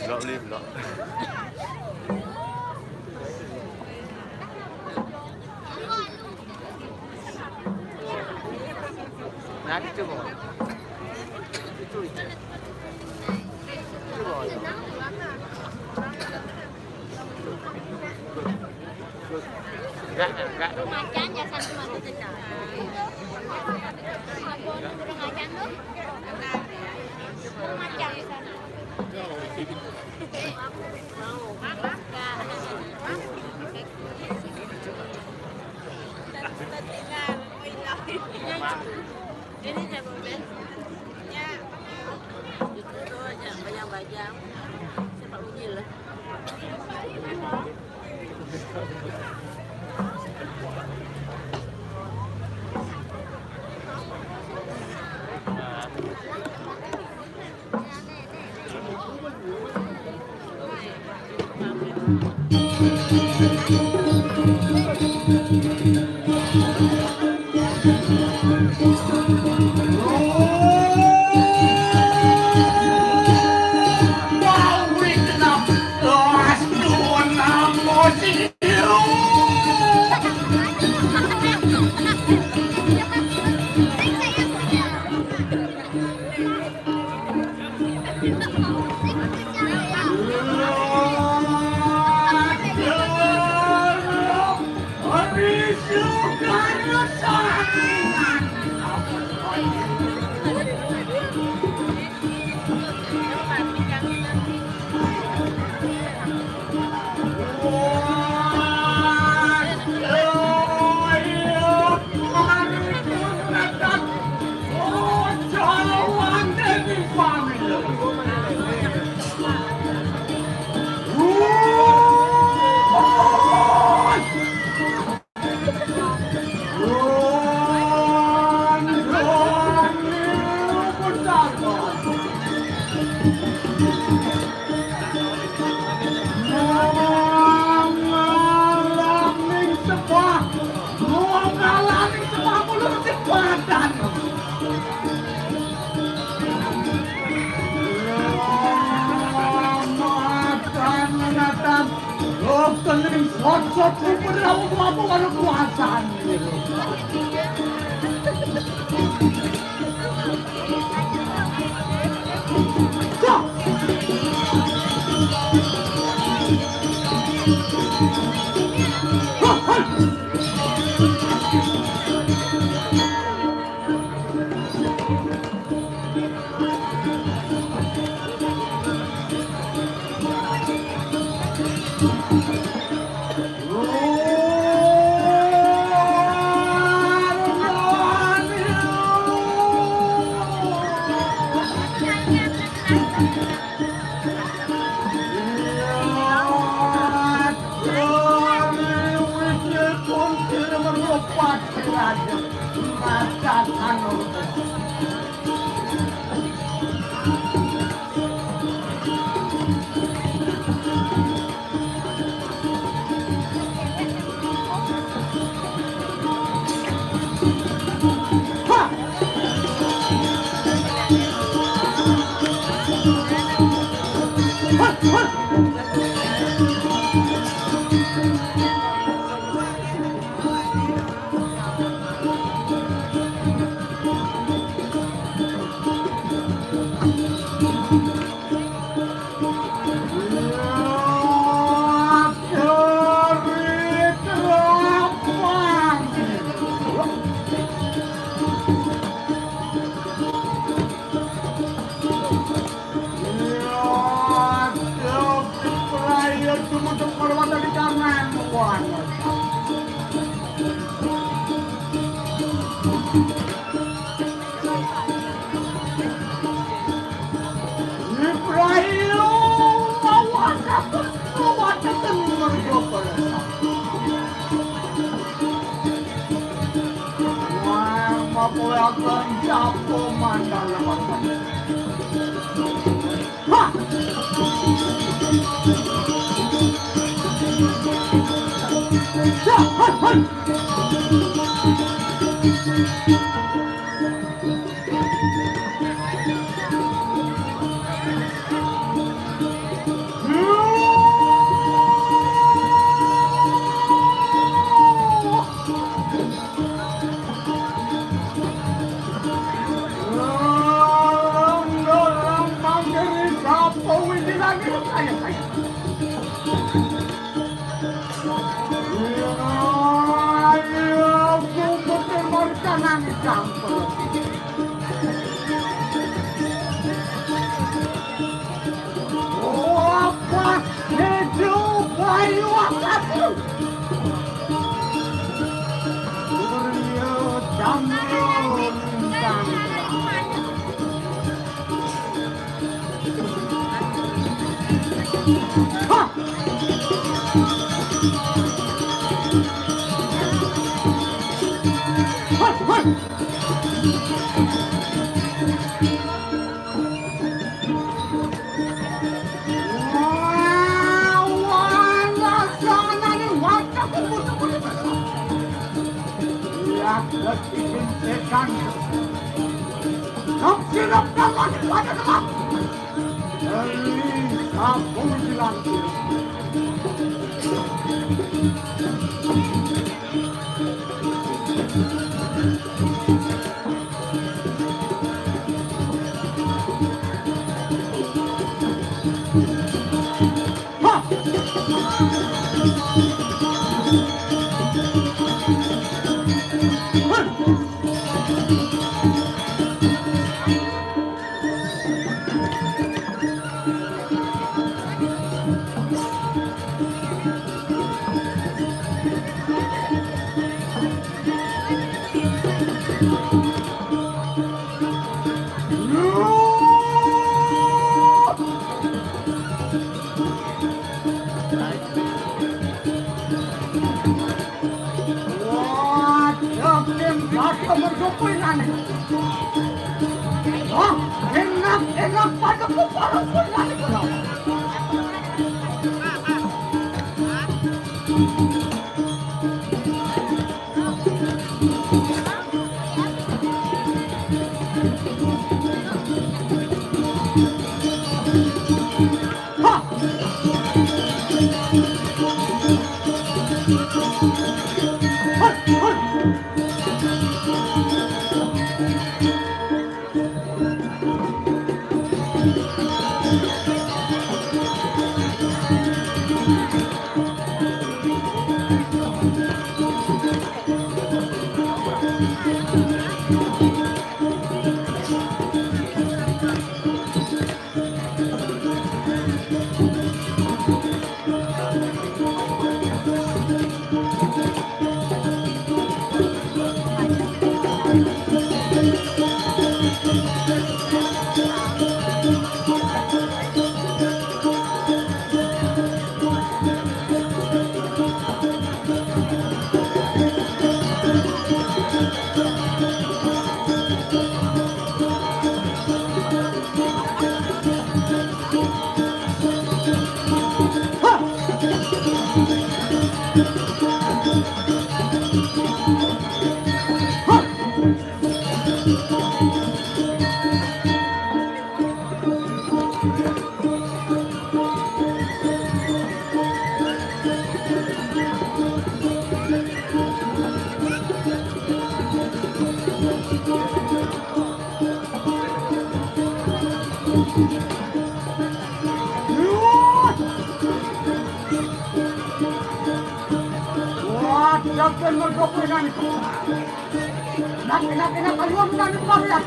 Lọ lim lọ. Nát chưa bỏ. Chưa bỏ. Gak. Macan ya satu mata cecah. Kurang macan tuh. Macan di sana. Ini jago Ben. Ya. Itu tuh aja bayang-bayang. Sepak uji lah. benerin sosok berlalu apa kalau kuasaan gitu. Kapten berdokumen itu. Nak keluar dari keluar.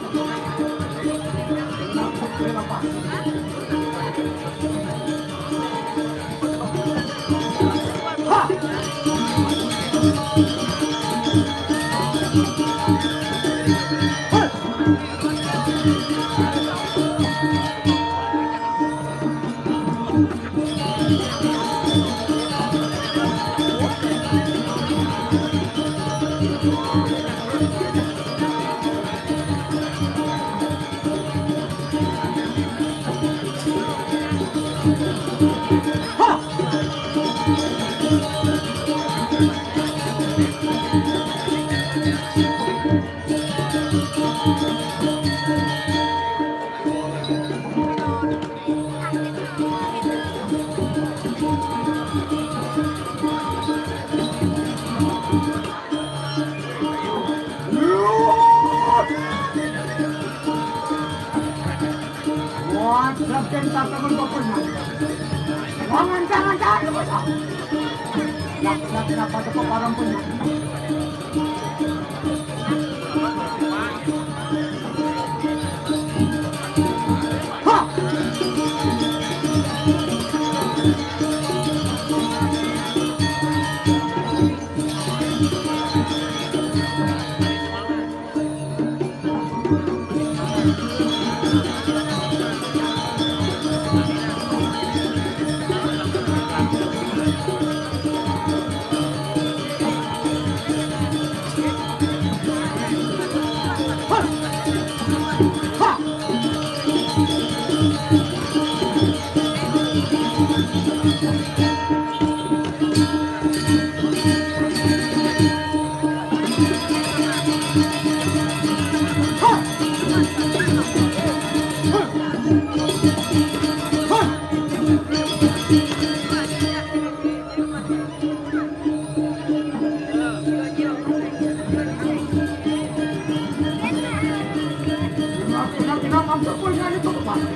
Kapten tak berdokumen. Jangan. Kenapa tepuk orang punya? Kenapa berdokumen itu kemana?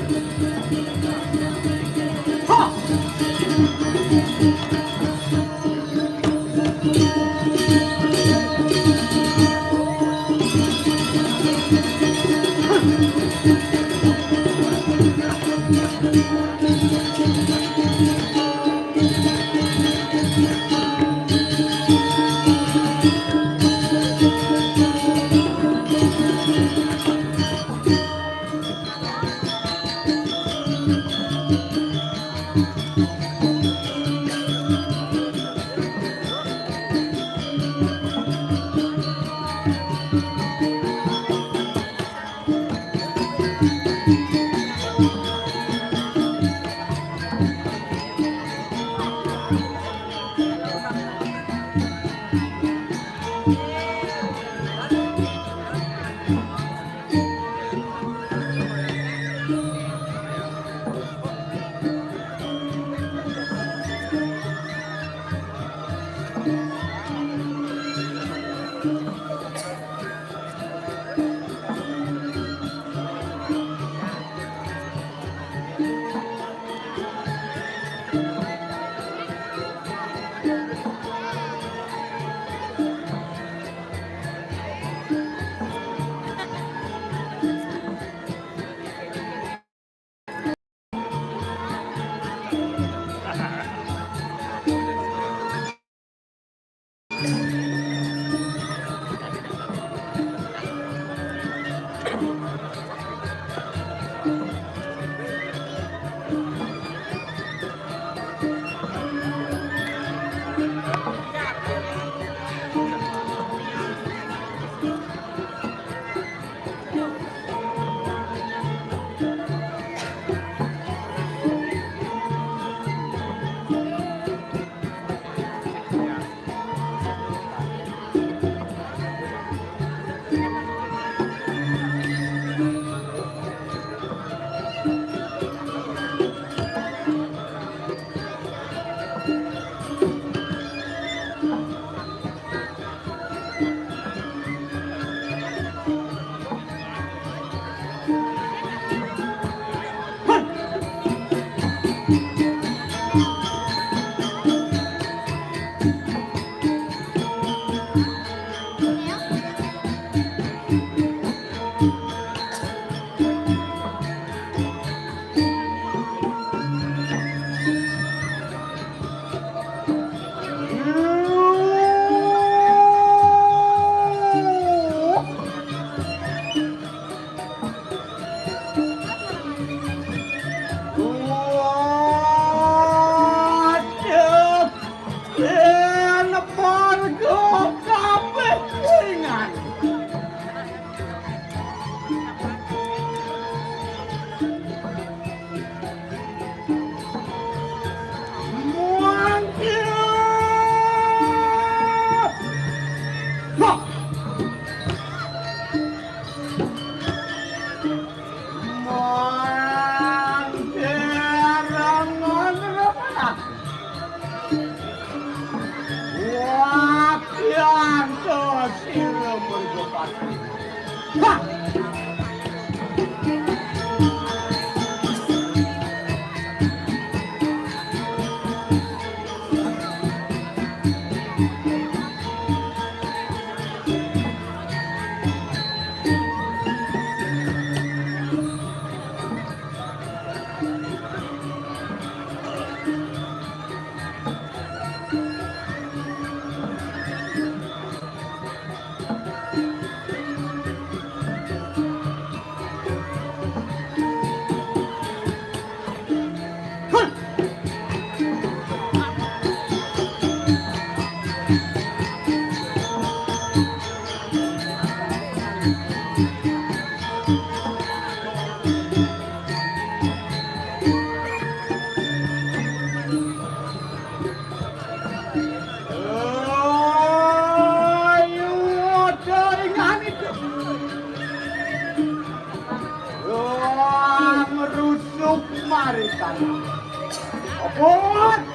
What?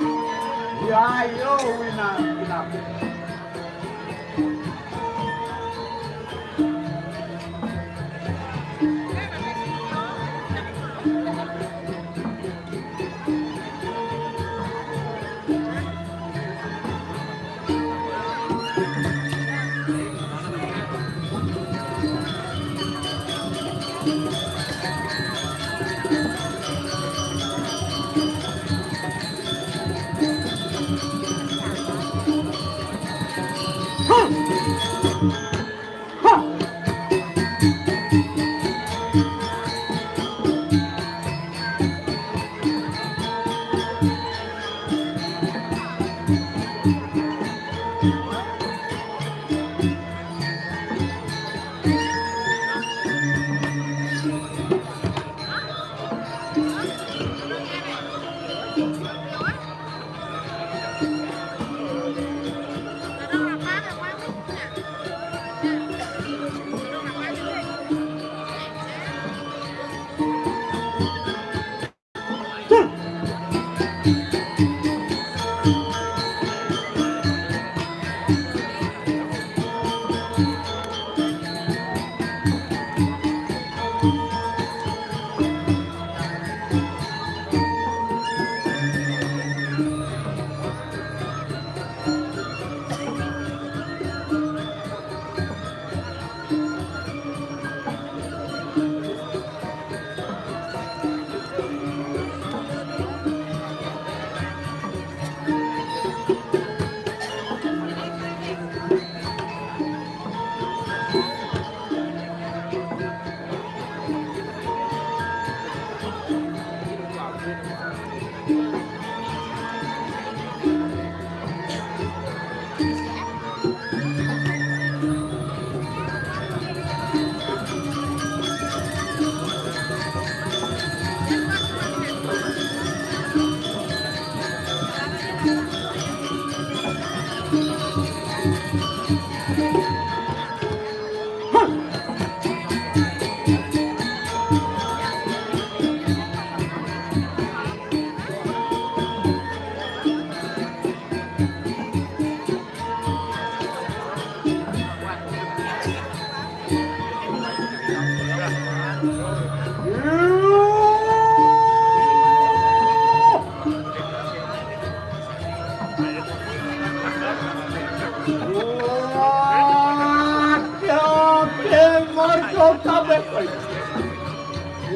Ya, yo, wina.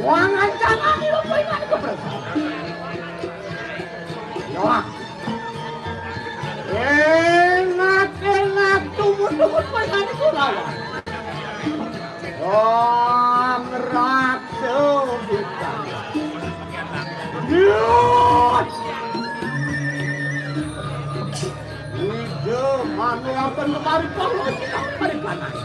Wangan jangan dilupain itu enak tumut pasan itu lawan. Ngerak sebita. Ide mana akan kemari kalau kemari panas.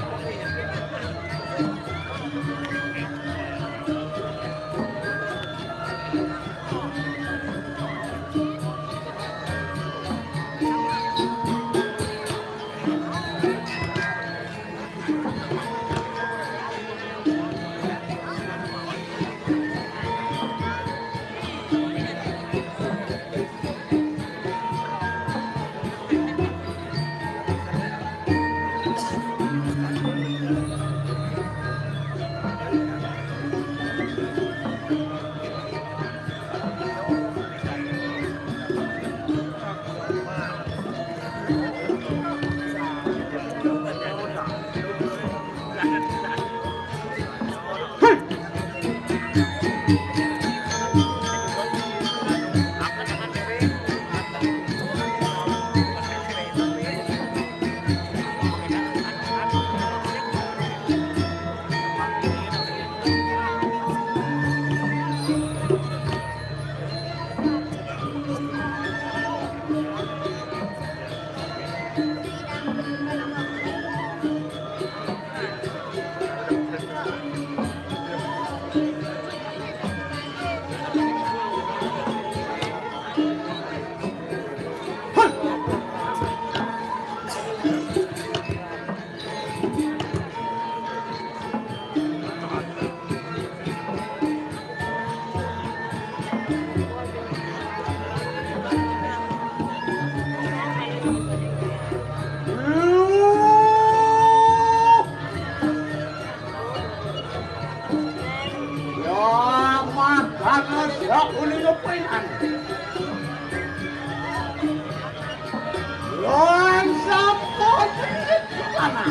sana.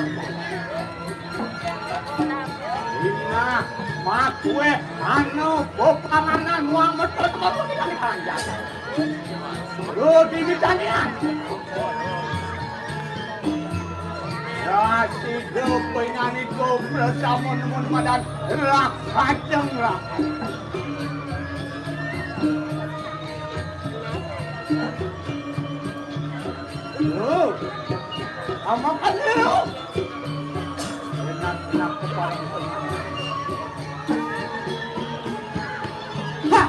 Ina, makue, anu, bopanganan, muang betul betul di kali kanjang. Lu tinggi tanian. Ya si depenyan itu bersama teman badan rak kacang rak. Lu, amakan lu. Enak kepala. Ha!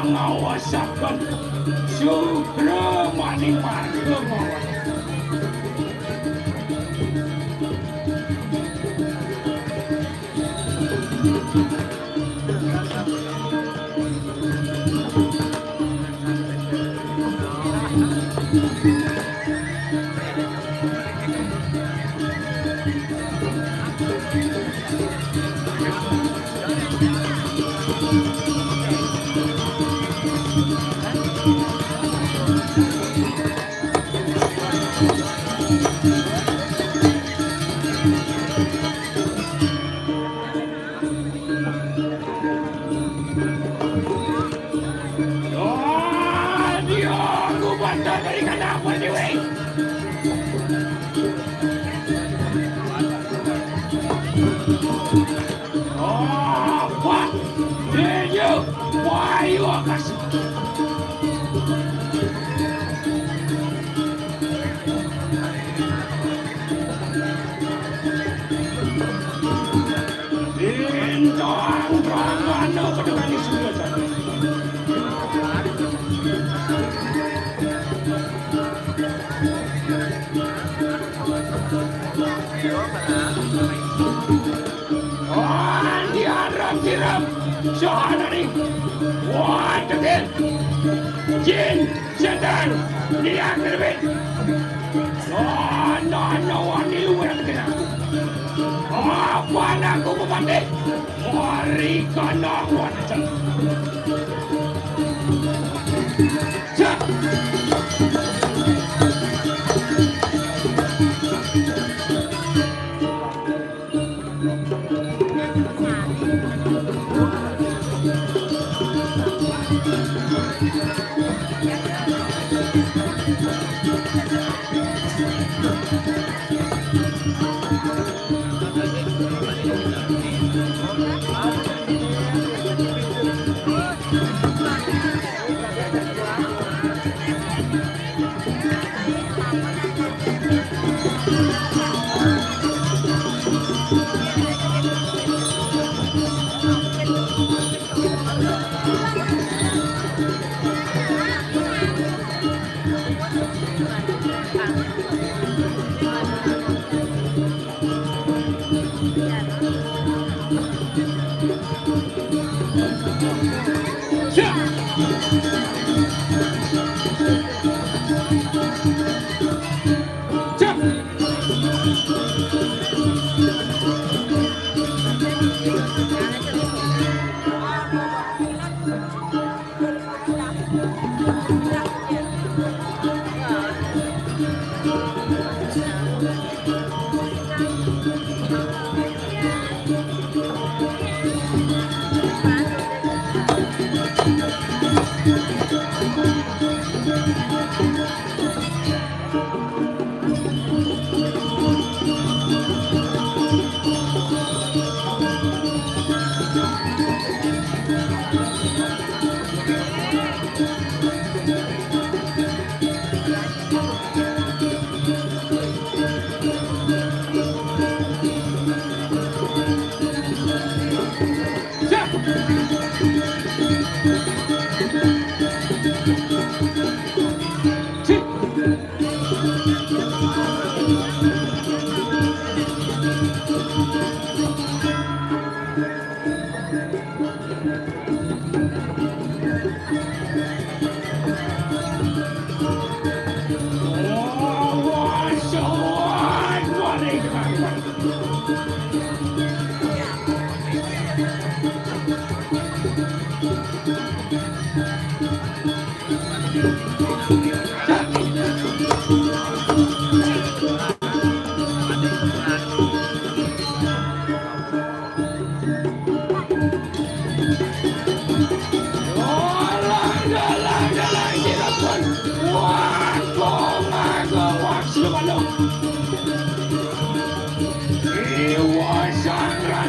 Ngawasakan Subramani Margono. Syahanari Wadakin Jin Setan Dia terbit No Wani luar kena Apa aku memandai Mari kena wadakan Cak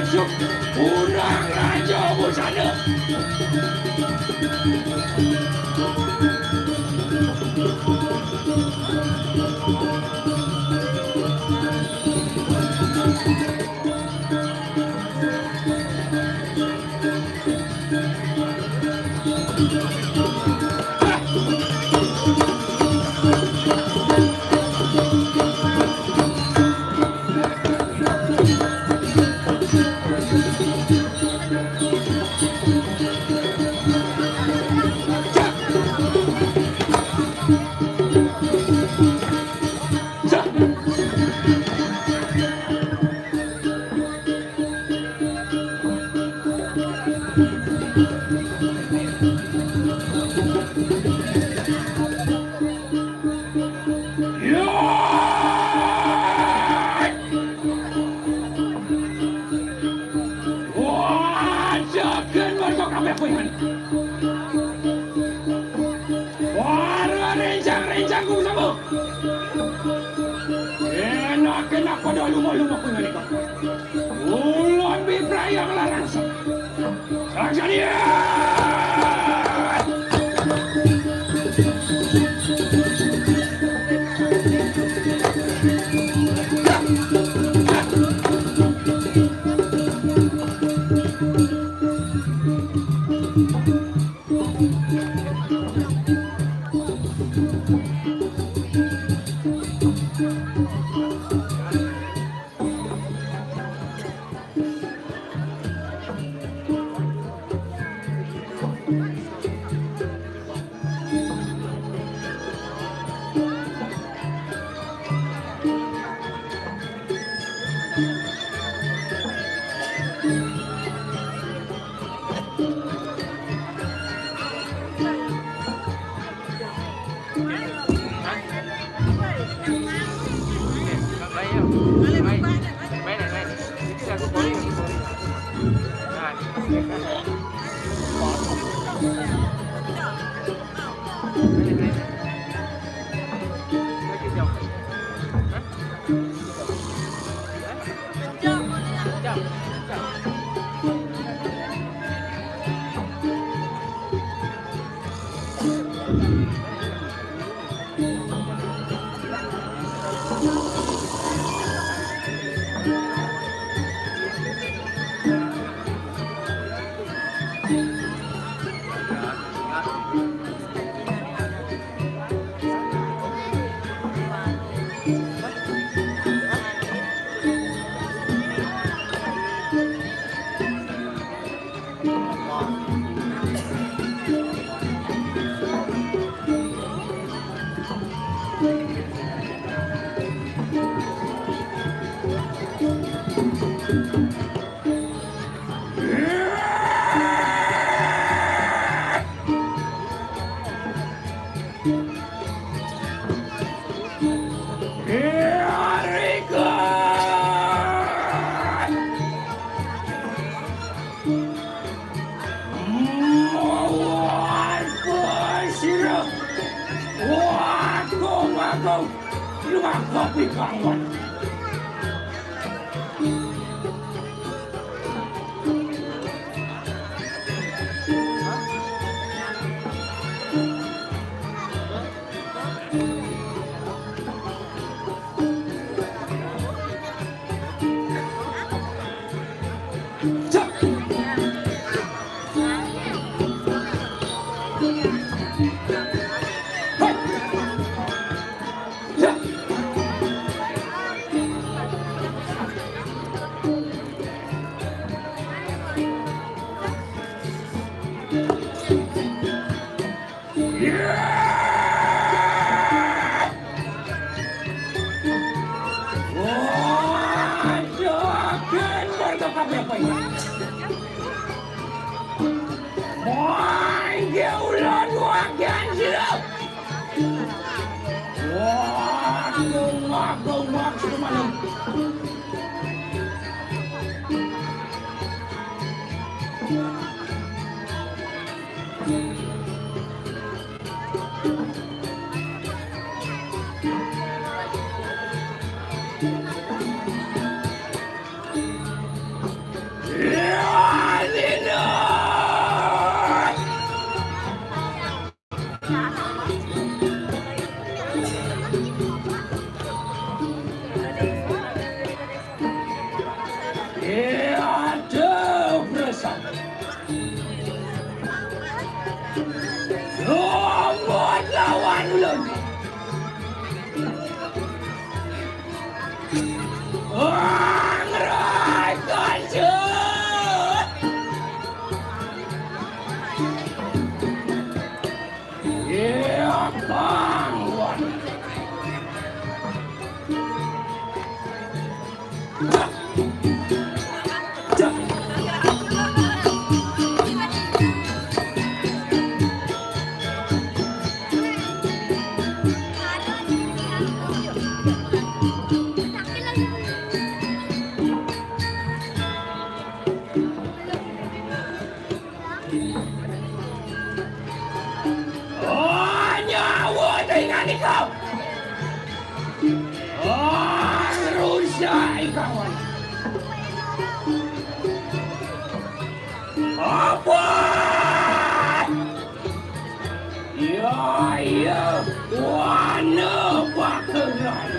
masuk Unang Raja Busana. Enak pada lumah-lumah pun mereka. Ulun bibrayang larang sa. Sarang dia. kawan. Apa? Ya, warna bakaran.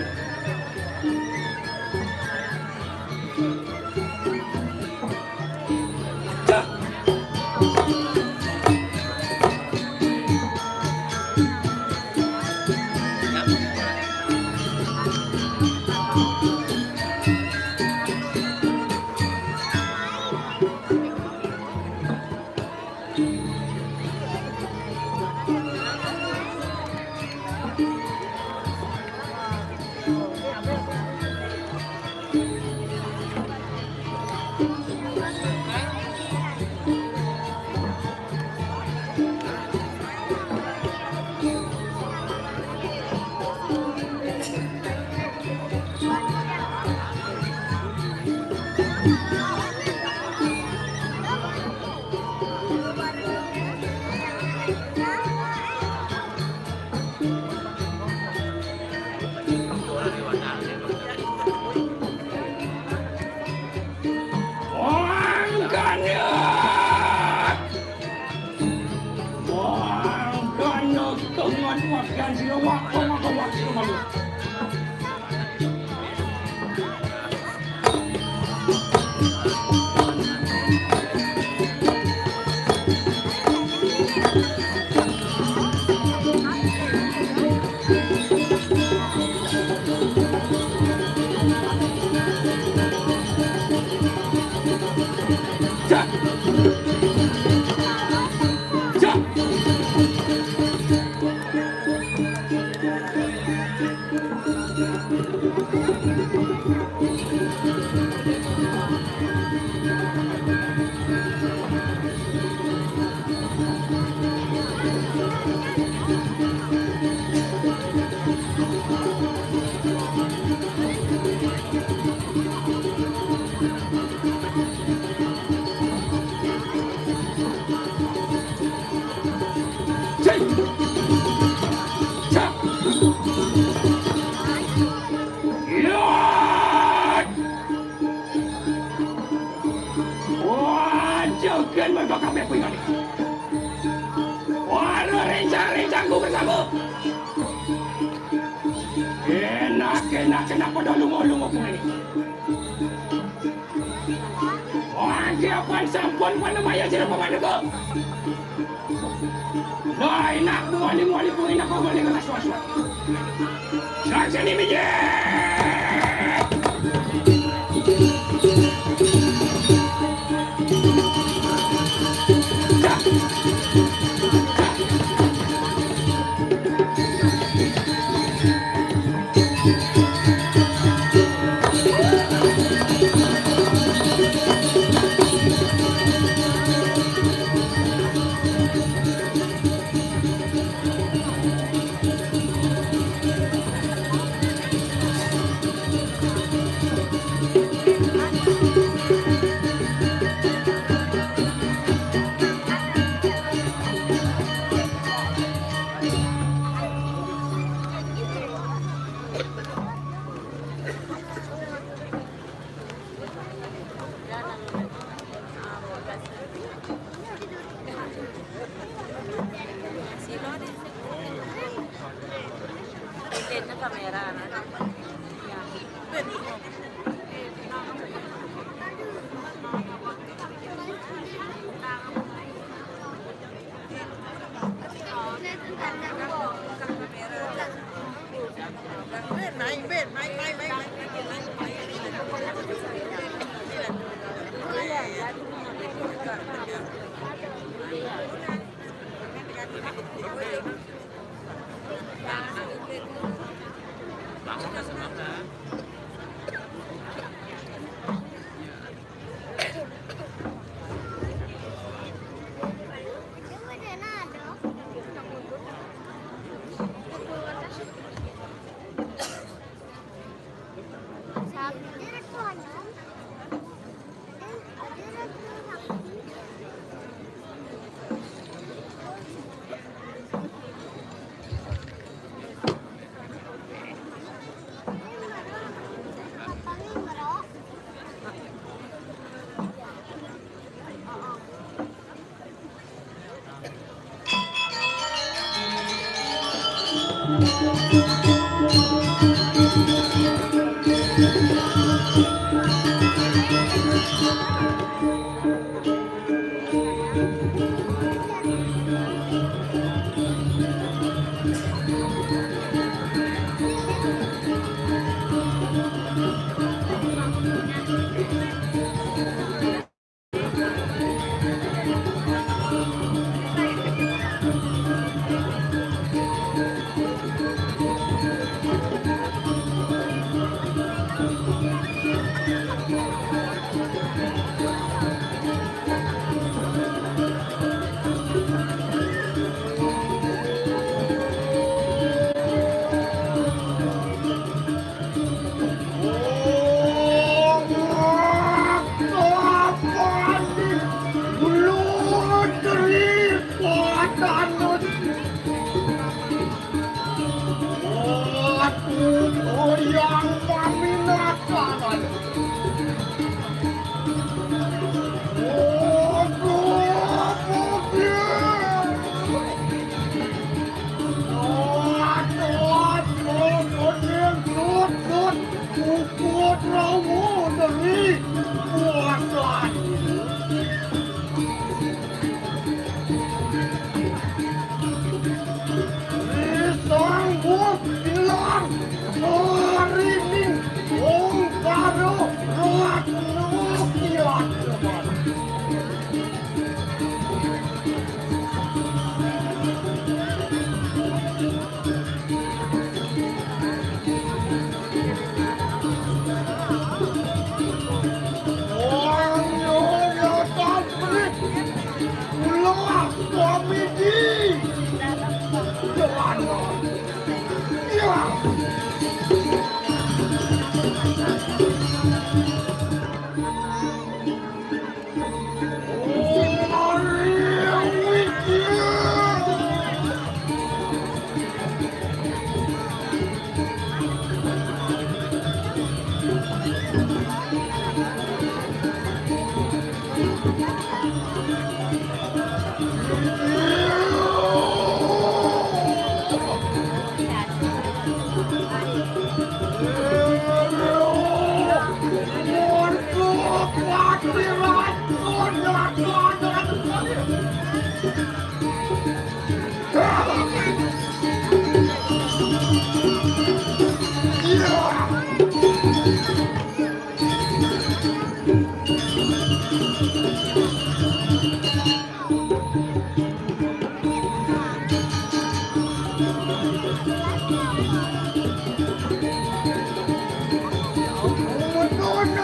Kenapa dah lungo-lungo ko ini? Siapaan sampun panamaya sila pamana ko? Nah, enak muali-muali po enak ko balik ka aswa-aswa. Saksa ni Mijay!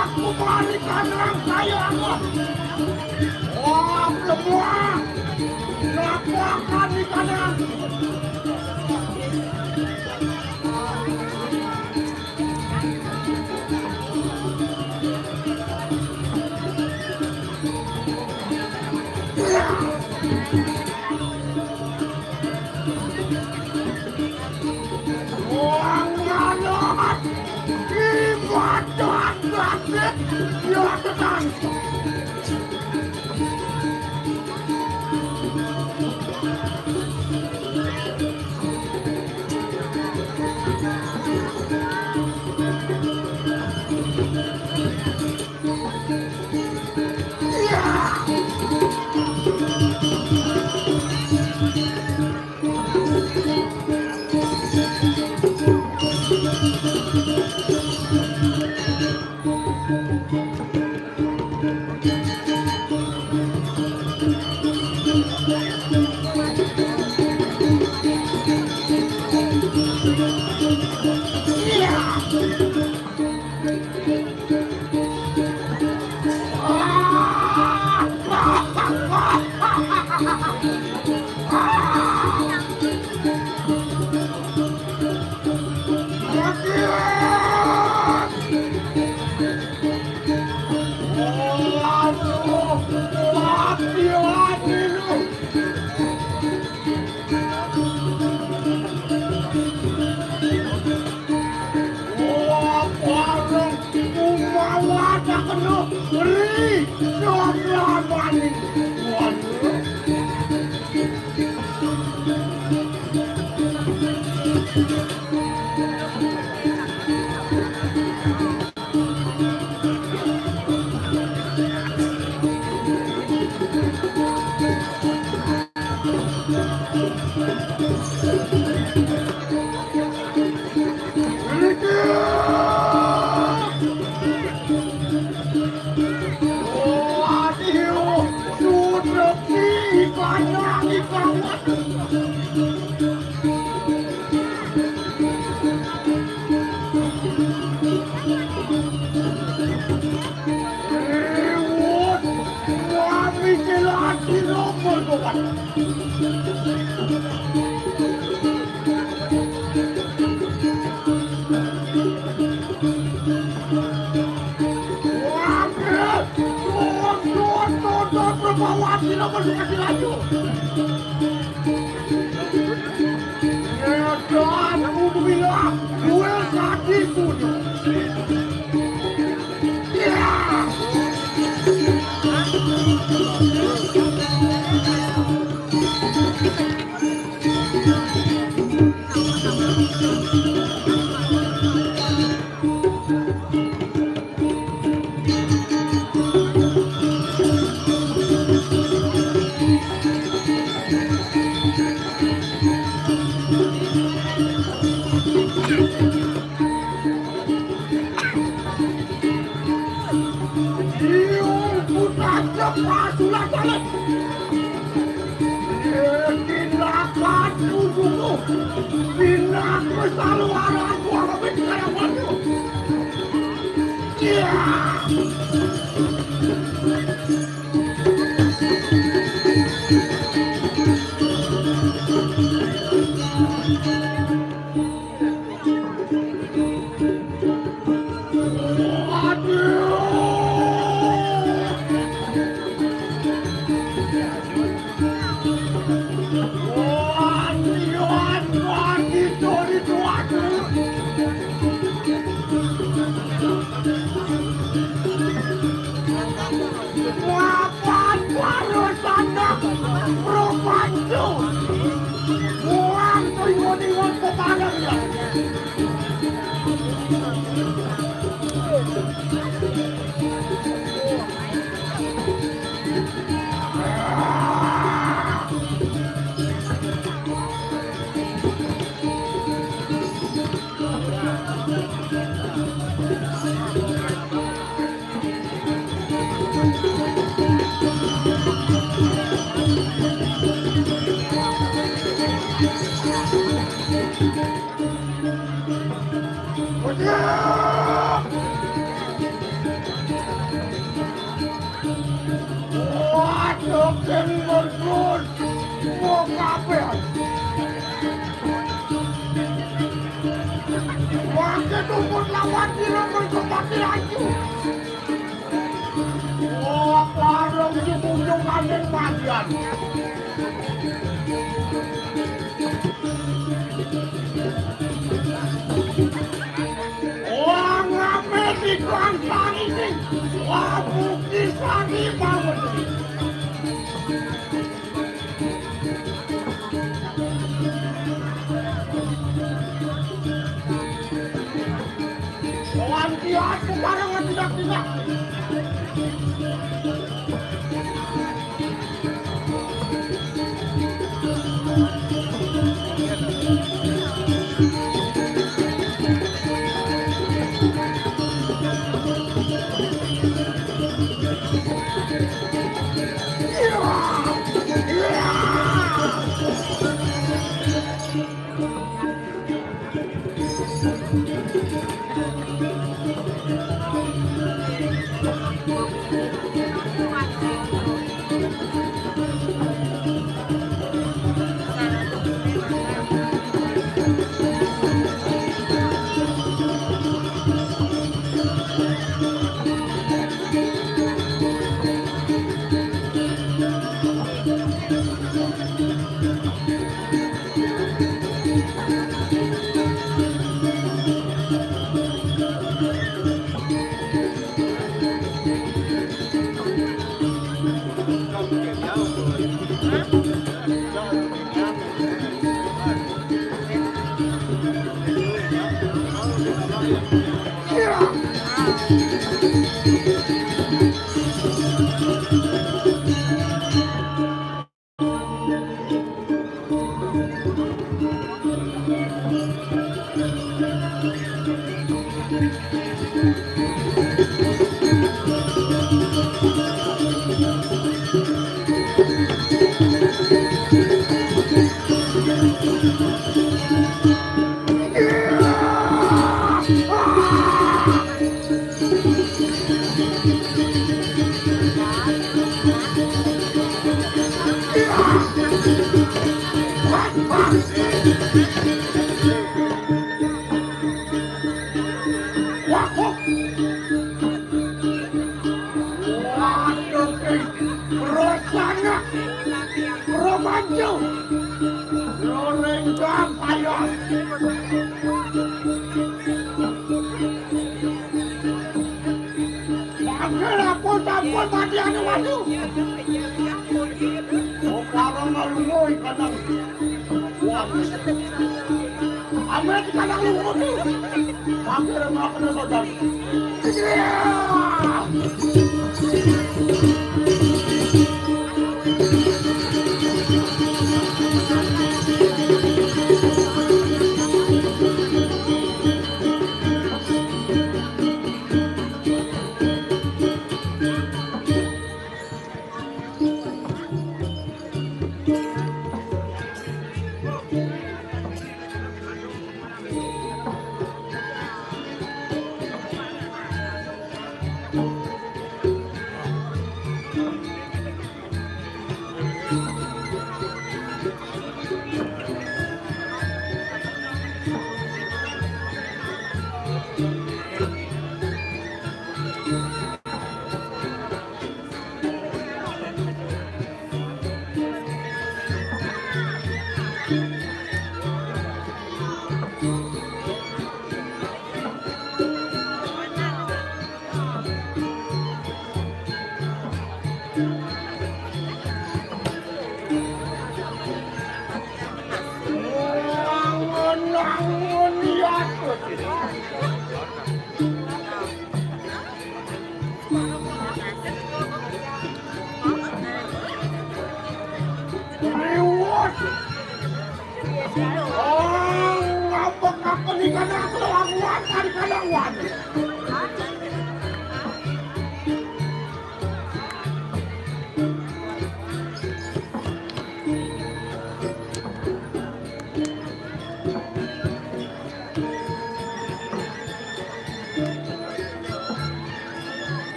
Aku balikan saya aku. Oh, semua. Aku akan di kanan. Makin berkut, mau ngapain? Makin umur lawan dia berkembang lagi. Oh, parang si Bujung Angin Madian. Wah, ngapain di kelantan ini? Wah, bukis lagi banget. Kawan dia sekarang tidak.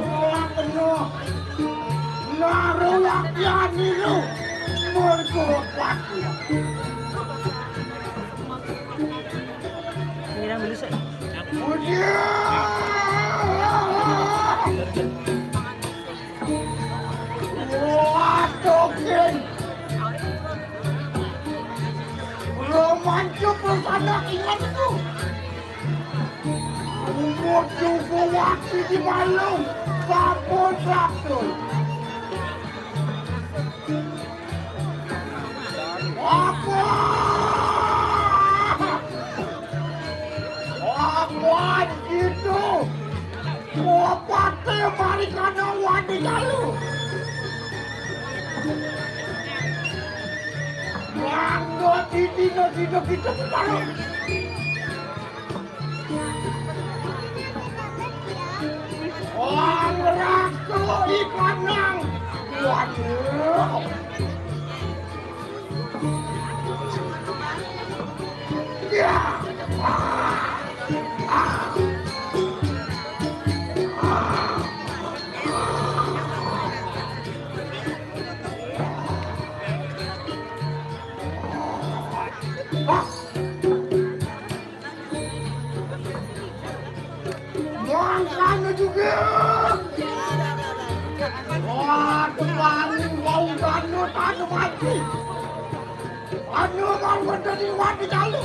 ngelak penuh. Naruh lakian itu mergulak laki. Ngira beli sih. Waduh, Ken. Belum mancuk bersama ingatku. Umur juga waktu di malam. Sabun. Apa? Apa itu? Apa temari kana wadi kalu? Manggo dino kita kalu. Orang raku ikan nang. Waduh. Ya. Sana juga. Wah, kemarin bau danu tanu mati. Anu mau menjadi wadi kalu.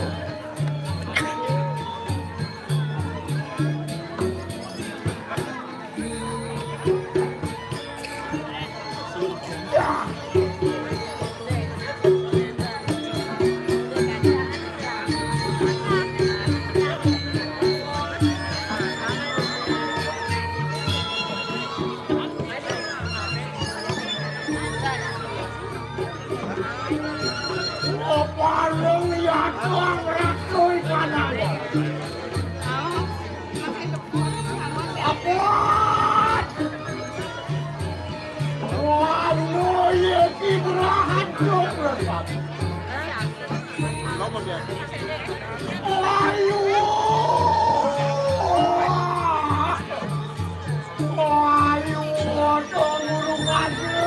Parang yato ang rakoy kanala. Apot! Ano yeti berahan dobrak? Ayo! Ayo, tunggu aja.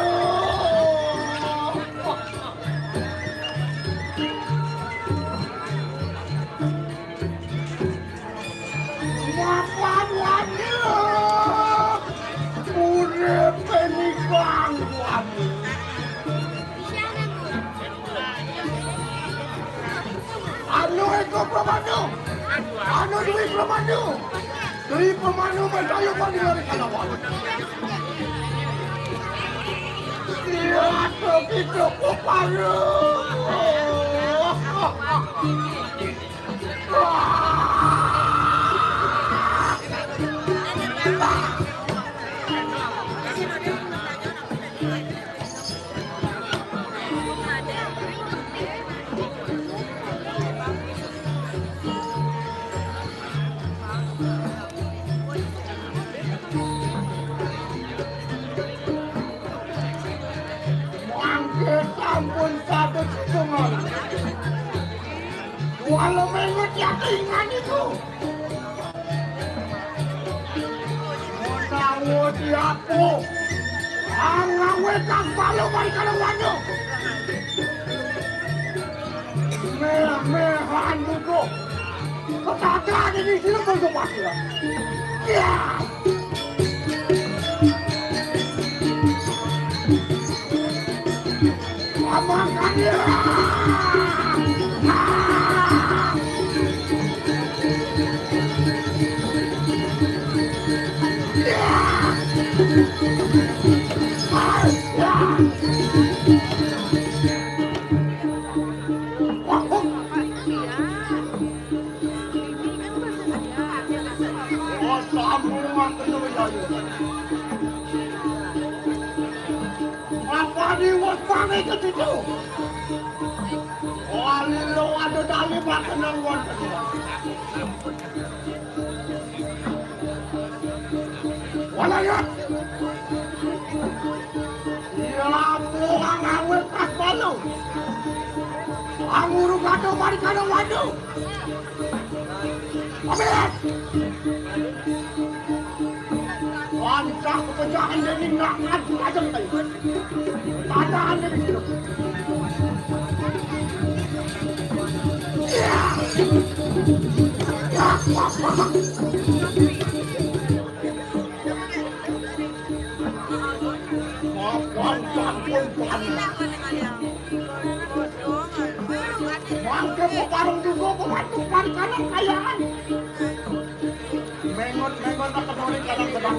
Anu duit pemandu. Duit pemandu bertayu pagi dari kanawan. Dia begitu kuparu. Ampun satu hitungan. Walau mengut ya keingan itu. Menawo diapu. Angawe kang palu bari kalau wano. Mehan duduk. Ketaga ada di sini berdebat ya. Ya. Makan dia. Ke situ. Walilo ada dali makanan wonten. Walayat. Ya puang awe kas balu. Anguru gado mari kana wadu. Amet. Pancah kepecahan jadi nak ngadu aja kayu. Tadaan dari situ. Mangke mau parung juga, pembantu kanan kayaan. Mengot apa dori kadang-kadang.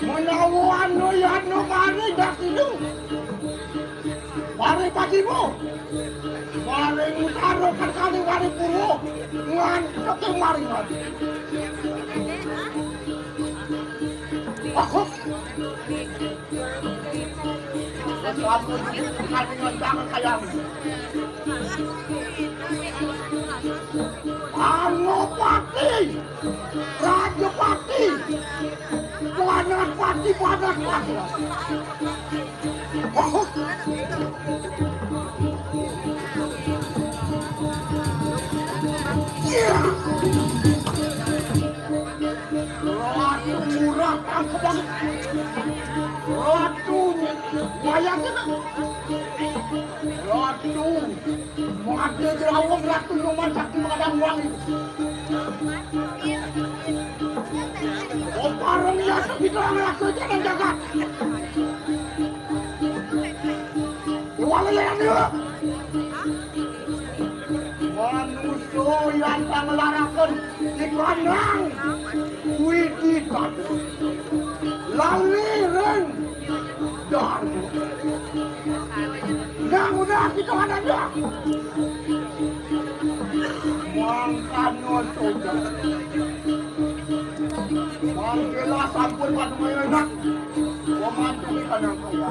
Menawan noyan no mari dak hidung. Mari pagimu. Mari utaro kali mari puru. Ngan ketemu mari mari. Aku Selamat kali jangan kayang. Anopati, Raja Pati, Panas Pati. Ratu murah aku banget. Ratu bayangin Ratu Mati jerawang ratu rumah sakit mengadang wangi. Oh parang ya sebilang ratu jangan jaga. Wala yang dia. Manusia yang mengelarakan di kandang Widitan Laliren Darmu yang udah kita ada Mangkano soja Mangkela sampun pada mayanak Wamantu kita ng kaya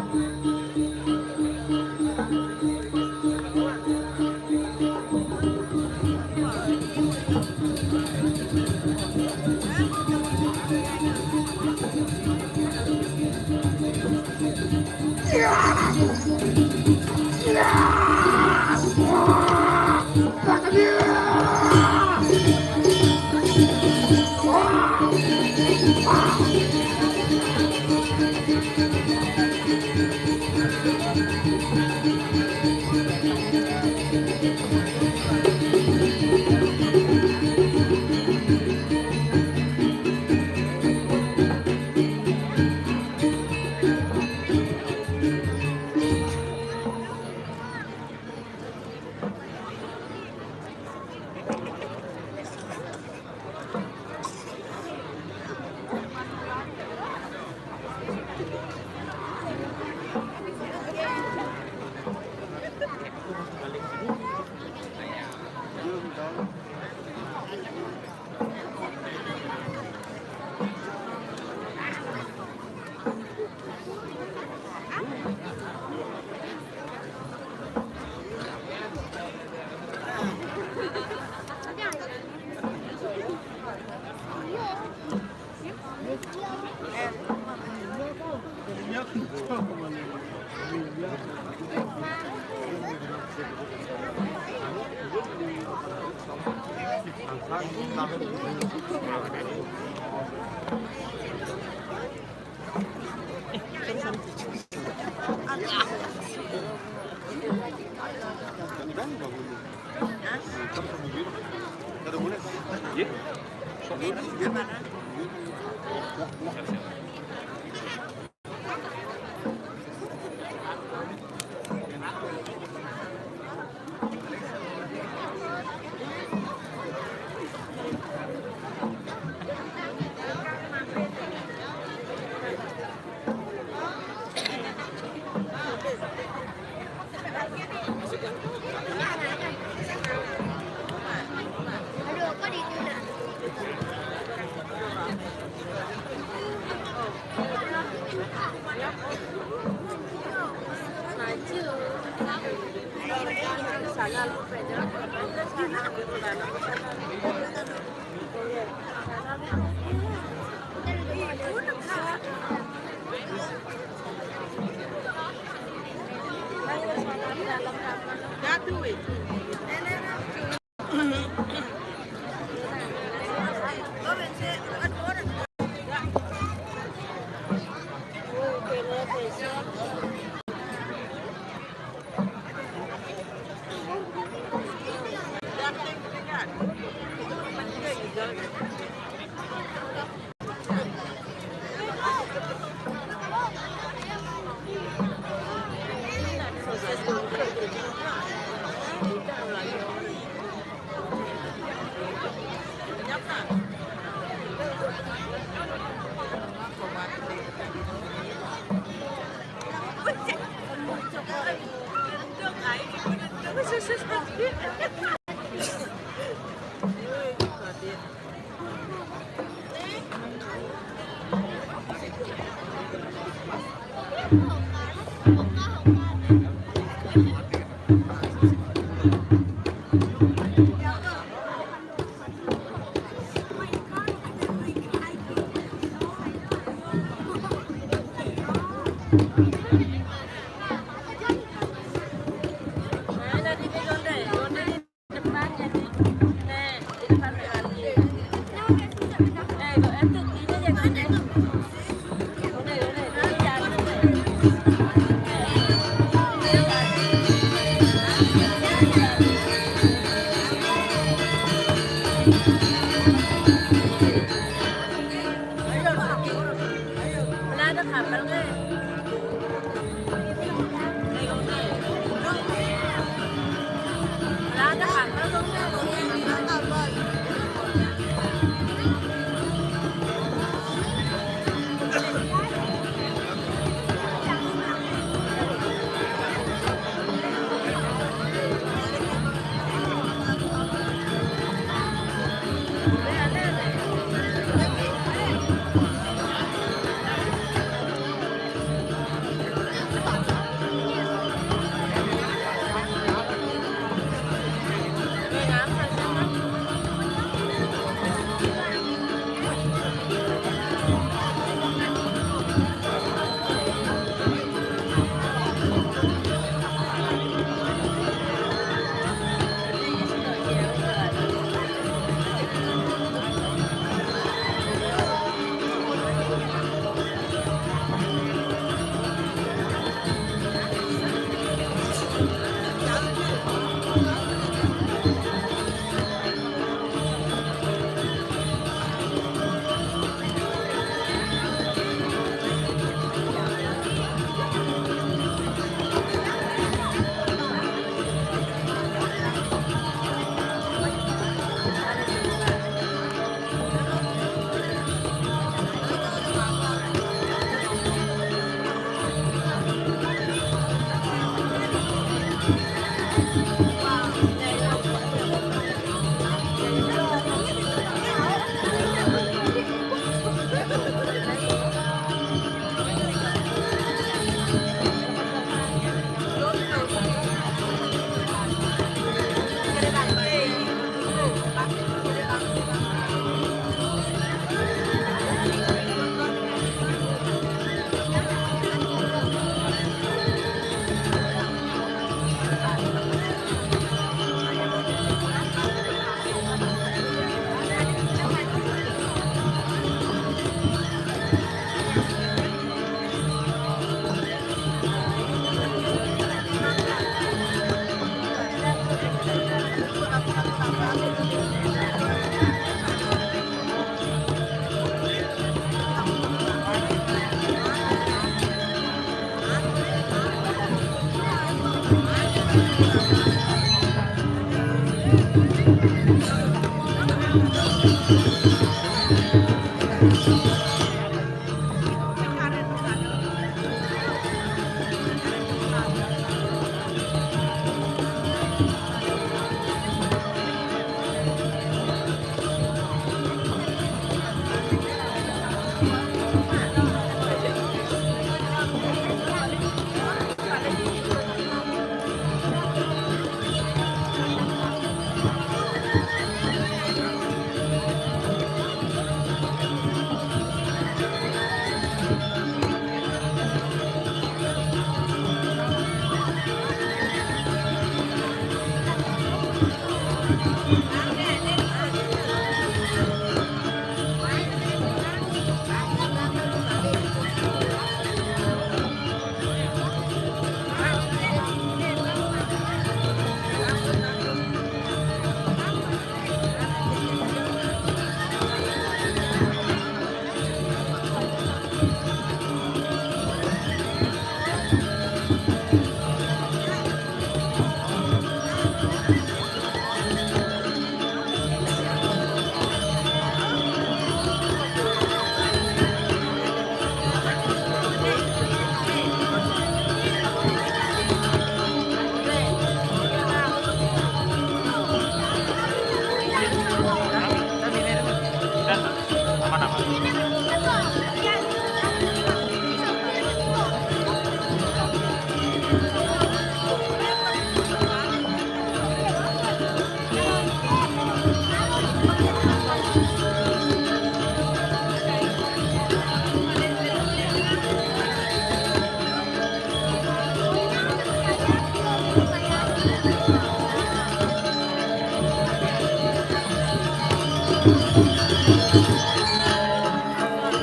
Thank you.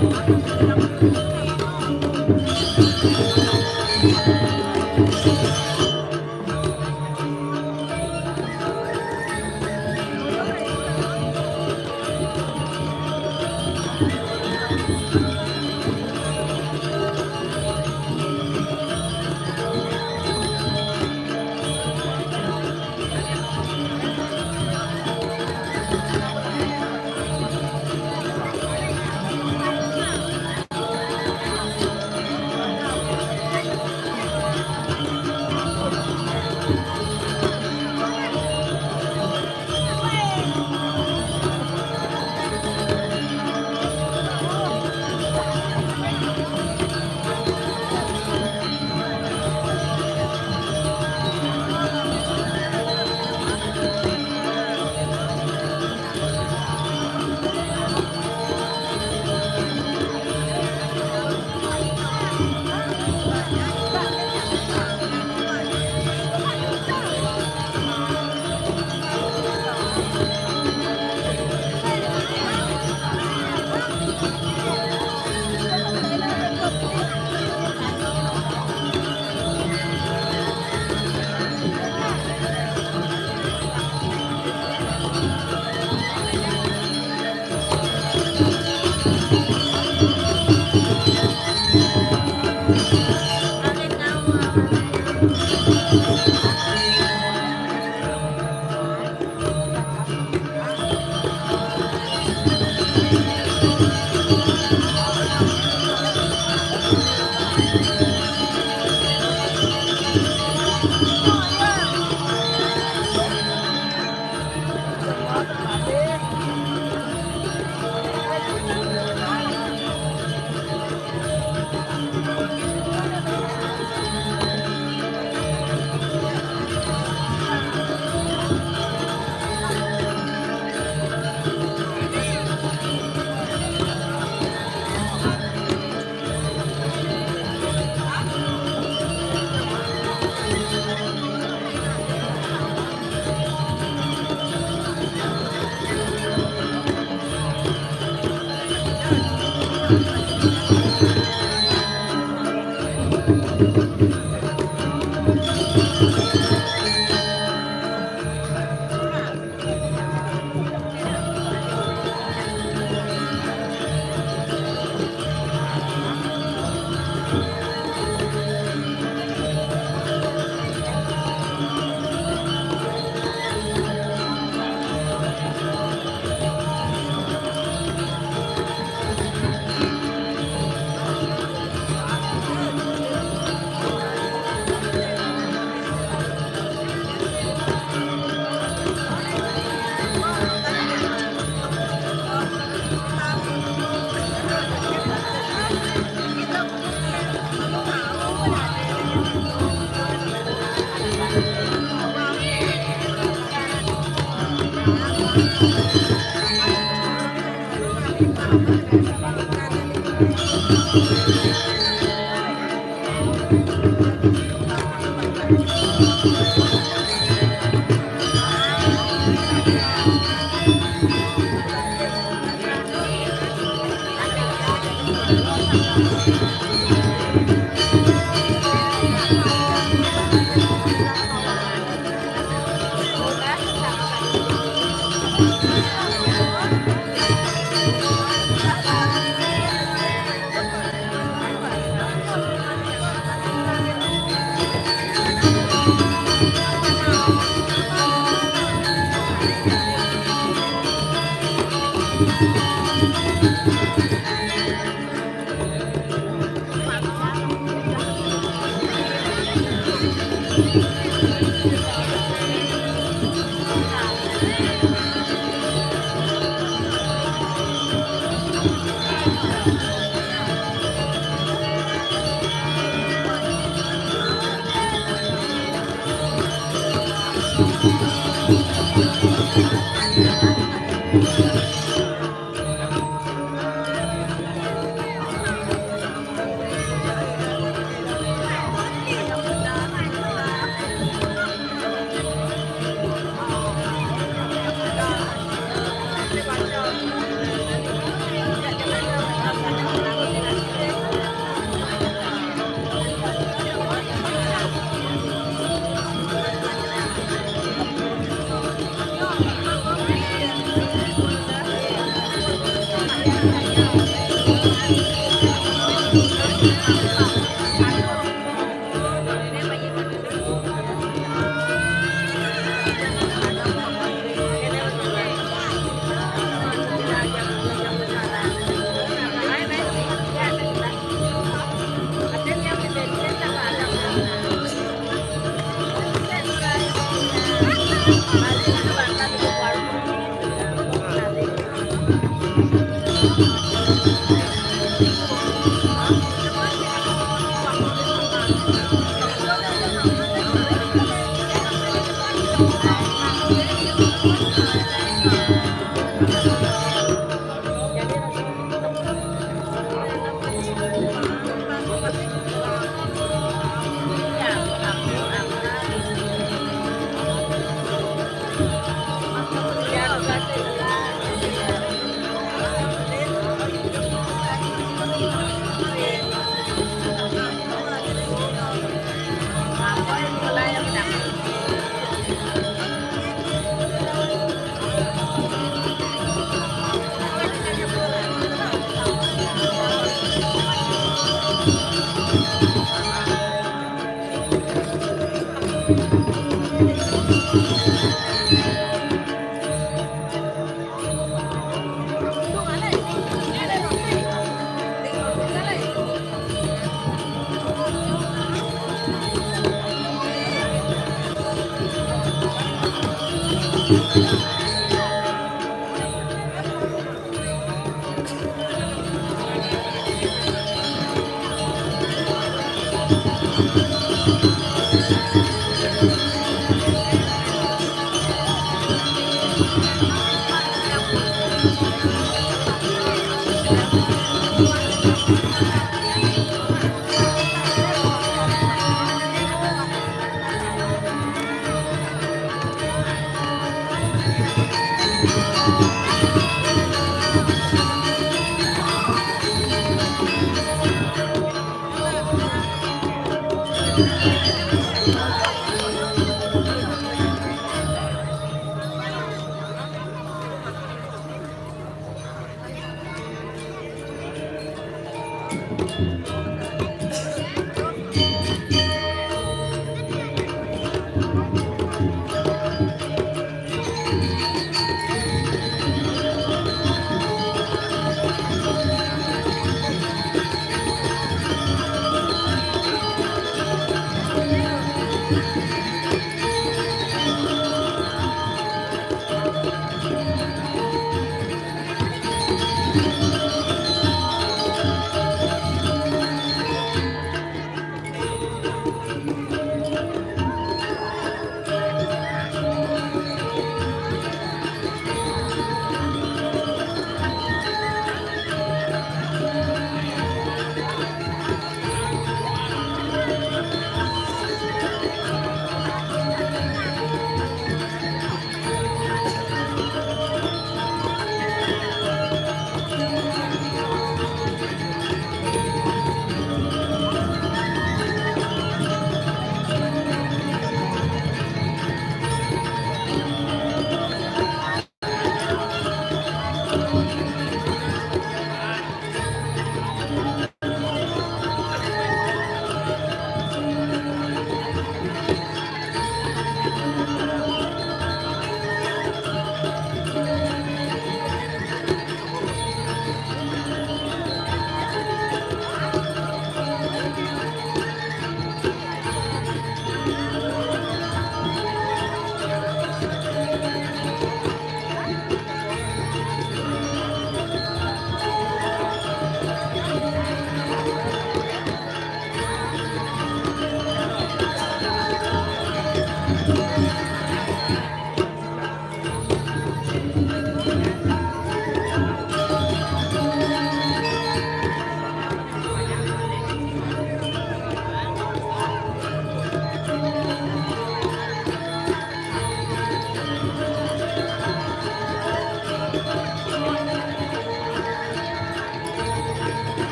Hãy subscribe cho kênh Ghiền Mì Gõ để không bỏ lỡ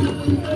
เ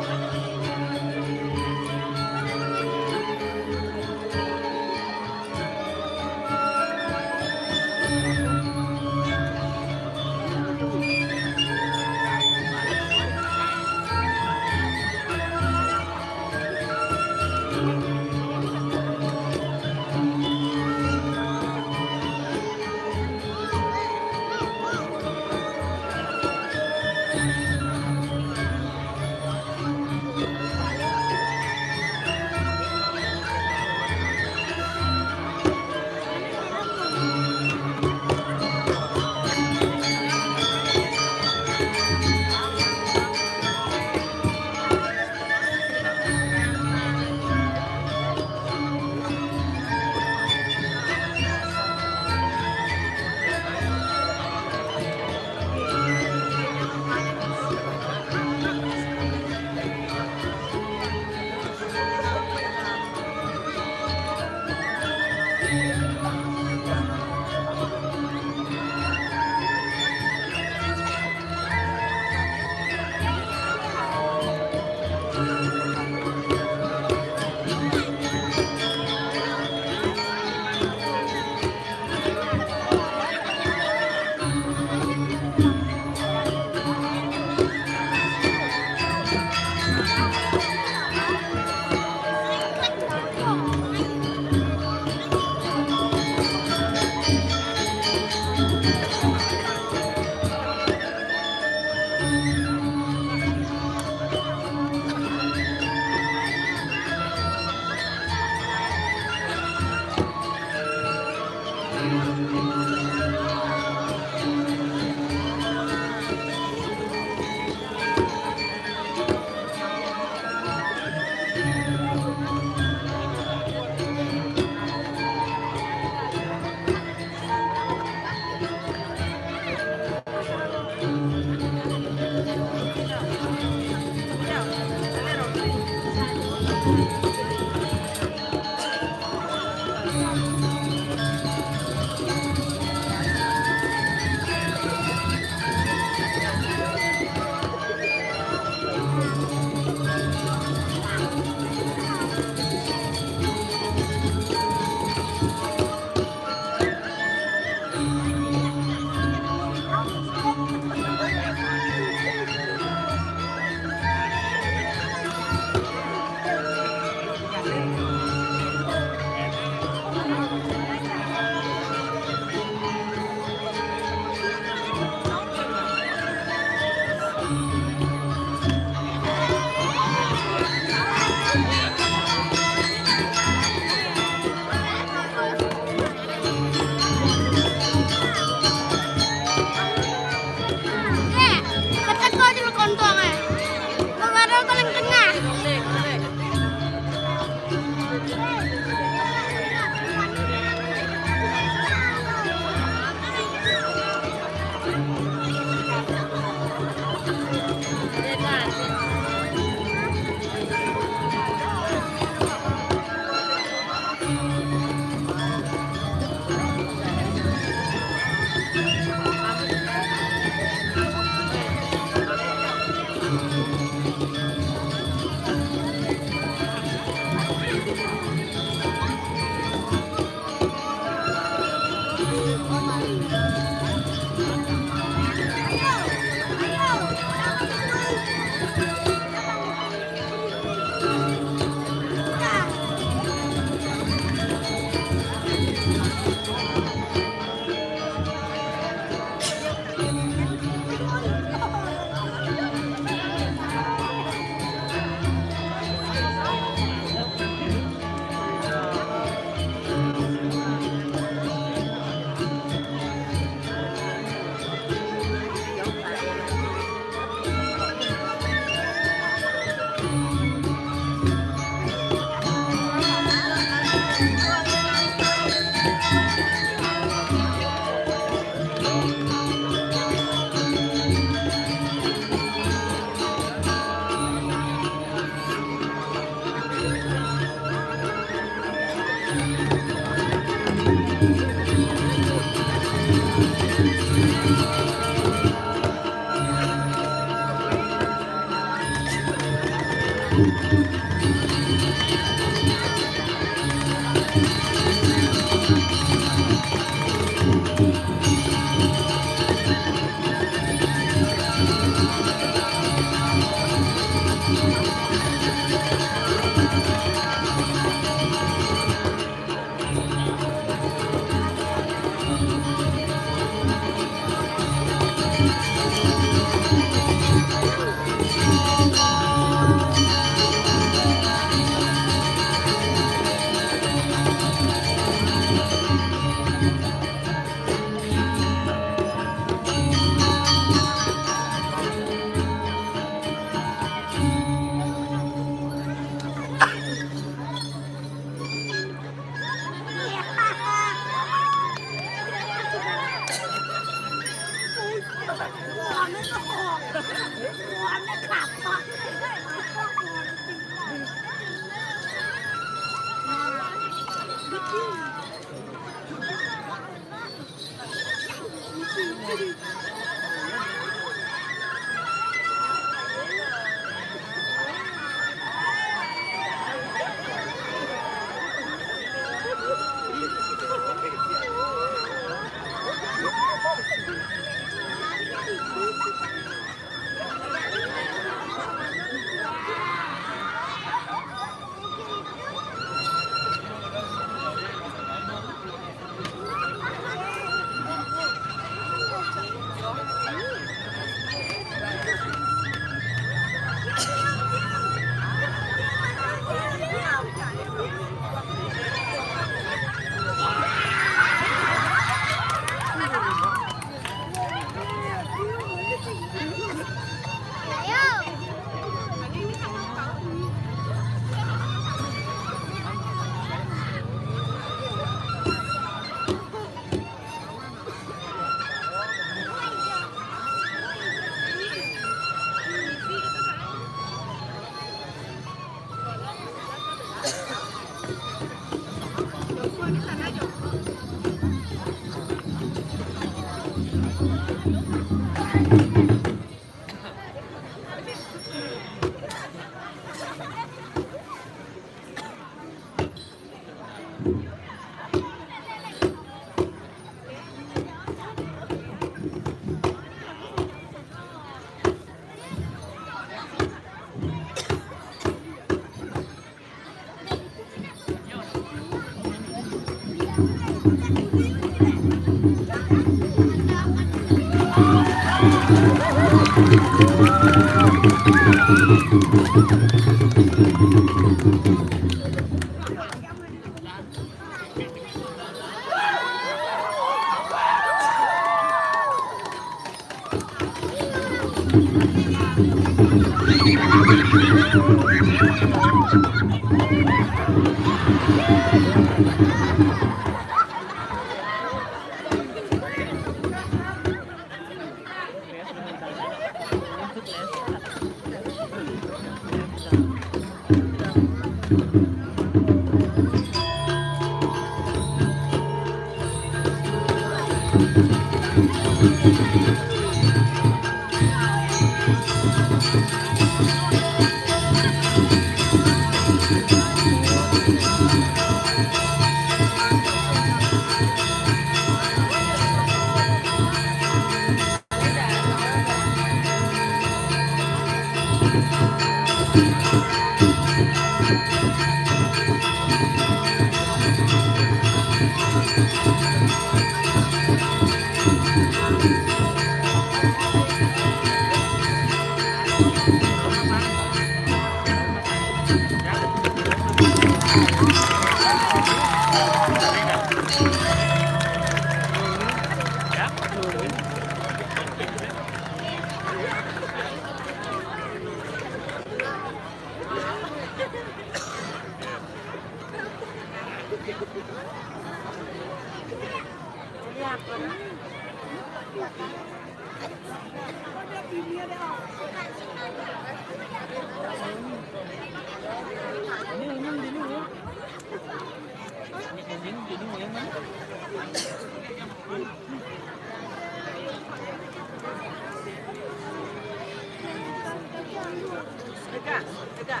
Dekat, dekat.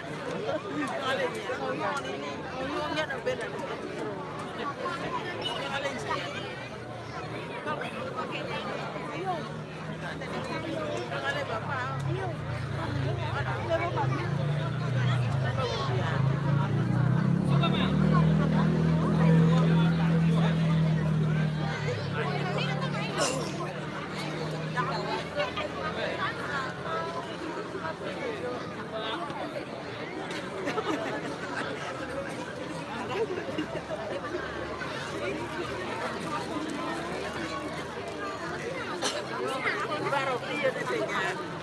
Kali ni, orang ni, orang ni ada beda. Kali ni. Kali bapa. Ada bapa. Baru dia dengan dia.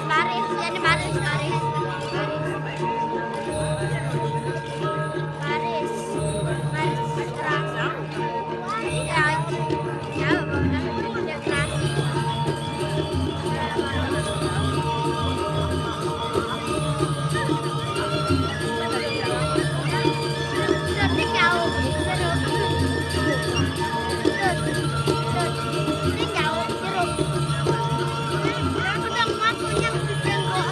Baris, jadi baris, baris. Baris. Baris keras. Ya, ya, udah keras. Terus jauh. Terus jauh, jeruk. Aku udah matunya kesenggol.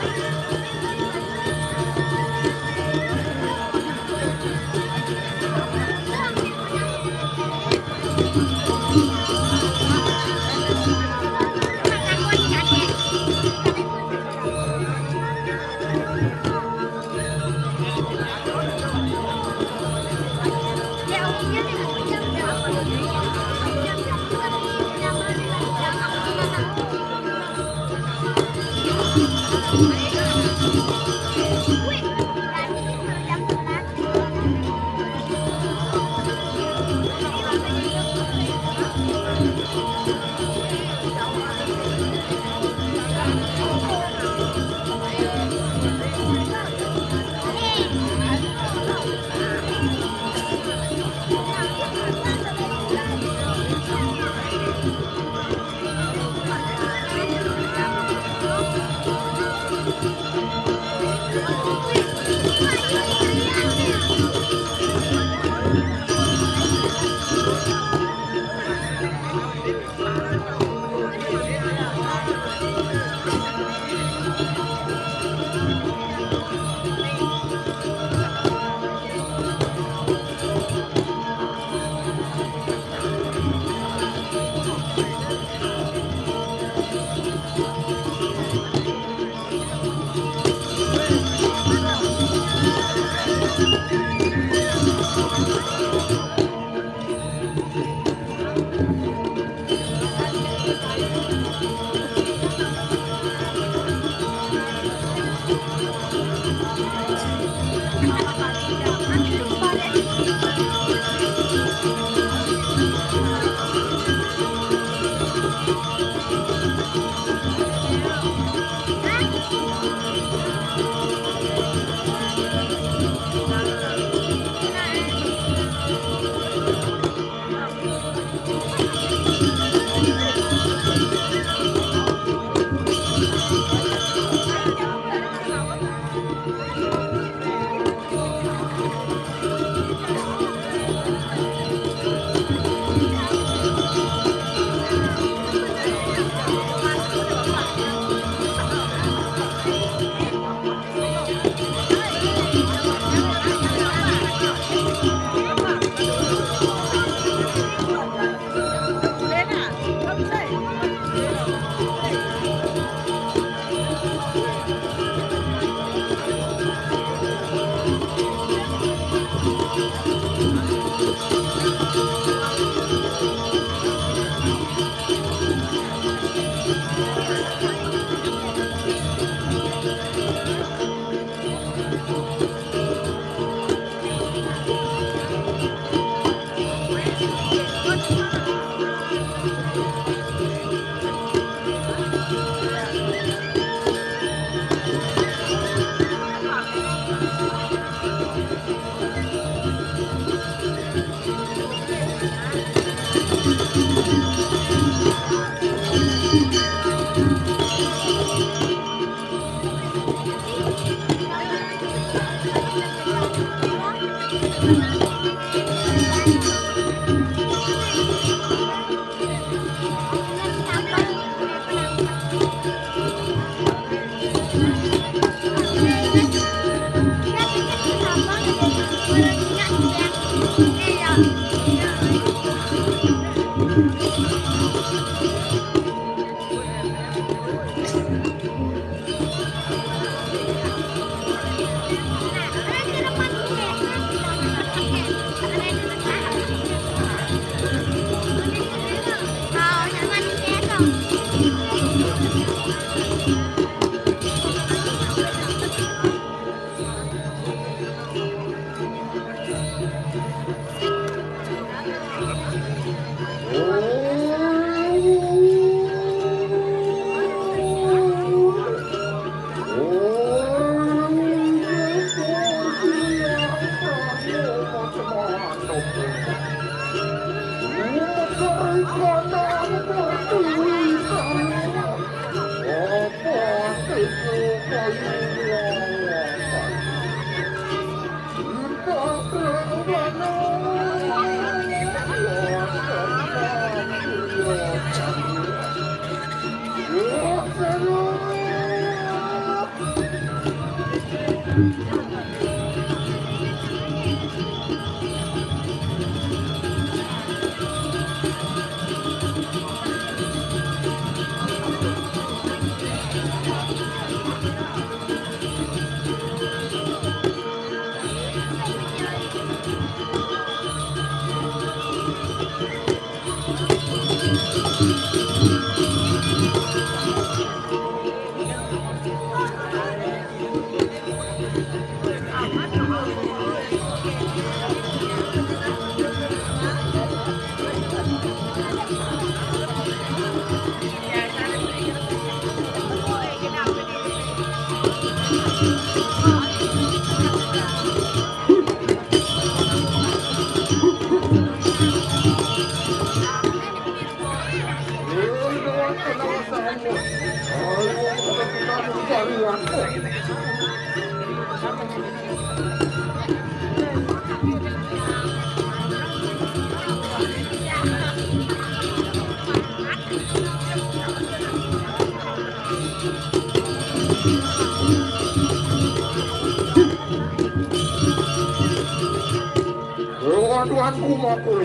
Tuhanku maku,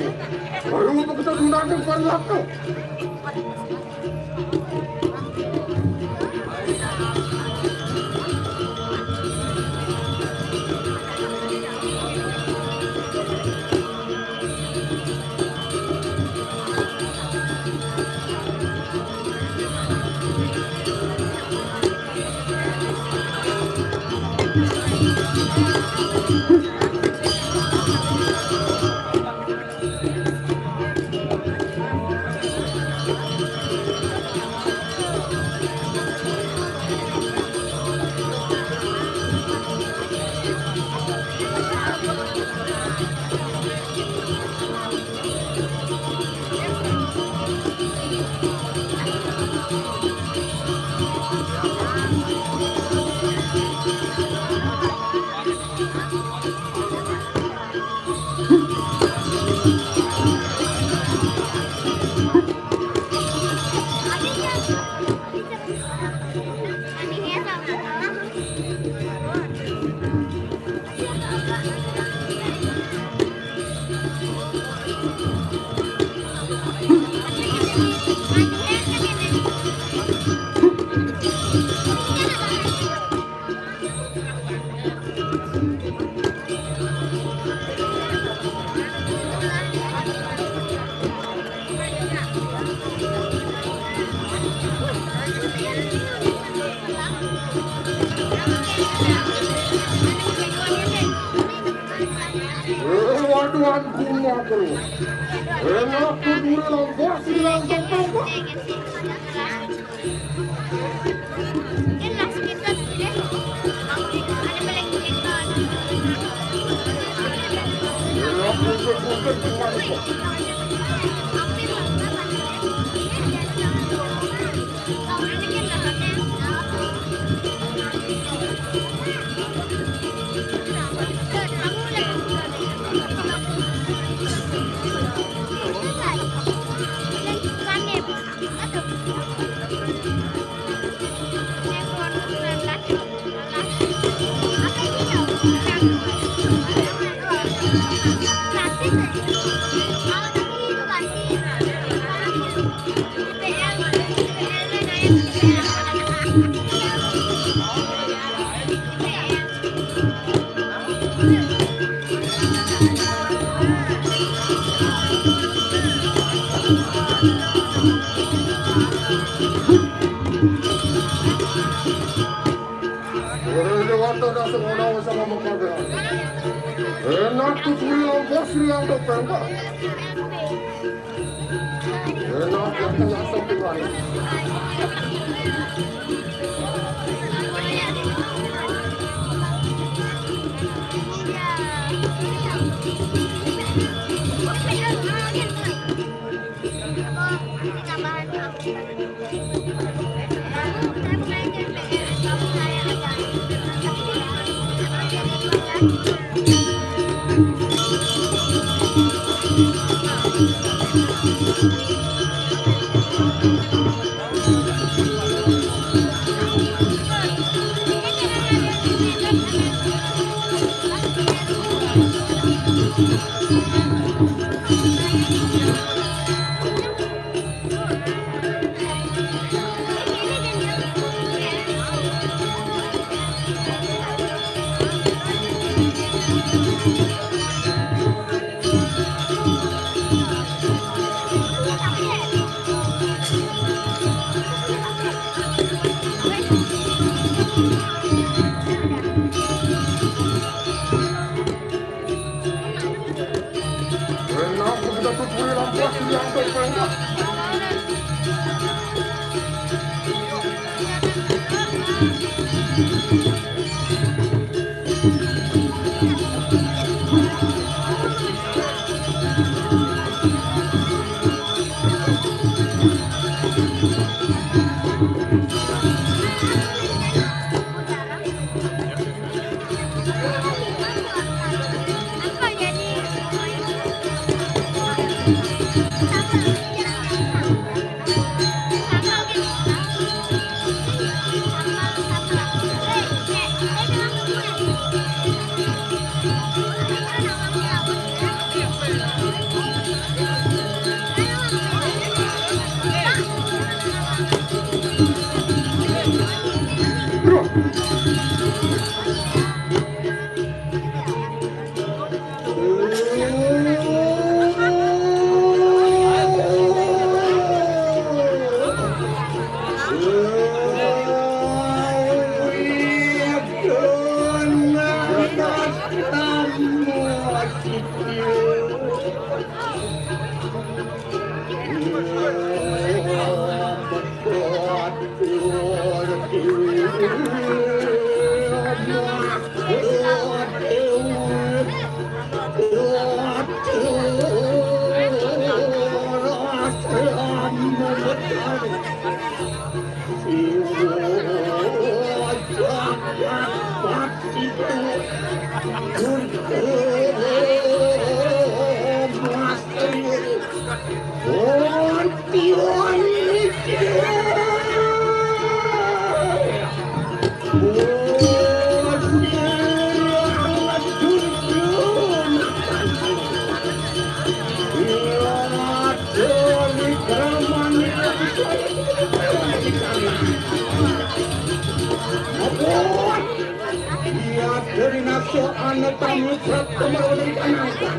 baru untuk kita tunda depan waktu. Tuhanku maku, enak berdiri lombok silang tempat. Enak tuh silang bos silang tempat. Enak yang tengah samping lain. Kenapa kita tuturi lampu yang berpengaruh? Apa jadi? Dari nafsu anak tamu pertama dari kanankan.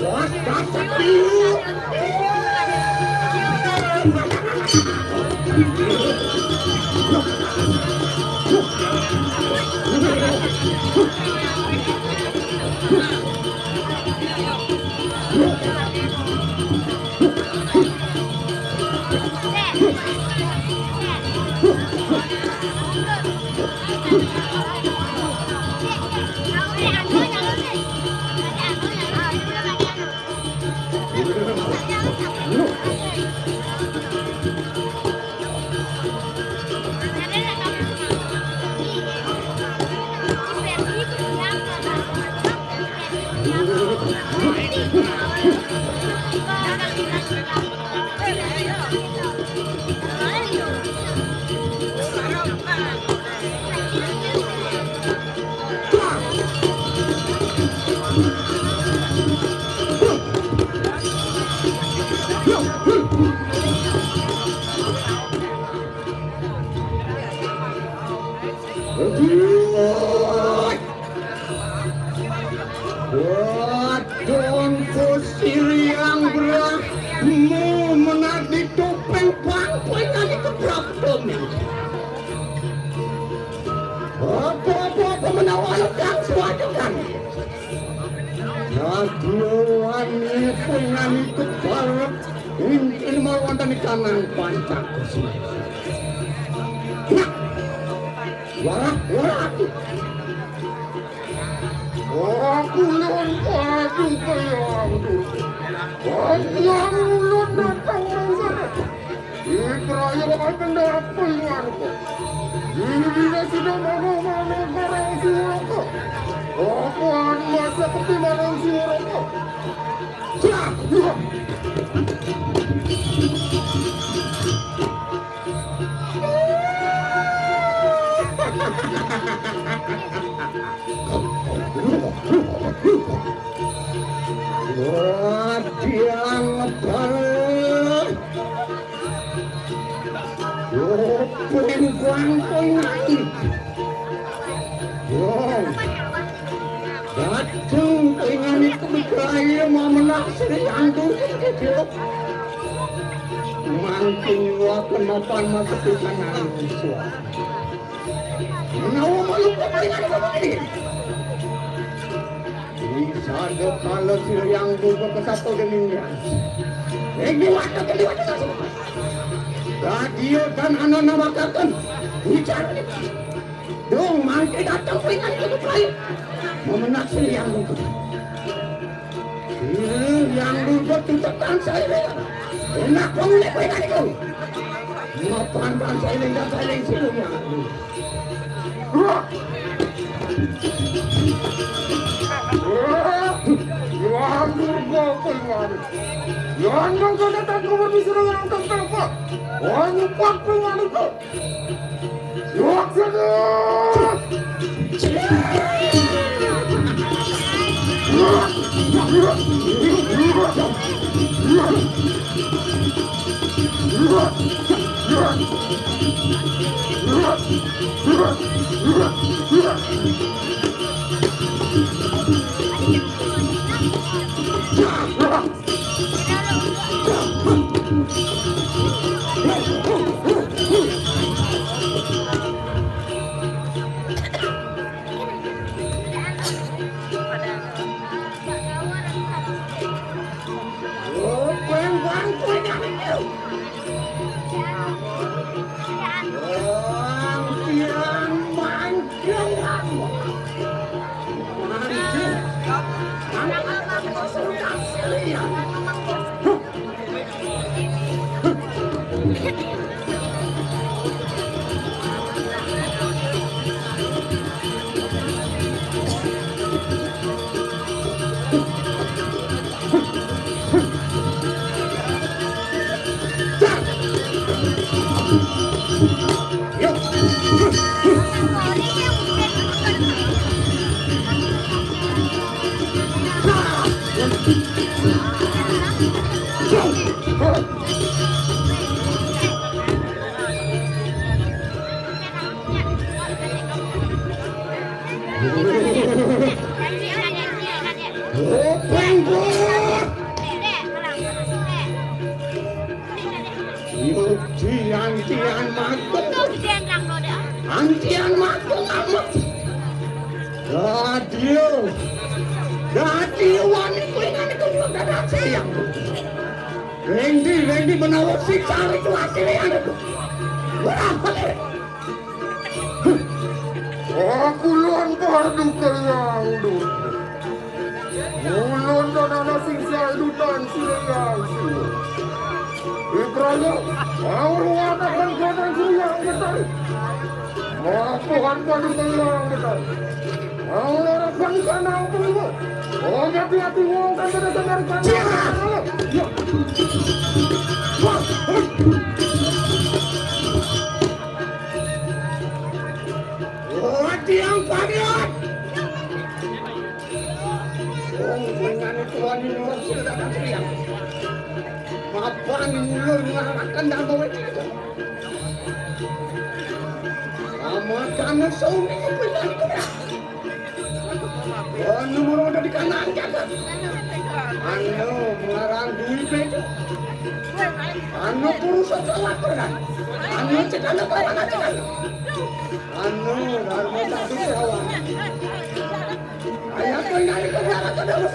Wasta satiu. Wadon kusir yang bermu menadi topeng bangkuan dari keberapun. Apa-apa menawarkan suatu kan. Nagiwan dengan ikut barang mungkin melawan di kanan pancak kusir. Nah, warak. Aku lompat juga yang dulu. Yang ulun datang mengerak. Ikraya bakal kendaraan peluanku. Ini sudah mana orang suruhku. Aku masa seperti mana suruhku. Siap. Dia ngebal. Perempuan penyanyi. Datang penyanyi kebudaya mau menaksir yang dulu gitu. Mancing gua kenapa masuk ke sana Indonesia. Menawa malu penyanyi kebudaya. Bisa ada kalau si yang dulu ke satu demikian. Ini waktu kedua semua. Radio dan anak-anak makakan bicara dong mangke datang pengen ke play memenaksir yang dulu yang dulu tuntutan saya enak boleh pengen itu mapan saya tidak saling silunya yang dulu pengen yang dulu datang ke berbisara yang tentang apa Onu bakmayın hanımı. Yoksa Antian matung amat. Radio wanita ingat itu sudah sayang. Rendi menawar siksa itu hasilnya itu. Berapa deh? Aku luan padu kelang dulu. Mulon dan anak siksa itu dan siang sih. Ibrahim, aku akan kau siang betul. Tuhan padu kelang betul. Allah bangsa nang dulu. Oh, hati-hati wong kan sadar kan. Yo. Oh, tiang padiat. Oh, dengan Tuhan ini sudah teriak. Mapan mulur ngarakan dah bawa itu. Amakan saumi pelan itu. Anu murah ada di kanan jaga. Anu melarang duit itu. Anu perusahaan kelak kan. Anu cekana kawan cekana. Anu dharma satu kawan. Ayah kau nyari kerja ke dalam.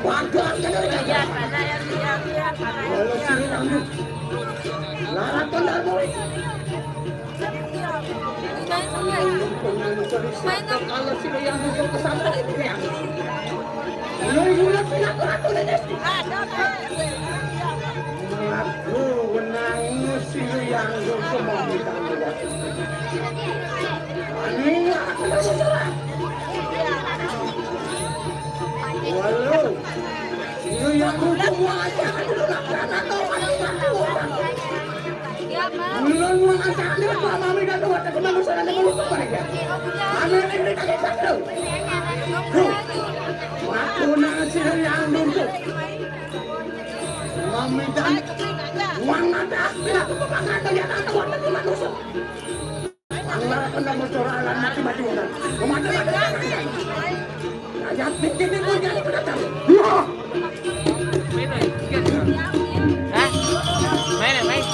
Bagang ke dalam. Kalau sini anu. Larakan dharma itu. Kalau sila yang duduk kesana itu ya. Mulai pindah ke ratu dan Aku menangis yang semua kita buat. Ini aku dah bergerak. Walau yang semua aja dulu nak tahu belum mengatakan apa mami dah tahu tak kenal usaha dengan lupa mereka. Mami ini tak tahu. Aku nasi yang dulu. Mami dan uang ada, aku pakai dia tak tahu tak kenal usaha. Anggar kena bercoralan mati-mati orang. Kemana-mana. Ayah pikir ni pun jadi pendatang. Main.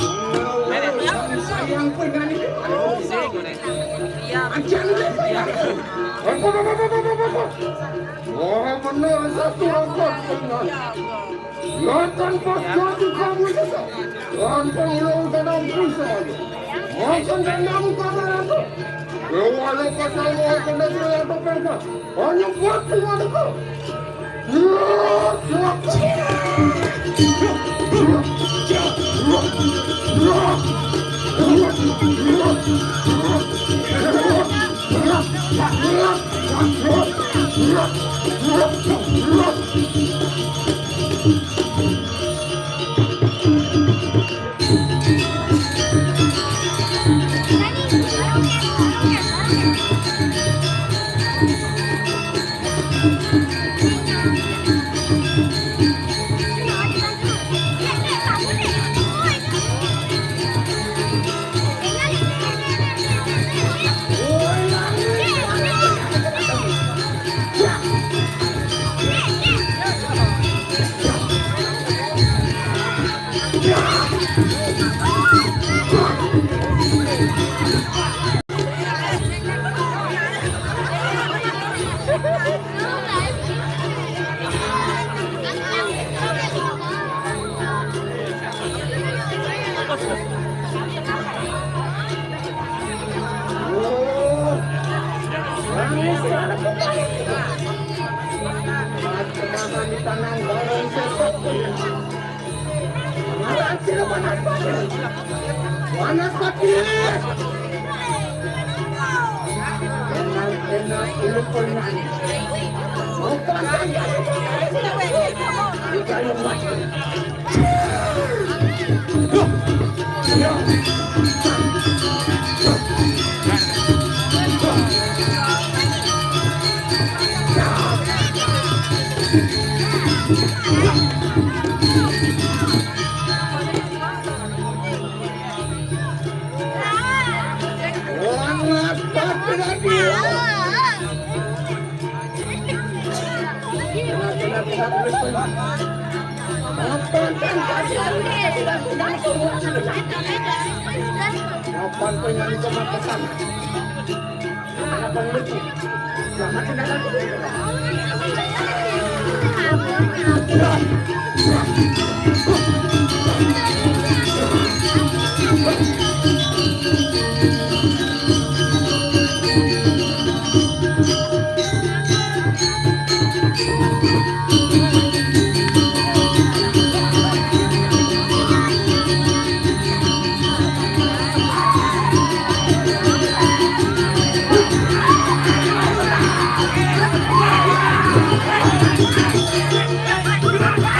Sayang pun gani. Ajar lu. Orang benar satu angkot benar. Lakukan pasti kamu saja. Lakukan ulang tanam pusat. Makan dan namu kamar aku. Walau pasal makan dan saya berkata, hanya buat tuan aku. Panas pati. Enak ilu pelan. Mau panas. Jangan mati. Kapan pengen coba pesan? Kapan lucu? Selamat tinggal. Thank you.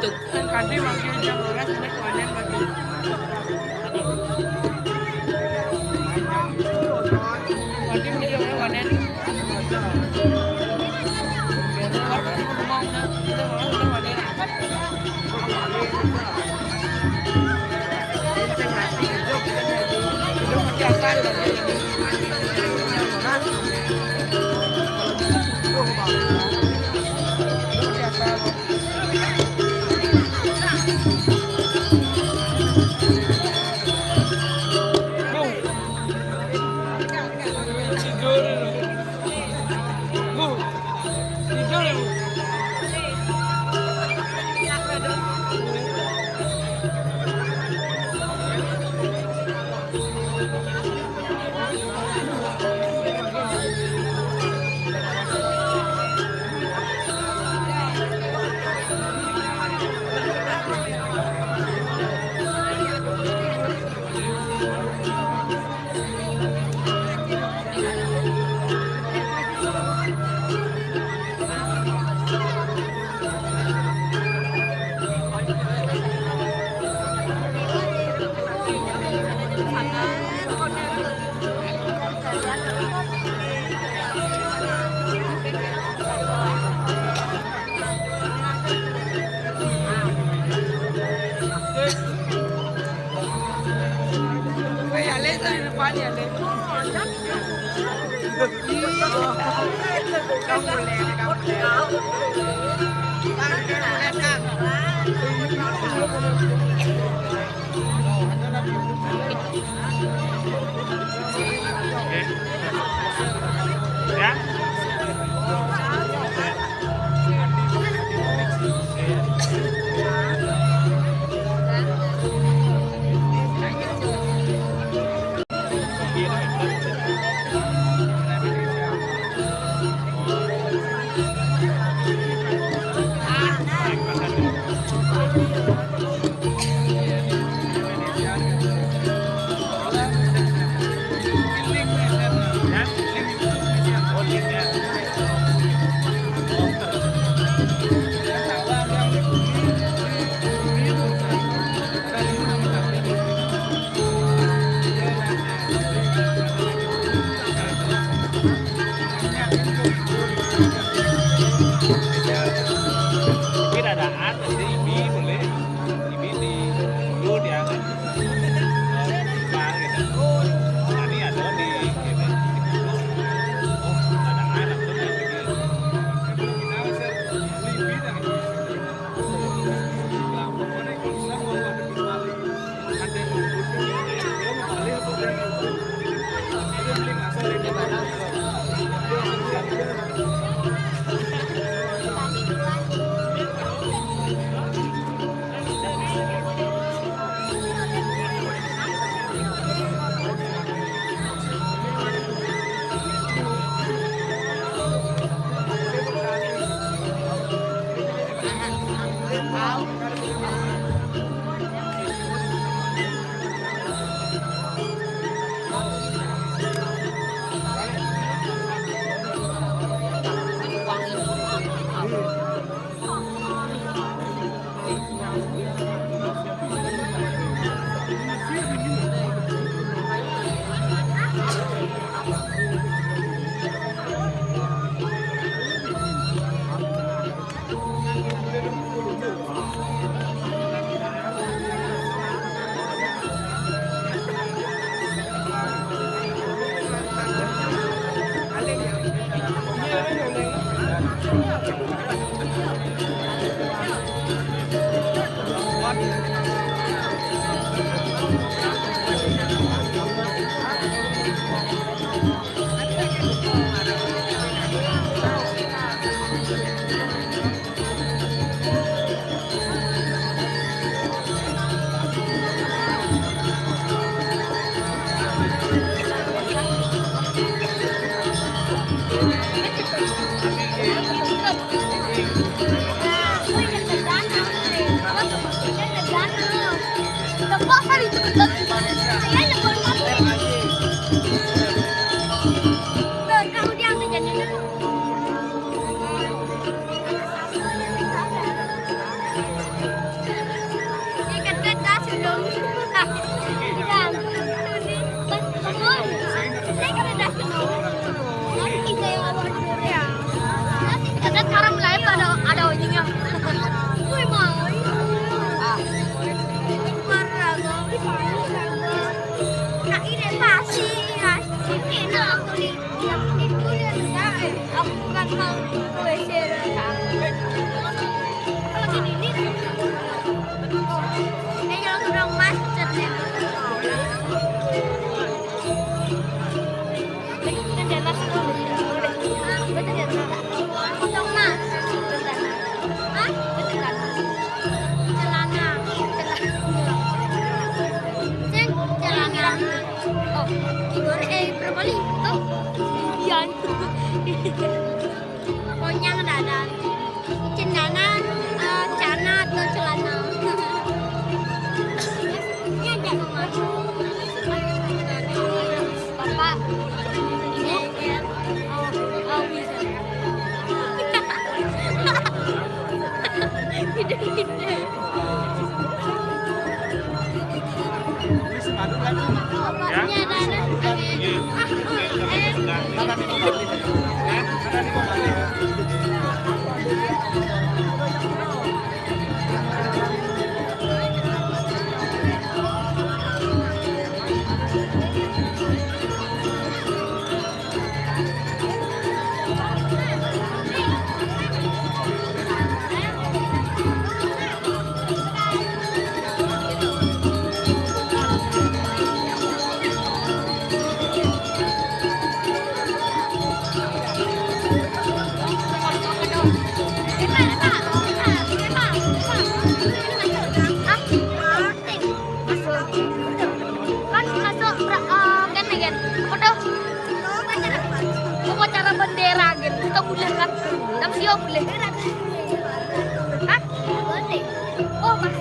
tutup kan kami manggil jam 12 sampai panen lagi pagi menuju panen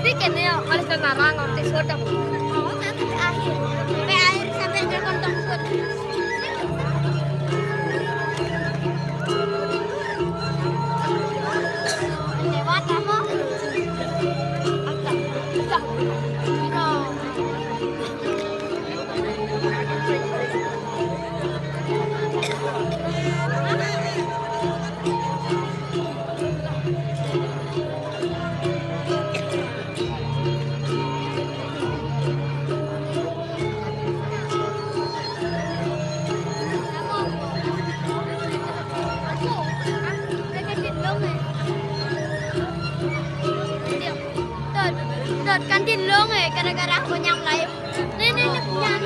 Bikin ya, kalau sekarang nanti sudah. Oh, nanti akhir. Sampai akhir sampai dragon tersebut. Lewat apa? Agak. Đợt cắn thịt lương ấy, gara-gara aku nyam live. Nih, nyan.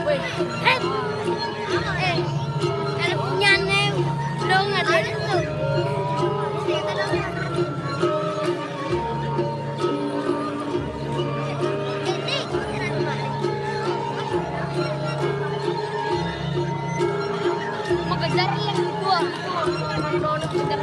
Wih, ada nyan nih, lương là đấy tuh. Mau kejar yang dua, mau kejar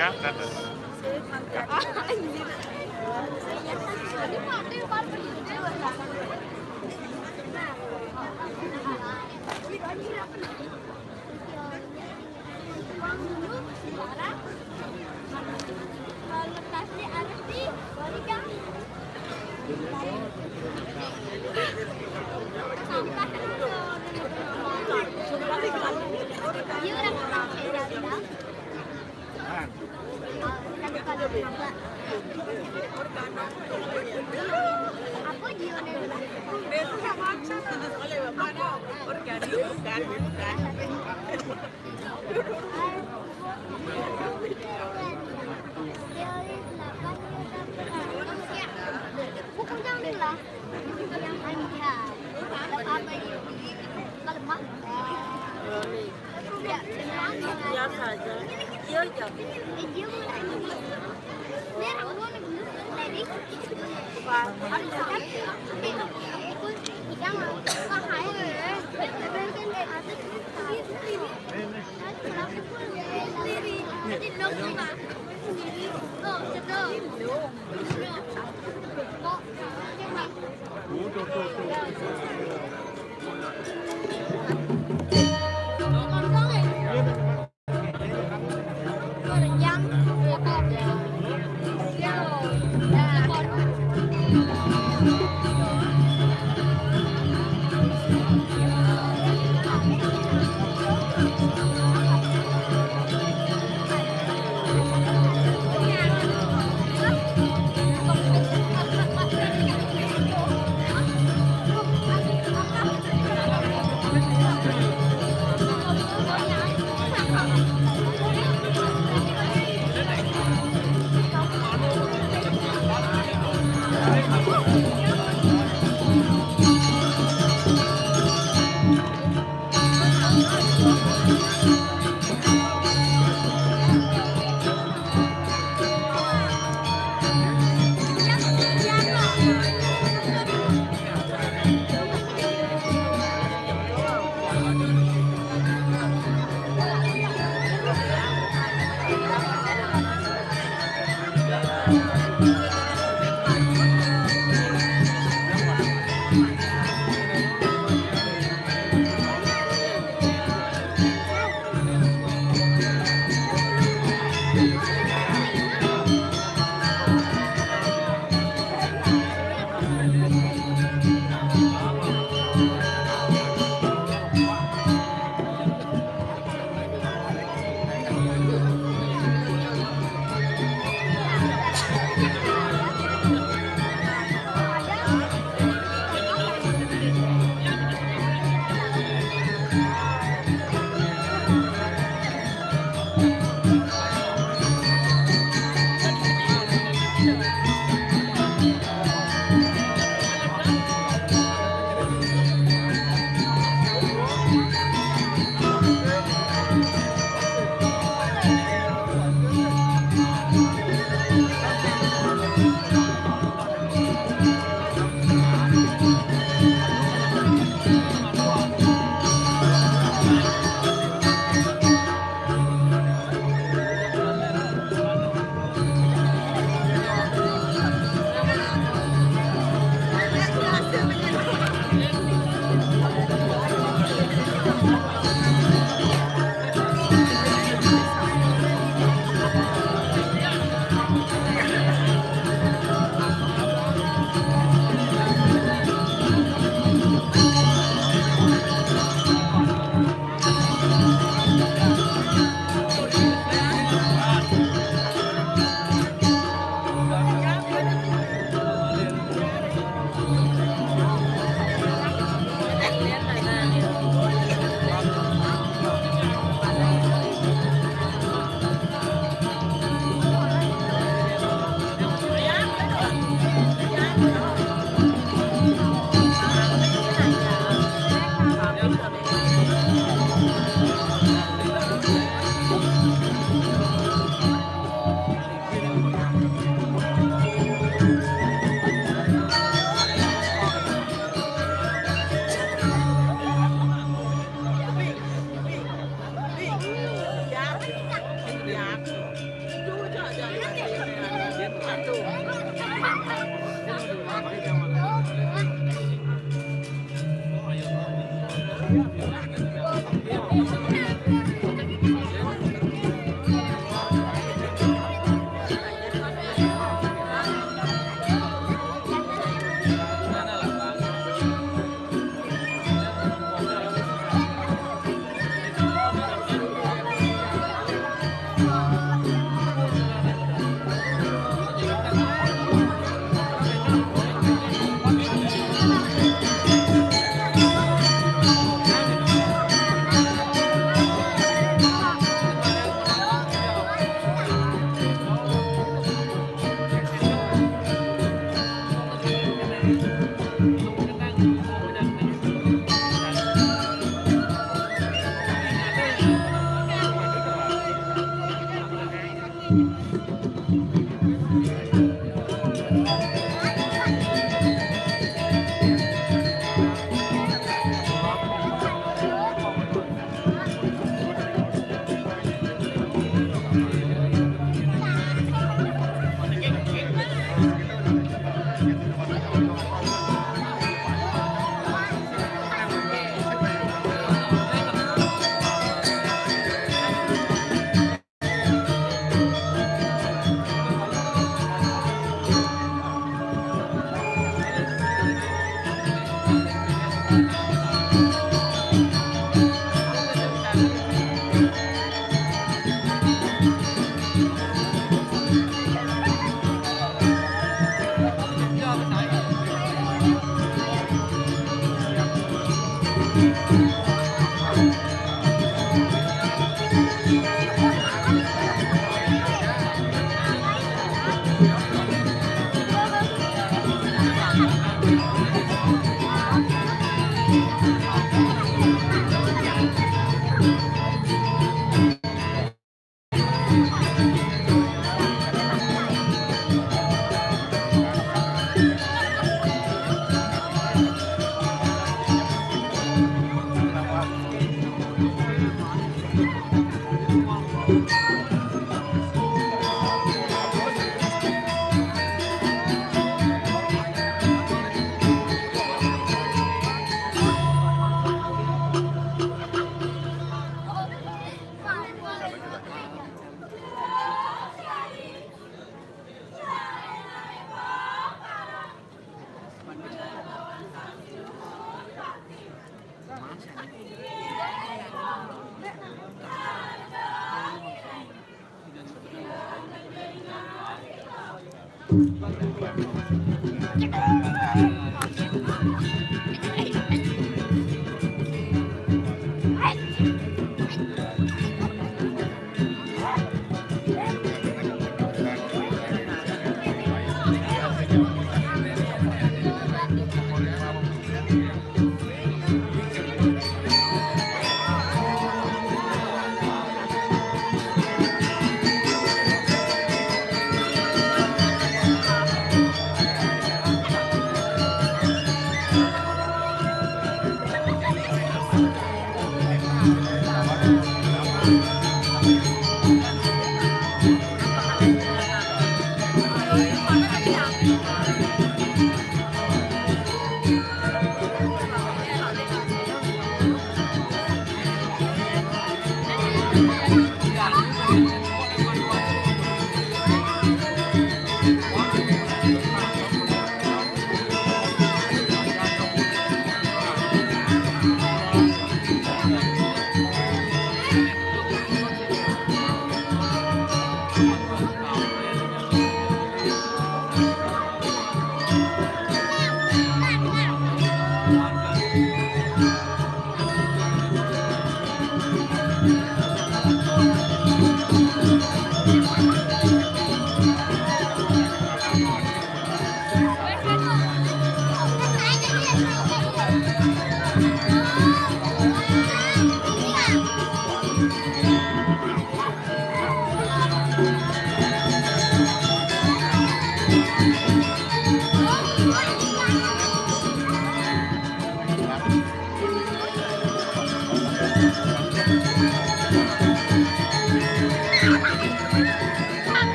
Ya, kata.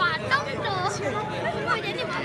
Patok tuh. Mau jadi apa?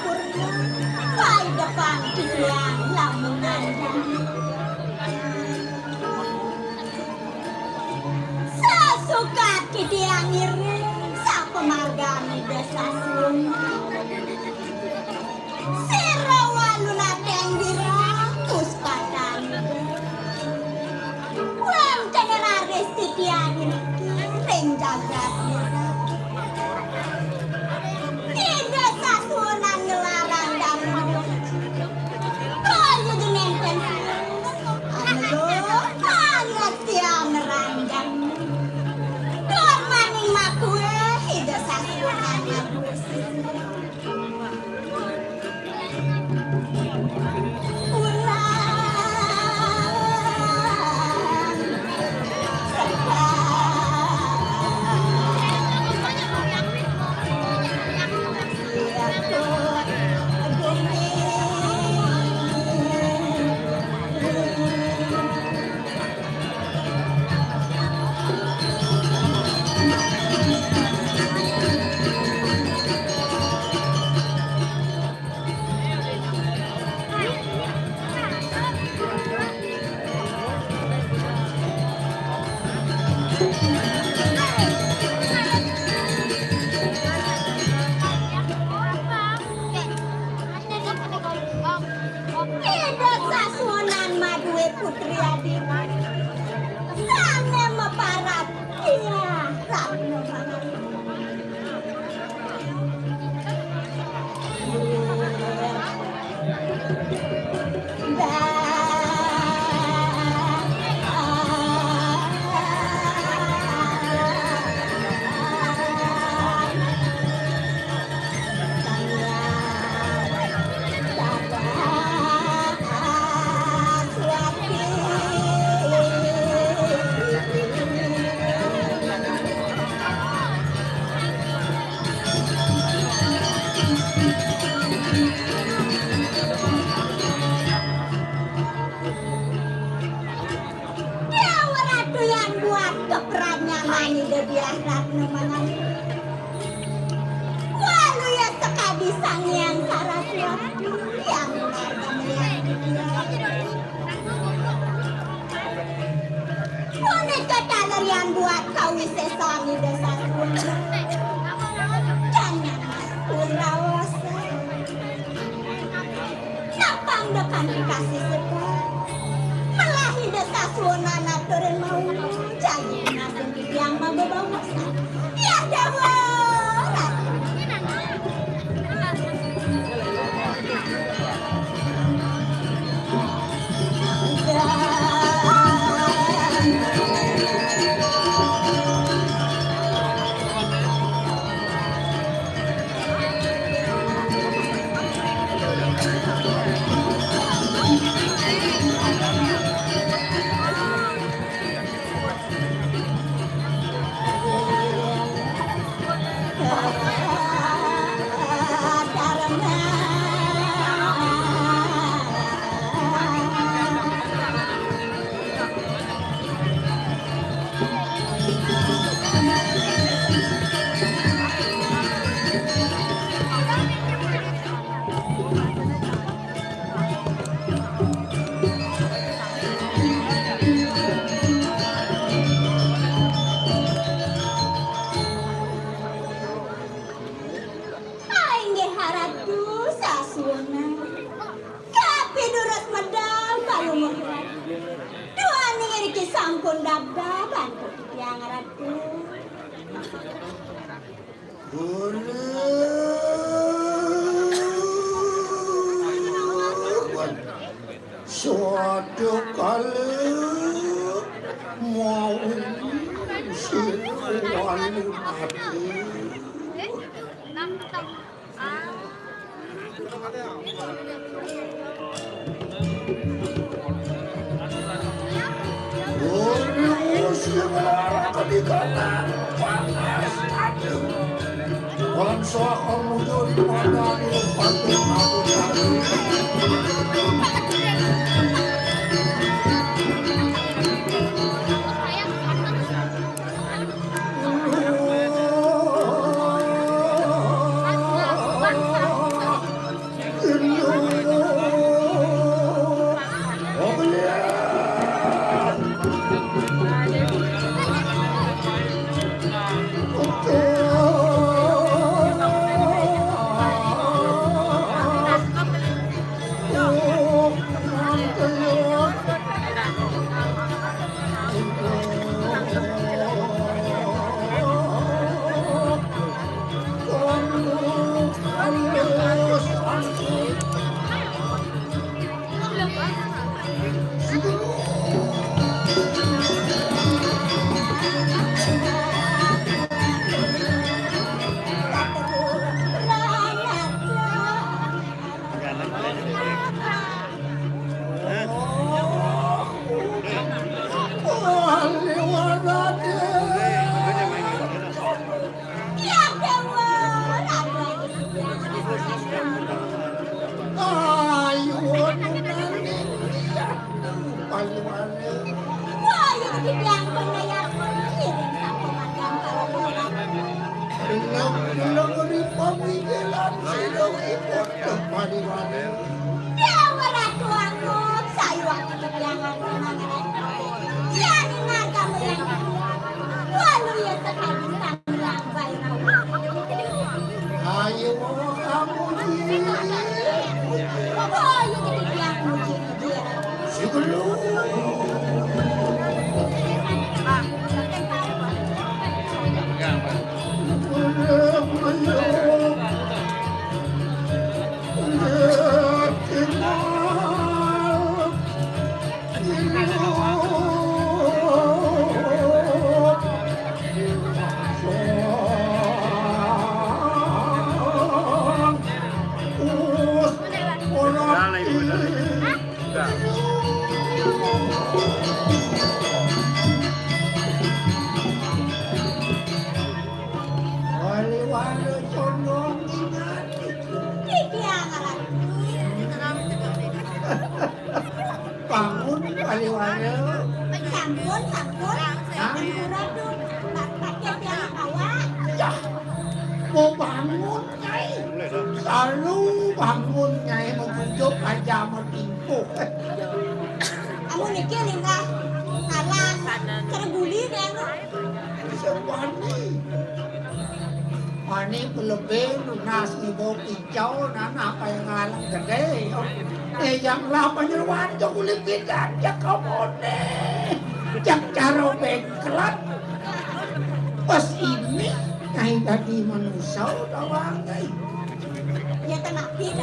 purna Pai depan tiang lamunan Sasuka tiang iring Sa pemargani desa Sunda Sirawalu nateng birang Puspatan Wang teneraris tiang iring Ring jagat tidak sasunan ngelarang damu kaya genenten aduh kaya tiang neranjang dor maning makue tidak sasunan ngabusin tidak sasunan madue putri adi sana meparat iya ratno yang buat keperanyangan ide biasa nemangan walu ya sekadi sang yang saraswati yang marga melihat dia boneka taler yang buat kawi sesang ide sasunda dan yang kurawasa napang depan dikasih sekali melahi desa suonana turun mau jadi nasen yang mababawasan ya dawarat Suatu kali mau siluan mati. Dikatakan panas adem bangsa kemudian mengadani patung aku tadi serius. Bangun Paliwara. Sambun, pakai yang kawan. Ya, mau bangun Nyai. Selalu bangun Nyai mengunjuk aja mentimpu. Kamu nikir enggak? Ngalang, terguli kan? Sewani. Mani pelebih lunas ni bau hijau nana apa yang ngalang gede. Yang lama nyeruan jauh kulit bidan jak komone. Jak cara bengkelat. Pas ini Nyai tadi manusia doang Nyai. Ya tenapi.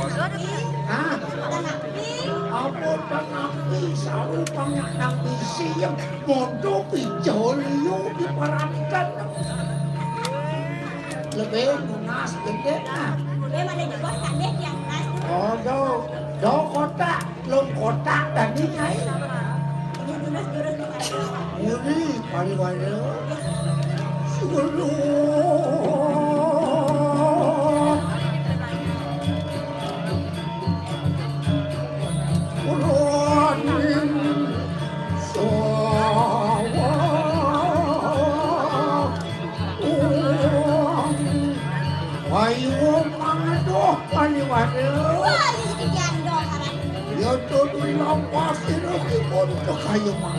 Hah? Tenapi. Apa tenapi selalu banyak nabi siap bodoh hijau liu diperankan. Lebih lunas gede nah. Memang ada juga kadek yang nas. Oh do kotak, belum kotak tadi Nyai. Ini durus Ini Paliwara. Sebelum Paliwara. Wah, ini sekian dong harap. Ya tuh dilampas ini pun kayu mah.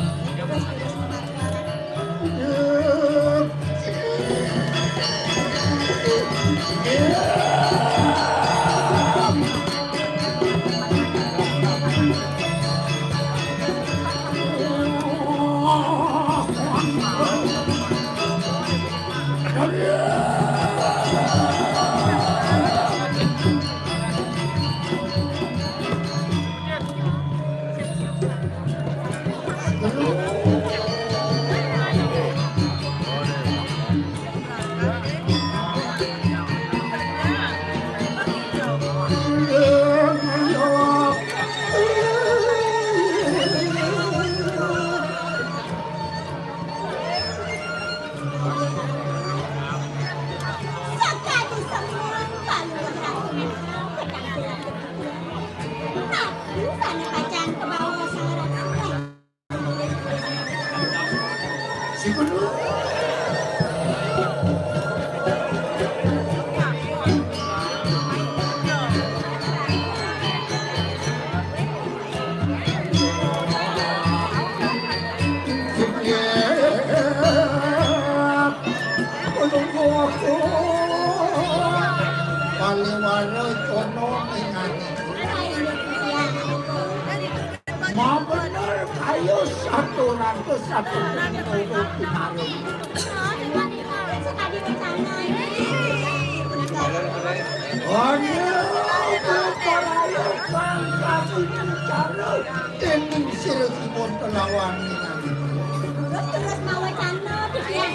Terus mau wacana pikiran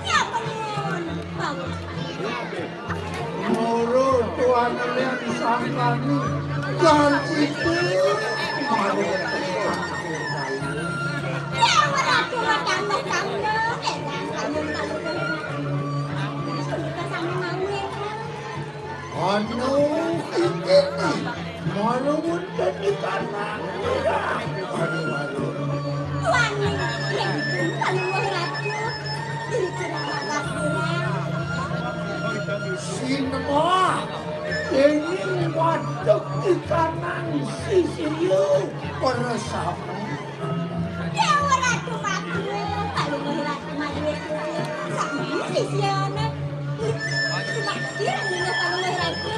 ya penun bagus Menurut Tuhan yang disangkani dan itu ya waratu wacana kamu kamu sudah sama mawe anu ini malumun dan di kanan Tuhan yang kalau waratu diri agak Sinema ini waduk di kanan sisi you bersama ya waratu matu kalau waratu mawe sama sisiana cuma kira nggak kalau waratu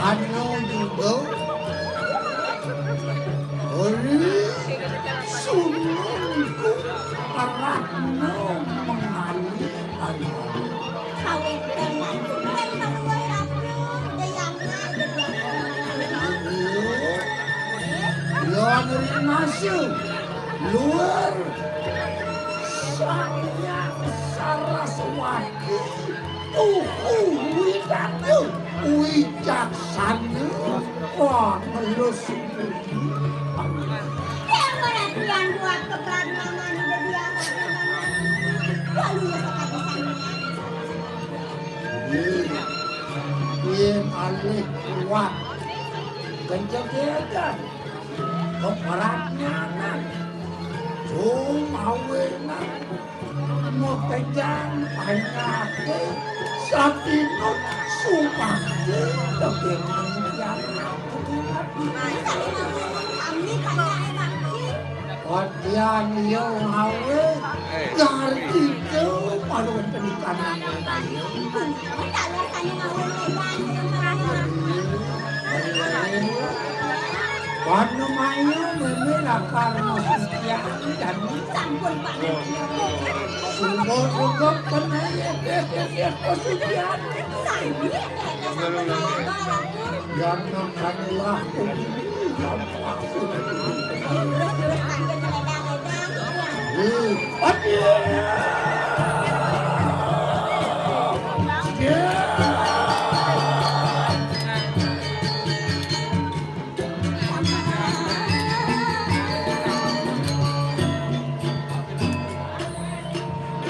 Ano juga sunungku karena mengalih kawin dengan bukan kalau waratu yang Yon masuk luar sayang Saraswati widatu wijaksana pengelus yang waratu yang buat keberanian udah dia lalu ya Yen alih kuat kenjagaan keperanyanan cuma wenan mau kejang panyake sapinut supake kebenang kami karena enak Odian yo hawe ngarti ke paluan penikanan Wano mayo memela karena sekian dan sampun Pak sumber juga penaya dia kesucian yang namkanlah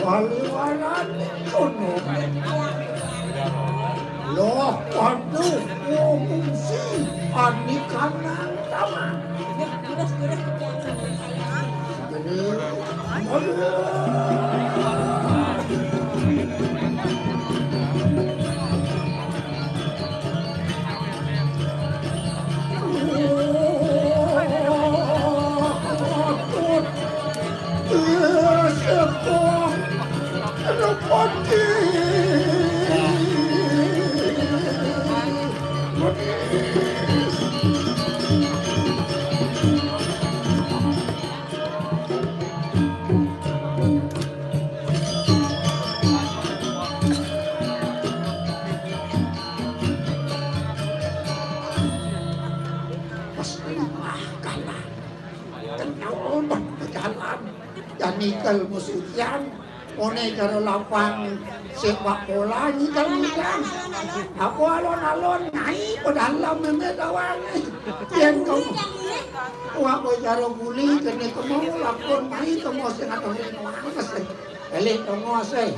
Waliwanan kono loh padu ngomongsi anikanan taman Nikal musuhan, one karo lapang sepak bola nikal musuhan. Aku alon-alon naik ke dalam memedawang. Yang kamu, aku karo guli kene kamu lakon naik kamu setengah tahun ini. Elik kamu asai.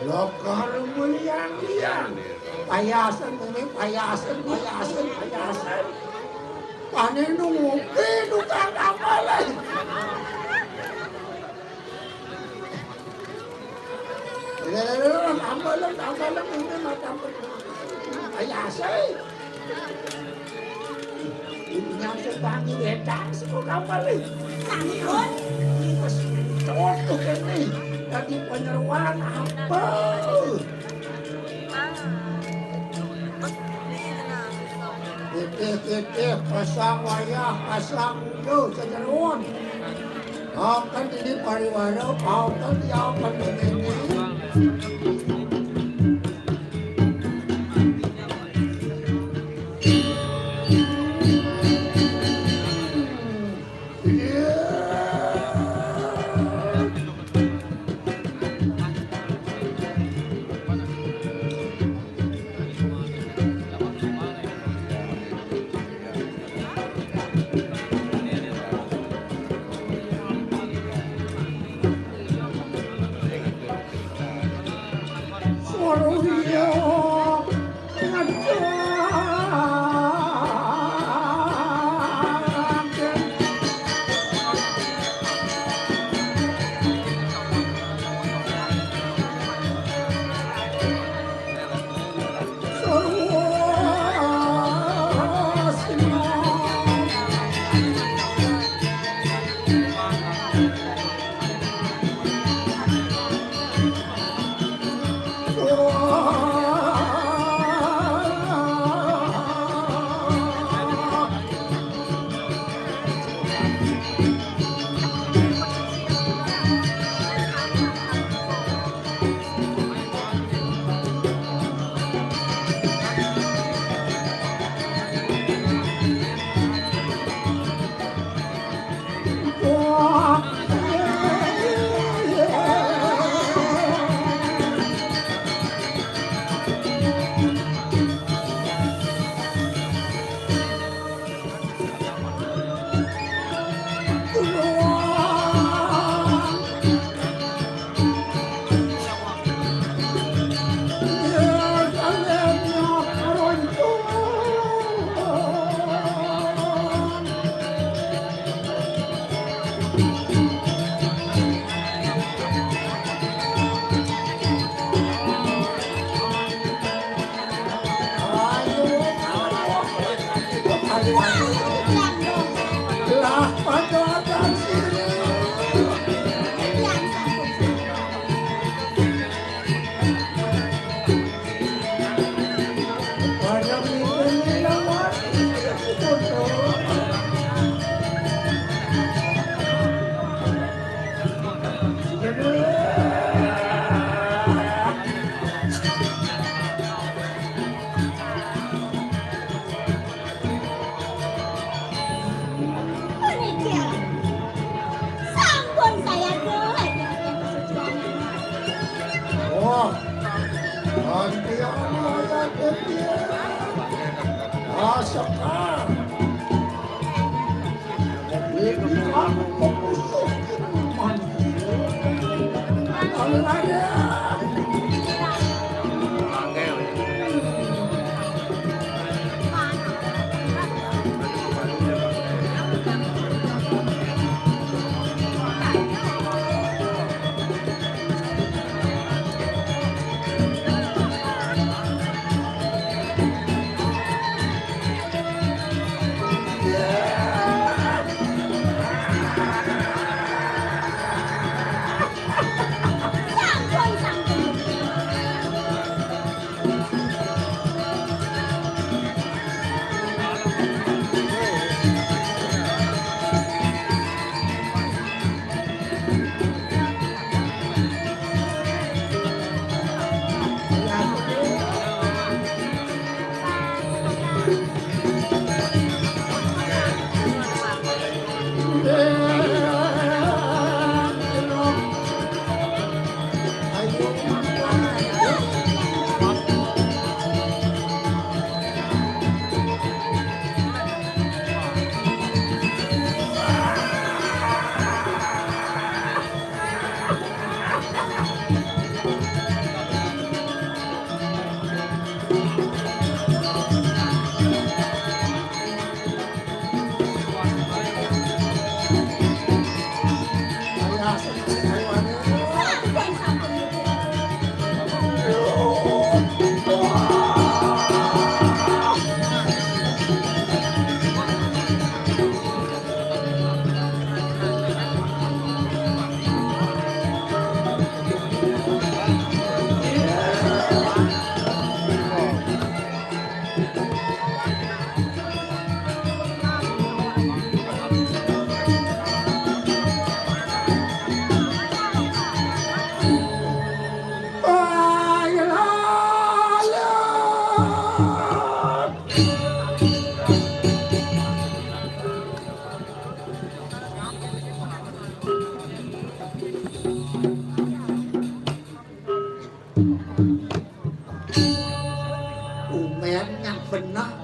Lokar mulian liang, payasan kami payasan. Panen ngopi tukang amalan. Amalan ini macam ayah saya. Ini yang setangi edan semoga balik. Sampun. Terus cocok ini jadi penyeruan apa? Titih pasang wayah, pasang ulo sa jaron. Akan ini pariwara, akan diakan ini.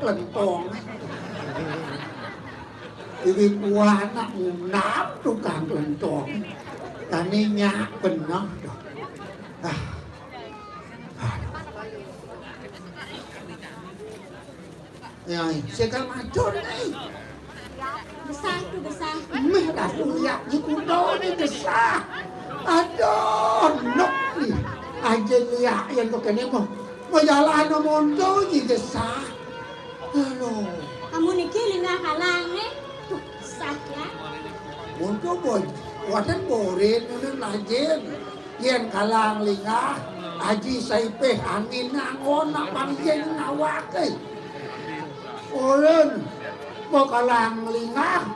kelentong. Ibu gua anak nap tukang kelentong. Taninya benar dong. Ya, segala macam ni. Besar tu besar. Merah luyak di kuda ni besar. Aduh, nok ni. Aja lihat yang tu kena mo. Berjalan mondo ni besar. Aduh. Kamu ni lingah halang ni. Tuh, besar ya. Mondo boy. Wadan borin ni lajen. Yen kalang lingah. Aji saipeh angin nangon nak panjang nawak ke. Orang mau kalang lingah.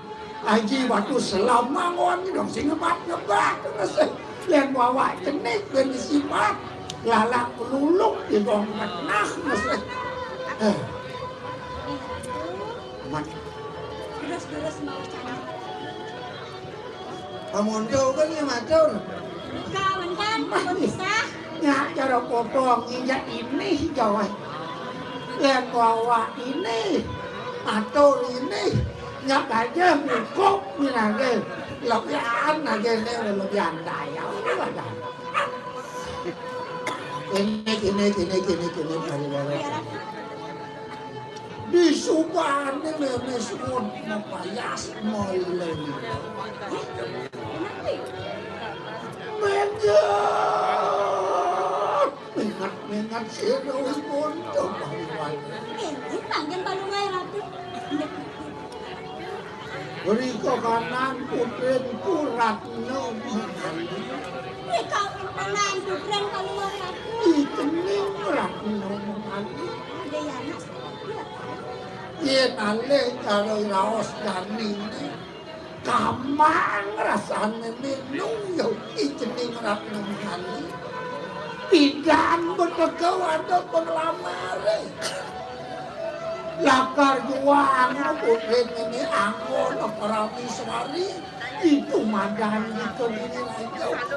Aji waktu selama ngon ni dong sing ngebat ngasih. Len bawa jenis ben sifat. Lalang peluluk di dong menah ngasih. Mat. Terus mau cari. Amondo kan ni macam. Kawan kan, kamu bisa. Ya cara potong injak ini jawab. Len bawa ini. Atau ini. Nyak aja bukup ni lagi. Lebihan aja ni lebihan daya. Kini bari. Di Subang ni memang semua mempayas mulai. Mengat siroi pun coba buat. Tangan balungai ratu. Beri kau kanan putren kurat no. Ni kau kanan putren balungai ratu. Itening kurat no. Ada yang nak. Dia nale kalau raos dani ni. Kamang rasanya ni nunggu itening kurat no kali. Pidan bertegau ada penglamar. Lakar juang putri ini anggon perapi sewari itu madan itu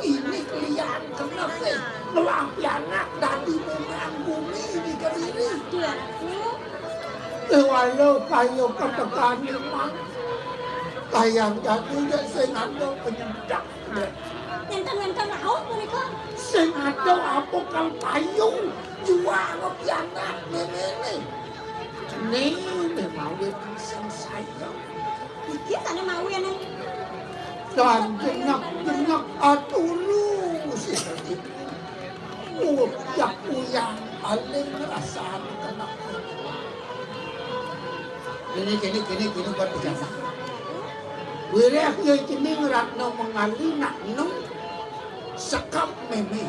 ini kalian kenapa melapi anak dari memang bumi di kediri walau kayu ketekan memang kayang jatuh sing ada penyedak yang laut mereka sing ada apa kal payung juang melapi anak nenek ni memang dia pisang saya. Dia tak ada mau yang Dan jengak atulu seperti itu. Ujak uyang paling merasa kena. Kini buat bicara. Wilayah yang kini ngeratno mengali nak nung sekap meme.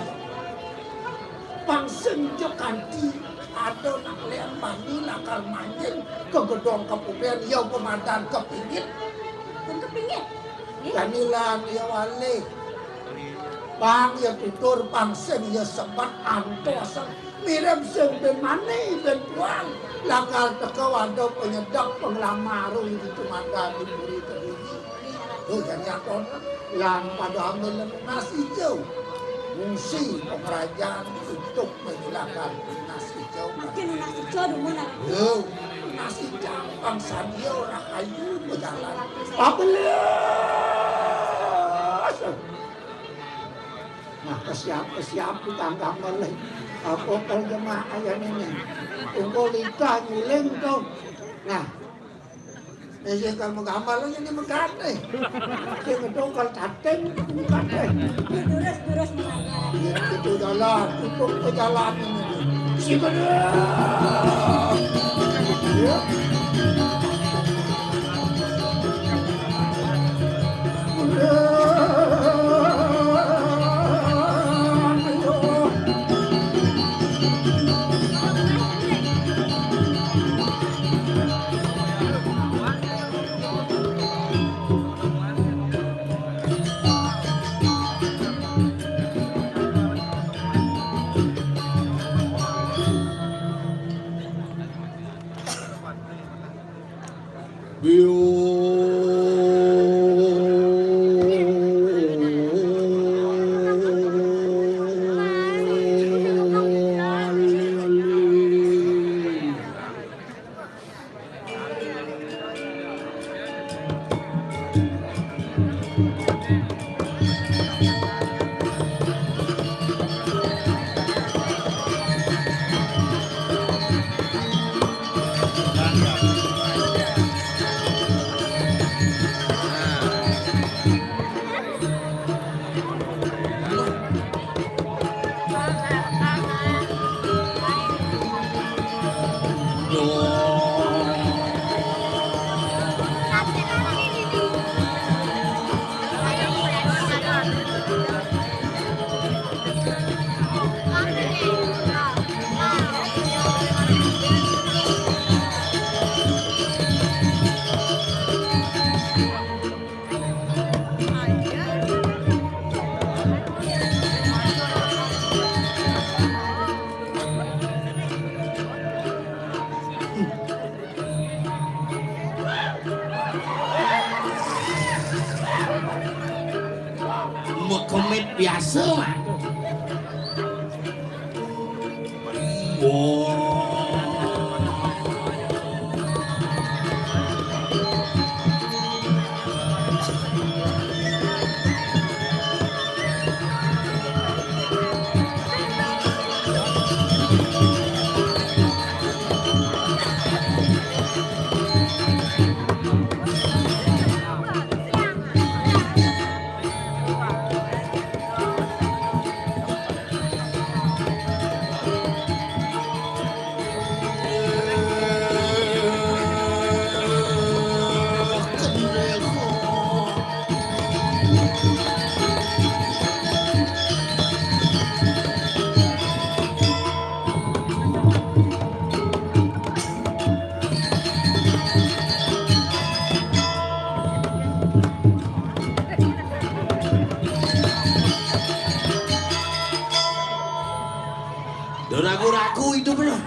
Pangsenjo kanti ada nak liang bani nakal manjing ke gedong kepupian ya pemandan kepingit dan kepingit. kanilang ya wale bang ya tutur pangseng ya sebat antosan mirip sing ben mane ben tuang lakal teko ada penyedak penglamaru di pemandan di buri kediri tuh jangan lan pada ambil nasi hijau fungsi kerajaan untuk menghilangkan nasi hijau. Mungkin nasi hijau dulu nak. Nasi campang sadio rahayu berjalan. Abelas. Nah kesiap tangga meleh. Apa terjemah ayat ini? Tunggu lidah nyuling tu. Nah. Ini kalau menggambar lagi ini megane. Ini ngedongkal cating megane. Terus mengajar. Itu jalan, itu jalan ini. Si benar. Ya. Mekomit biasa mah. Wow. Ragu-ragu itu bener.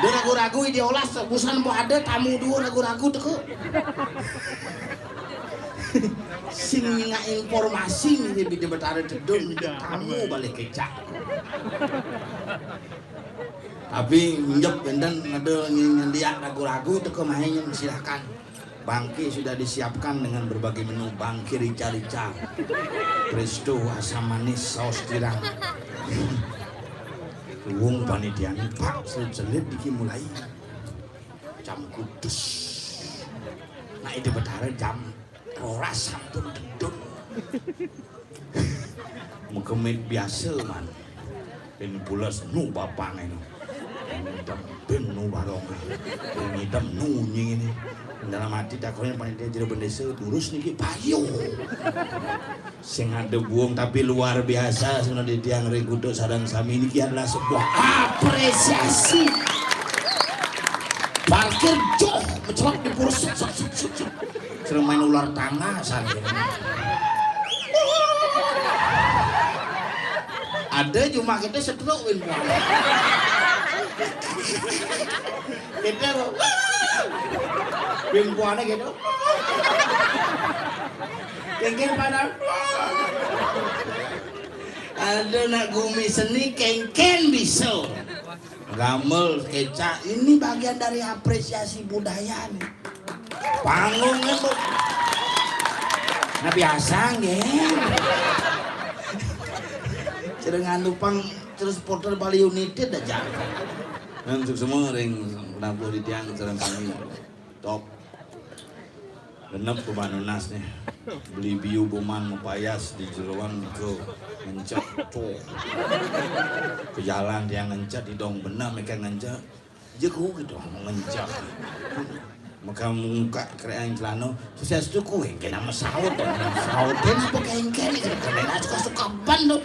Dia ragu-ragu diolah sebusan mau ada tamu dua ragu-ragu teko. Sing nggak informasi nih di Betara Dedon tamu balik kecak. Tapi njep dan ada yang lihat ragu-ragu teko mainnya silakan. Bangki sudah disiapkan dengan berbagai menu bangki rica-rica, presto, asam manis, saus tiram. Wong panitia ini pak selit diki mulai jam kudus. Nah itu Betara jam roras sampun dedon. Mengkemit biasa man. Ben pulas nu bapak ini. Ben nu barong. Ben hitam nu nying ini. Dalam hati takutnya panitia jadi bendesa lurus niki payu. Sing ada buang tapi luar biasa sebenarnya di tiang Regudo Sadang Sami ini adalah sebuah apresiasi. Parkir joh mencolok di purus sering main ular tangga sana. Ada cuma kita setruk win kita Bimpuannya gitu. Kengken padahal. Ada nak gumi seni kengken bisa. Gamel, kecak, ini bagian dari apresiasi budaya nih. Panggungnya tuh. Nah biasa ngen. Cerengan lupang terus supporter Bali United aja. Untuk semua ring kenapa di tiang serang kami top. Genep ke Banunas nih, beli biu boman mepayas di jeruan ke ngencet tuh, ke jalan yang ngencet di dong benar mereka ngencet, jeku gitu ngencet, maka muka kerjaan celana, sukses tuh kue kena masaut, sautin apa kain gitu, kalian suka ban tuh.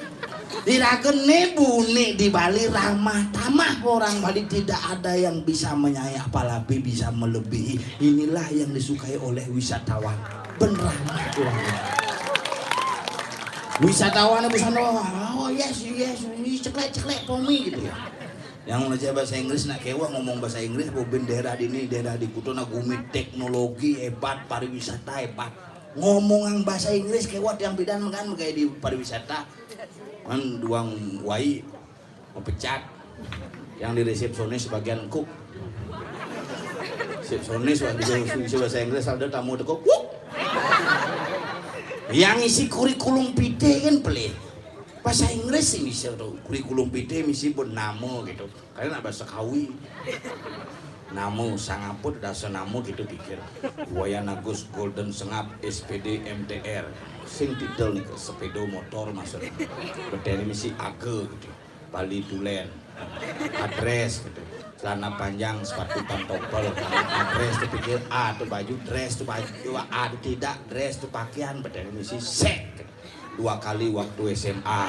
Diragen nebune di Bali ramah tamah orang Bali tidak ada yang bisa menyayang apalagi bisa melebihi. Inilah yang disukai oleh wisatawan beneran orang. Wisatawan bisa oh yes ceklek pomi gitu ya. Yang belajar bahasa Inggris nak kewa ngomong bahasa Inggris boben daerah di Kutuna gumi teknologi hebat pariwisata hebat. Ngomong yang bahasa Inggris kewa yang bidan kan kayak di pariwisata. Kan duang wai mepecat yang di resepsionis sebagian cook resepsionis waktu bahasa Inggris ada tamu dekok yang isi kurikulum pite kan pelit bahasa Inggris sih bisa tuh kurikulum pite misi pun namo gitu karena bahasa kawi namo sangaput dasar namo gitu pikir Wayan Agus Golden Sengap SPD MTR sing titel nih sepeda motor masuk berdiri misi age gitu Bali Dulen adres gitu celana panjang sepatu pantopel adres tuh pikir A tuh baju dress tuh baju A tuh tidak dress tuh pakaian berdiri misi sek gitu. 2 kali waktu SMA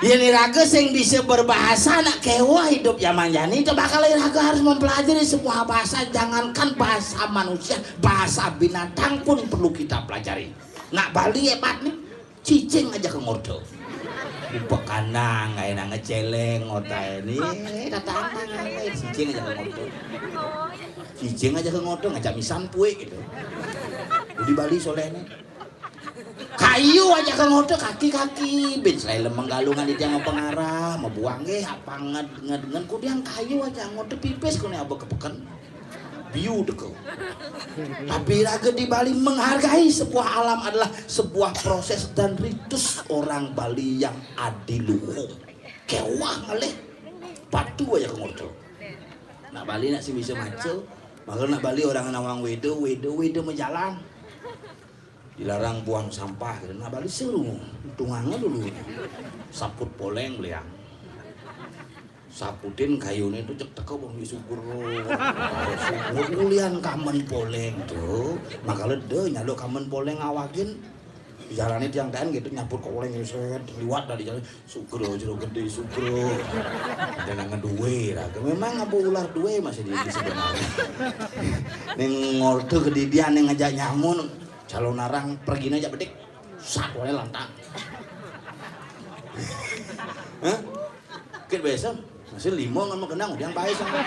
ini raga sing bisa berbahasa nak kewa hidup zaman jani itu bakal raga harus mempelajari semua bahasa jangankan bahasa manusia bahasa binatang pun perlu kita pelajari nak Bali hebat nih cicing aja ke ngordo ubek kandang gak enak ngeceleng ngotai ini datang cicing aja ke ngordo cicing aja ke ngordo ngajak misan pue gitu di Bali soleh nih kayu aja kang ngode kaki-kaki ben selain lemeng galungan itu yang pengarah mau buang ge apa dengan kudiang kayu aja ngode pipis kene aba kepeken biu deko. Tapi raga di Bali menghargai sebuah alam adalah sebuah proses dan ritus orang Bali yang adiluhung. Kewah ngalih patu aja kang ngode. Nak Bali nak si bisa macul, maka nak Bali orang nawang wedo menjalan. Dilarang buang sampah gitu. Nah Bali seru tungangnya dulu saput poleng liang saputin kayunya itu cek teko bang syukur kulian kamen poleng tuh maka lede nyalo kamen poleng awakin jalannya tiang dan gitu nyapur ke poleng itu liwat dari jalan syukur jero gede syukur dan ngeduwe lah memang ngabu ular duwe masih di sebenarnya neng ngorte kedidian neng ngajak nyamun calon narang pergi aja bedik sak wae lantang. Hah? Ket biasa masih limo ngan kenang udah bae sama.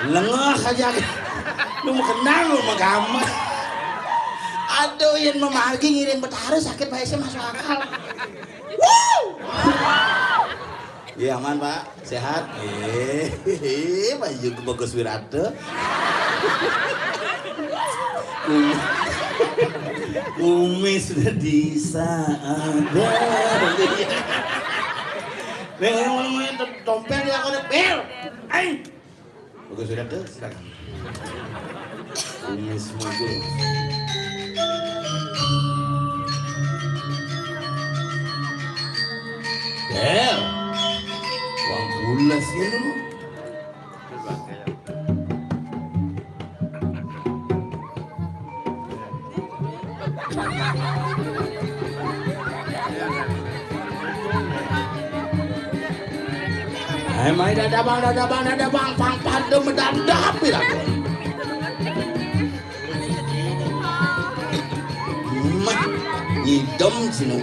Lengah aja. Lu mau kenang lu mah gampang. Aduh yen memargi ngiring betara sakit bae masuk akal. Woo! Iya aman Pak, sehat. Baju bagus wirate. Kumis sudah disadar. Neng tompel dia kau bel. Aing. Bagus sudah tuh, silakan. Kumis mungkin. Bel. Wang bulas ya lu. Mai dadabang pang padem dadap pira. Mah nyidem sinu.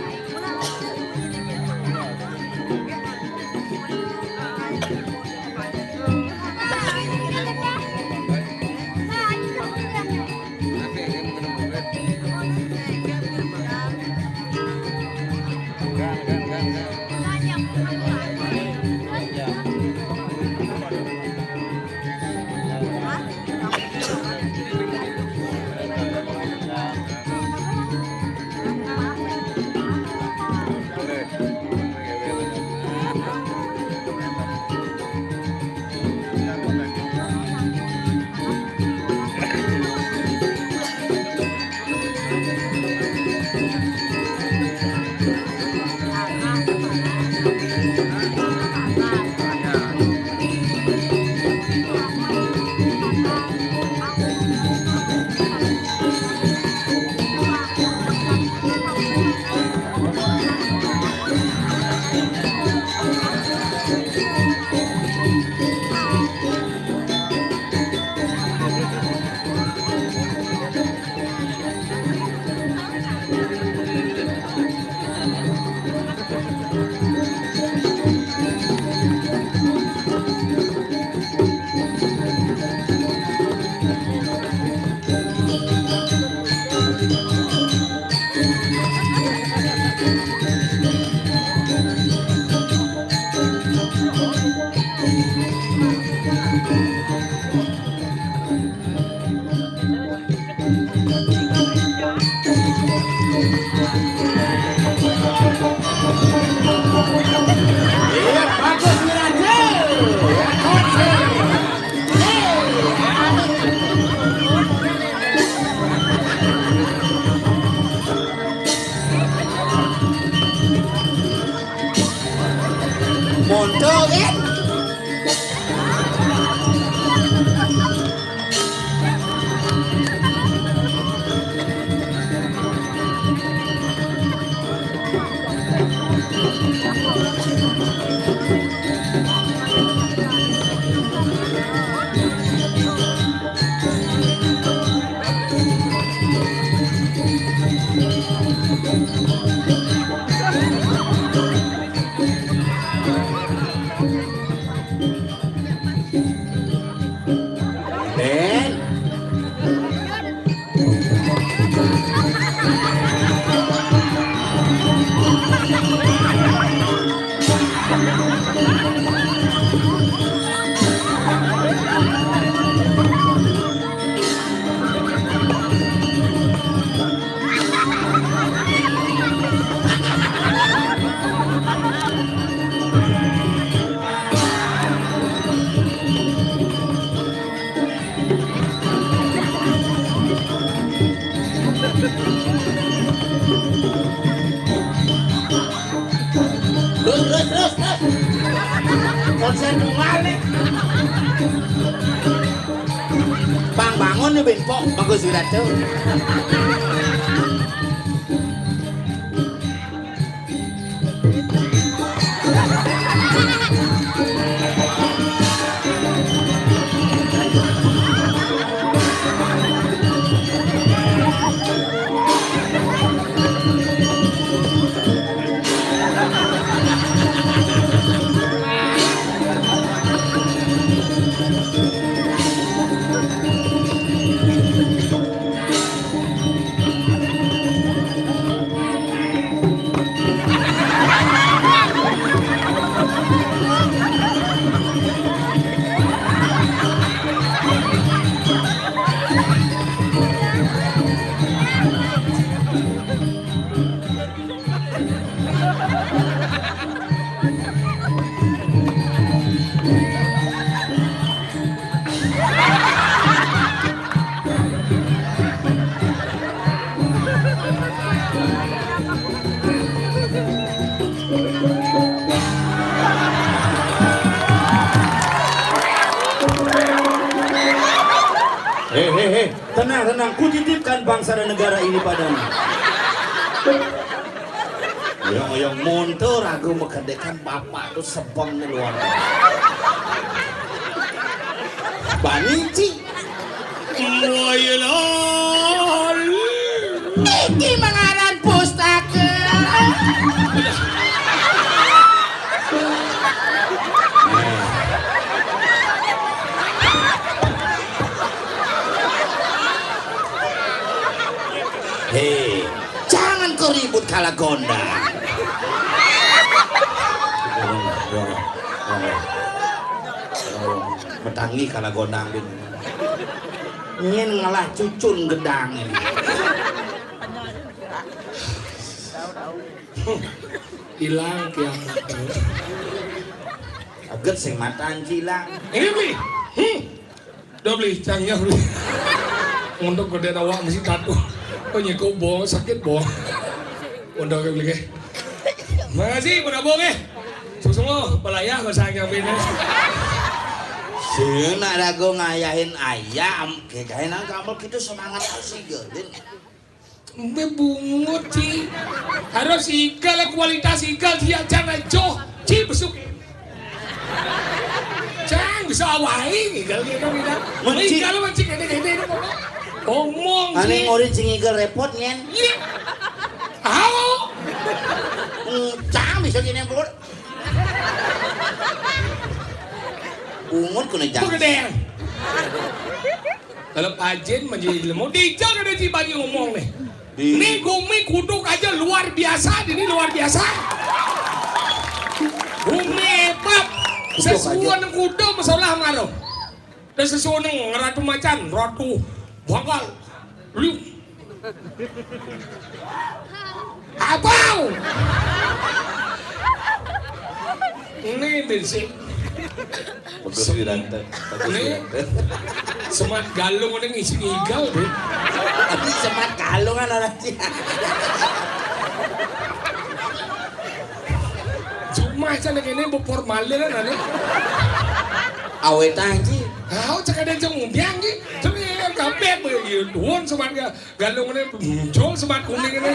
bempok bagus sudah tuh. Hei, tenang, ku titipkan bangsa dan negara ini padamu. Yang muntur aku mengedekan bapak tuh sebong nih luar. Banici. Iki mengaran pustaka. Hei, jangan kau ribut kalah gondang. Metangi kalah gondang bin. Nyen ngalah cucun gedang ini. Hilang kiamat. Aget sing mataan cilang. Ini beli. Udah beli, canggih beli. Untuk gede awak mesti tatu. Oh nyekuk bohong, sakit bohong. Udah ke beli ke. Makasih, pada bohong ke. Susung pelayah ke sayang bini. Sina dago ngayahin ayam. Kekain ang kamal kita semangat asigal. Bebungut ci. Harus igal kualitas igal dia jangan joh. Ci besuk. Jangan bisa awain igal kita tidak. Igal mancing ini. Omong ci. Aneh ngorin sing igal repot nyen. Iya. Hao. Jangan bisa gini bro. Ungut kena jangan. Pegedeng. Kalau pajen menjadi lemot, dijang ada si Bani ngomong nih. Nih Gumi kuduk aja luar biasa, ini luar biasa. Gumi hebat. Sesuatu yang kuduk masalah ngaruh. Dan sesuatu yang ngeratu macan, ratu, bangkal, lu. Apau? Ini bersih. Ini semat galung ada ngisi igal deh. Tapi semat galung kan orang sih. Cuma sana kene formalin kan ada. Awet aja. Kau cakap ada jengumbiang ni. Cuma kabeh begitu. Tuan semat galung ini muncul semat kuning ini.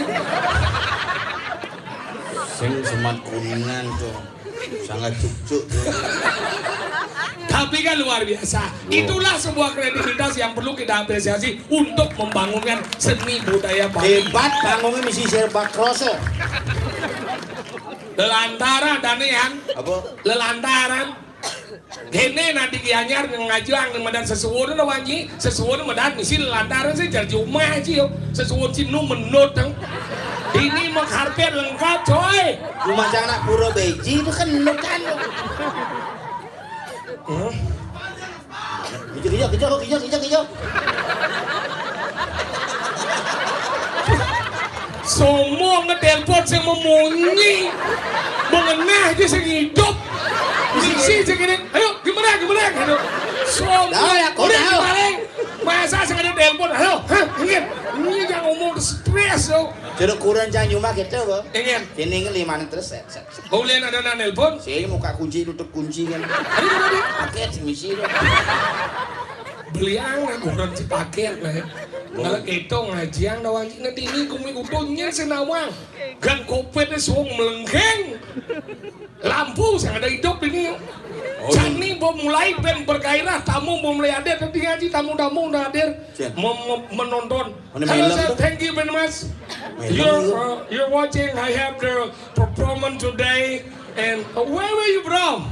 Sing semat kuningan tuh. Sangat cuk-cuk. Tapi kan luar biasa. Itulah sebuah kredibilitas yang perlu kita apresiasi untuk membangunkan seni budaya Bali. Hebat bangunnya misi serba kroso. Lelantaran dan yang Apa? lelantaran. Gini nanti kianyar ngajuang medan sesuatu na wanji, sesuatu medan misi lelantaran sih jadi rumah aja yo. Sesuatu cinu menut dong. Ini mau karpet lengkap coy. Rumah anak pura beji itu kan menukan. Hijau. Semua ngetelpon saya memunyi. Mengenah aja saya hidup. Misi segini, ayo gimana gitu. Semua udah gimana? Masa saya ada telepon, halo, ingin, ini jangan ngomong stres yo. Jeruk kurang jangan cuma gitu kok. Ingin, Ini ngeliman terus set. boleh ada nelpon? Sini muka kunci tutup kunci kan. Ayo gimana? Paket misi dong. beli angna kurang si paket lah. Kalau itu ngajiang dawang nanti ini kumi utuhnya senawang. Gan kopetnya suang melengkeng. Lampu saya ada hidup ini. Cani mau mulai ben bergairah, tamu mau mulai hadir nanti ngaji tamu-tamu udah hadir menonton. Halo saya thank you very much. You're watching. I have the performance today. And where were you from?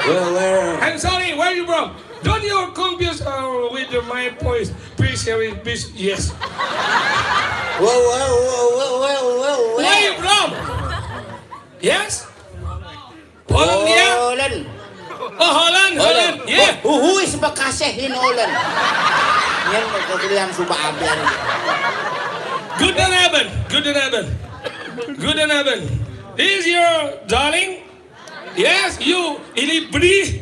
Where? I'm sorry, where are you from? Don't you confuse with my voice. Please, please, yes. Where are you from? Yes? Holland, yeah? Holland. Oh, Holland, yeah. Who is Bekaseh in Holland? Yan kalian suba aben. Good and heaven. Is your darling? Yes, you. Ili bedi.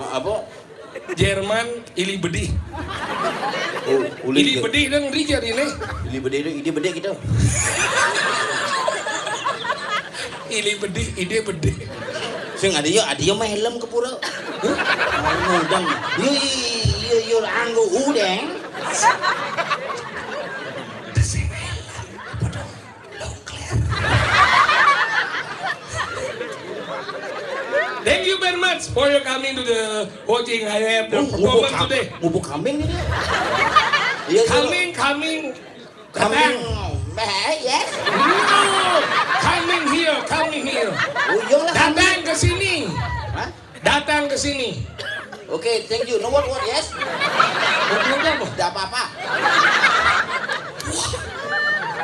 Apa? Jerman, ili bedi. Oh, Ili bedi dan Richard ini. Ili bede gitu. Ili bedi, ide bedi. Sing adieu mah helm ke pura. Udang. Yo anggo udang. Thank you very much for your coming to the watching. I have the performance today. Bubuk kambing ini. Coming. Yes. No, coming here. Datang ke sini. Hah? Datang ke sini. Oke, thank you. No what yes. Apa? Tidak apa-apa.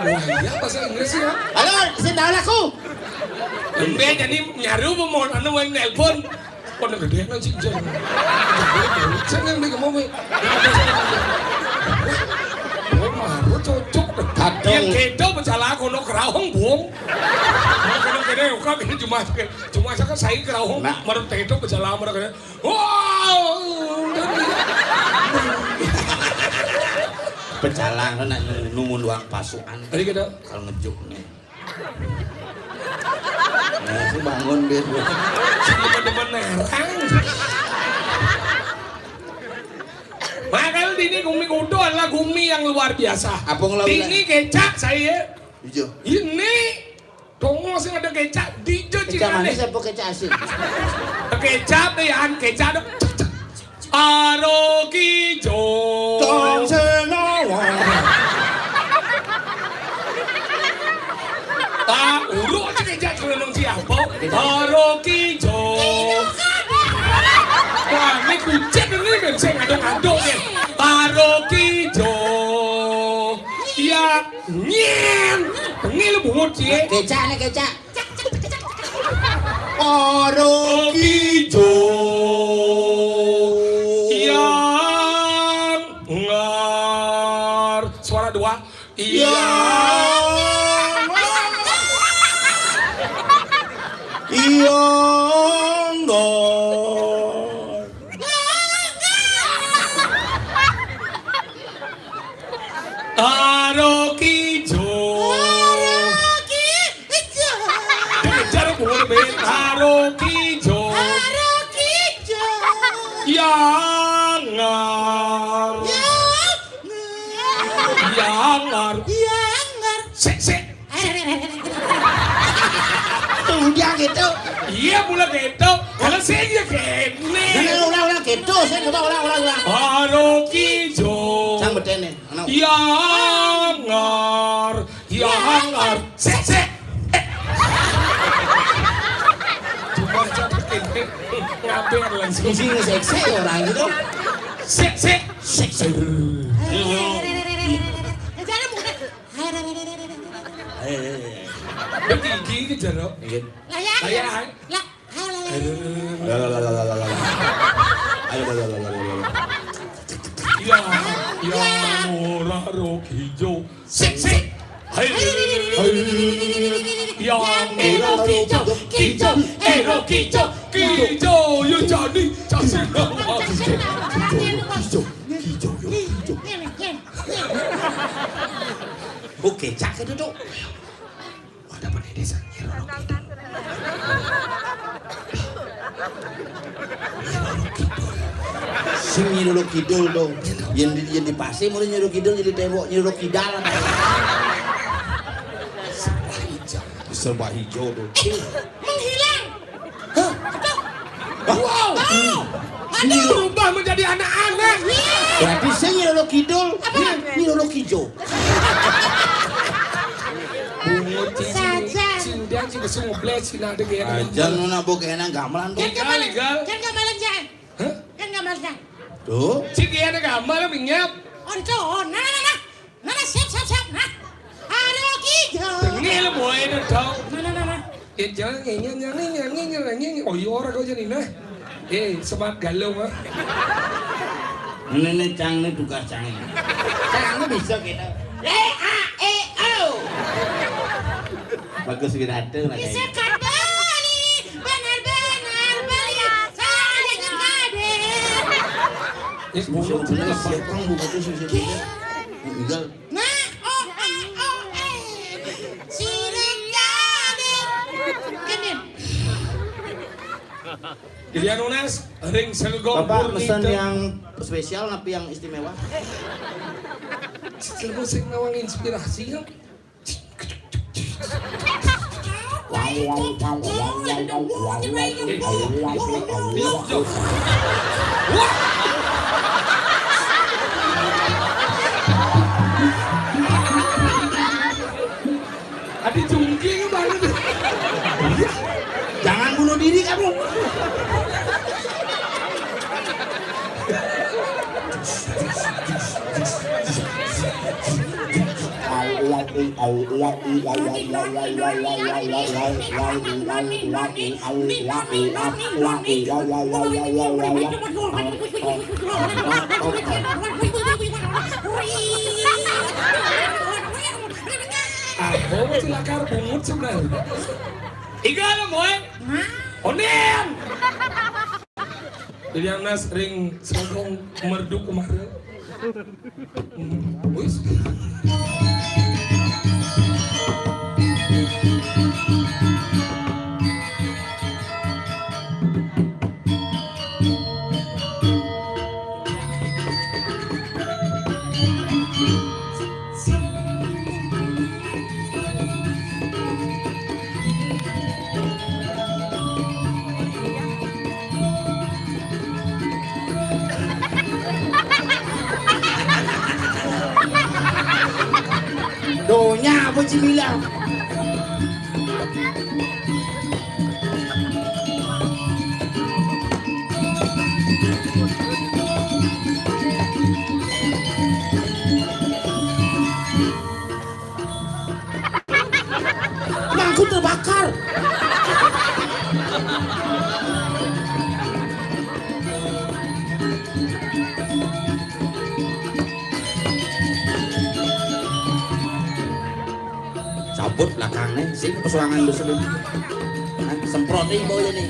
Wah, iya bahasa Inggris ya. Halo, sini daun aku. Lembe jadi nyari apa mau anu yang nelpon. Kok udah gede kan sih jangan. Saya yang bikin mau. Oh, maru cocok. Yang kedo berjalan kono kerahong buang. Kono gede kok ini cuma saya saya kerahong maru kedo berjalan maru gede. Wow. Berjalan kan numun uang pasukan. Tadi kita kalau ngejuk nih. Nah, aku bangun biru. Depan-depan nerang. Makanya ini gumi kudu adalah gumi yang luar biasa. Apa ngelawin? Ini kecap saya. Hijau. Ini tunggu sih ada kecap di Kecap manis apa kecap asin? Kecap deh an kecap. Arokijo. Urut aja kecap kalau siapa? Arokijo. Wah, ini kucing ini benceng aduk-aduk nih. Arokijo. Ya, nyen. Ini lu bungut sih. Kecap nih kecap. Arokijo. Yang ngar. Suara dua. Arokijo. Kejar bungut be. Arokijo. Yang ngar. Sek. Dia gitu. Iya pula gitu. Kalau saya gini. Ulang gitu. Saya coba ulang. Arokijo. Sang beten nih. Yang ngar. Sek. Cuma cepet ini ngapain langsung. Sini seksi orang gitu. Sek. Gigi jarok. Layak. Ya ora rokijo. Sek. Ya kijo yo jadi casin. Oke, cak itu tuh. Ada apa nih desa? Sing Nyi Kidul dong. Yang di pasir mulai Nyi Kidul jadi tembok Nyi Kidal. Serba hijau tuh. Menghilang. Wow. Ini berubah menjadi anak-anak. Berarti saya Nyi Kidul, Nyi Hijau. Bungut cindian sih kesu ngoblek sih nak dege. Aja nona bo kena gamelan tuh. Kan gamelan jangan. Hah? Kan gamelan jangan. Tuh. Cik ya ada gambar minyak. On to on. Nah, siap. Nah. Ada Kijo. Tengil boy itu tahu. Nah. Ya jangan nyanyi. Oh iya orang kau jadi nah. Semat galau mah. Ini cang ini tugas cang. Cang ini bisa kita. E-A-E-O. Bagus kita ada lah Bisa kayak. kembali. Benar-benar belia. Saya ingin hadir. Yes, Bisa bener siapa yang buka tuh sih tinggal. Nah, O-A-O-E. Sudah hadir. Kenin. Jadi anu Nas, ring selgong Bapak pesan yang spesial tapi yang istimewa. Selgong sing ngawang inspirasi kan. Adi jungking banget. Jangan bunuh diri kamu. Aku celakar bungut sebenarnya. Iga lah boy. Onen. Jadi yang Nas ring selgong merdu kemarin. Wis. Donya apa sih bilang? Mangku terbakar. Cabut belakangnya sih persoalan lu sebelum semprot nih baunya nih.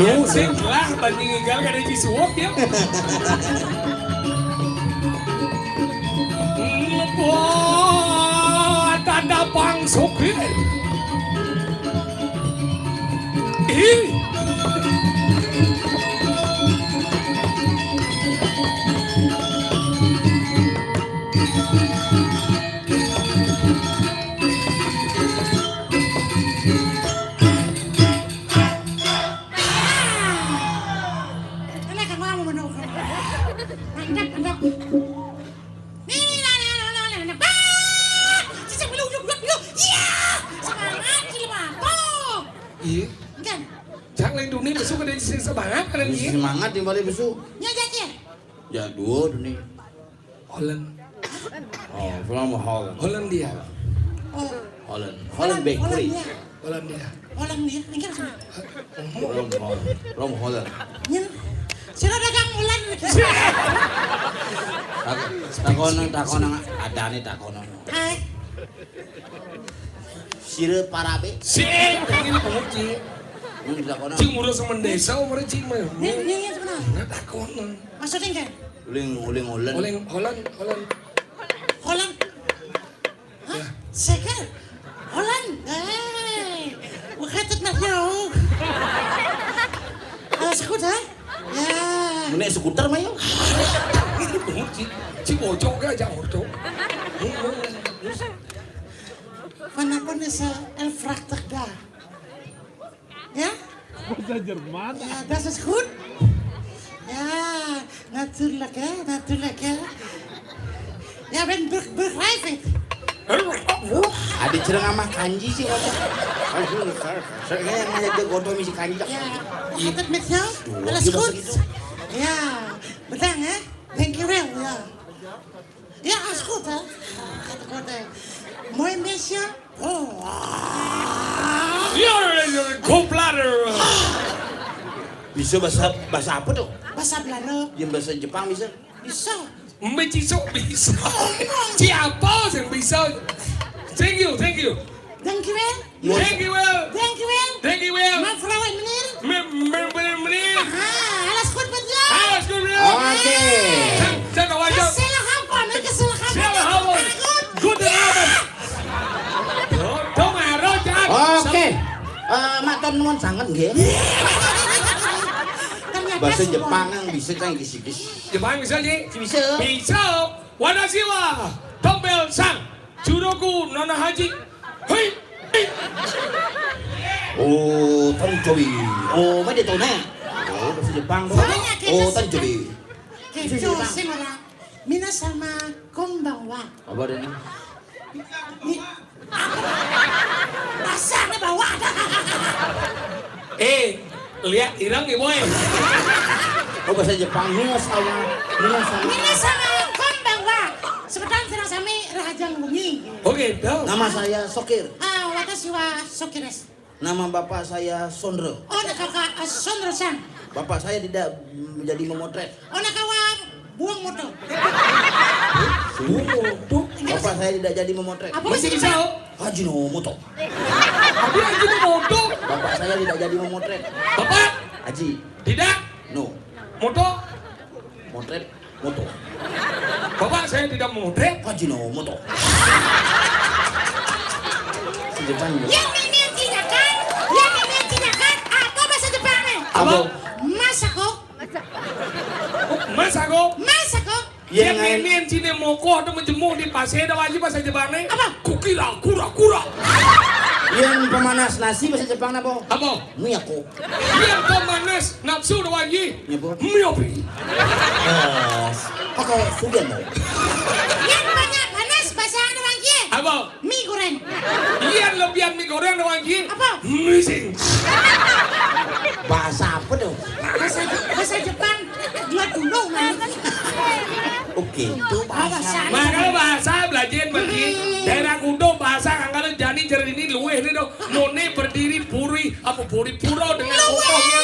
Lu sih lah banding igal kada jisuwok ya. Wah, tanda pangsok ini. Ih. Iya. Jangan lain dunia besok ada di sini semangat ada nih. Semangat di balik besok. Nyajak. Ya dua dunia. Holland. Oh, from Holland. Hollandia. Holland Bakery. Hollandia. Hollandia. Ini kan sama. From Holland. Sila dagang ulan. Takonan ada nih takonan. Hai. Sire parabe. Cik, ini kamu cik. Dilakona. Cik ngurus sama desa, umurnya cik mah. Ini sebenarnya. Nggak takut. Maksudnya kan? Uling Holland. Holland. Holland. Hah? Zeker? Holland? Hoe gaat het met jou? Alles goed, hè? Ja. Menek skuter mah yo. Ini kamu cik. Cik bocok gak aja bocok. Vanavond is vrachtig daar. Ja? Ja, dat is goed. Ja, natuurlijk hè, natuurlijk hè. Ja, begrijp ik. Adi cereng amah kanji sih kata. Saya yang ngajak godong misi kanji. Ja, hoe gaat het met jou? Alles goed? Ja, bedankt hè. Dankjewel, ja. Ja, alles goed hè. Gaat het goed hè. Mooi mesje. Oh. Ya, koplader. Bisa bahasa apa tuh? Bahasa Belanda. Yang bahasa Jepang bisa? Bisa. Bisa. Siapa yang bisa? Thank you. Dankjewel. Dankjewel. Dankjewel. Mevrouw en meneer. Meneer. Ah, alles goed met jou? Alles goed, meneer. Oke. Jangan wajah. Gezellig avond, hè? Gezellig avond. Gezellig avond. Goed. Goedenavond. Toma, roja. Oke. Matur nuwun sanget nggih. Bahasa Jepang yang bisa kan kisi-kisi. Jepang bisa sih? Bisa. Bisa. Watashi Tombel Sang. Juroku Nana Haji. Hei. Oh, Tanjobi. Oh, mấy tuh nih. Oh, bahasa Jepang tuh. Oh, Tanjobi. Kejo semua. Minasama konbanwa. Apa deh? Pasang di bawah. Lihat irang ya boy. Oh, bahasa Jepang minasama. Minasama konbanwa. Sekarang sedang sami Rajang Bumi. Oke, dah. Nama saya Sokir. Watashi wa Sokides. Nama bapak saya Sondro. Oh, nakaka Sondro-san. Bapak saya tidak menjadi memotret. Oh, nakawa buang motor. Bapak saya tidak jadi memotret. Apa Masih masih bisa? Haji no moto. Tapi Haji itu moto. Bapak saya tidak jadi memotret. Bapak Haji, tidak no. moto. Motret, moto. Bapak saya tidak memotret. Haji no moto. Si Jepang ya. Yang ini tindakan. Apa bahasa Jepangnya? Apa? Masako. Masako. Yang ini yang sini moko atau menjemur di pasir ada wajib bahasa Jepangnya. Apa? Kukira. Yang pemanas nasi bahasa Jepang apa? Apa? Miyako. Yang pemanas nafsu ada wajib. Nyebut. Miopi. Pakai sugen mau. Yang banyak panas bahasa Indonesia. Apa? Mie goreng. Yang lebihan mie goreng ada wajib. Apa? Missing. Bahasa apa tuh? Bahasa Jepang. Dua dulu nanti. Oke, itu bahasa. Makanya bahasa belajar bagi daerah kudo bahasa angkatan jani jadi ini luweh ini dong. None berdiri puri apa puri puro dengan kokohnya.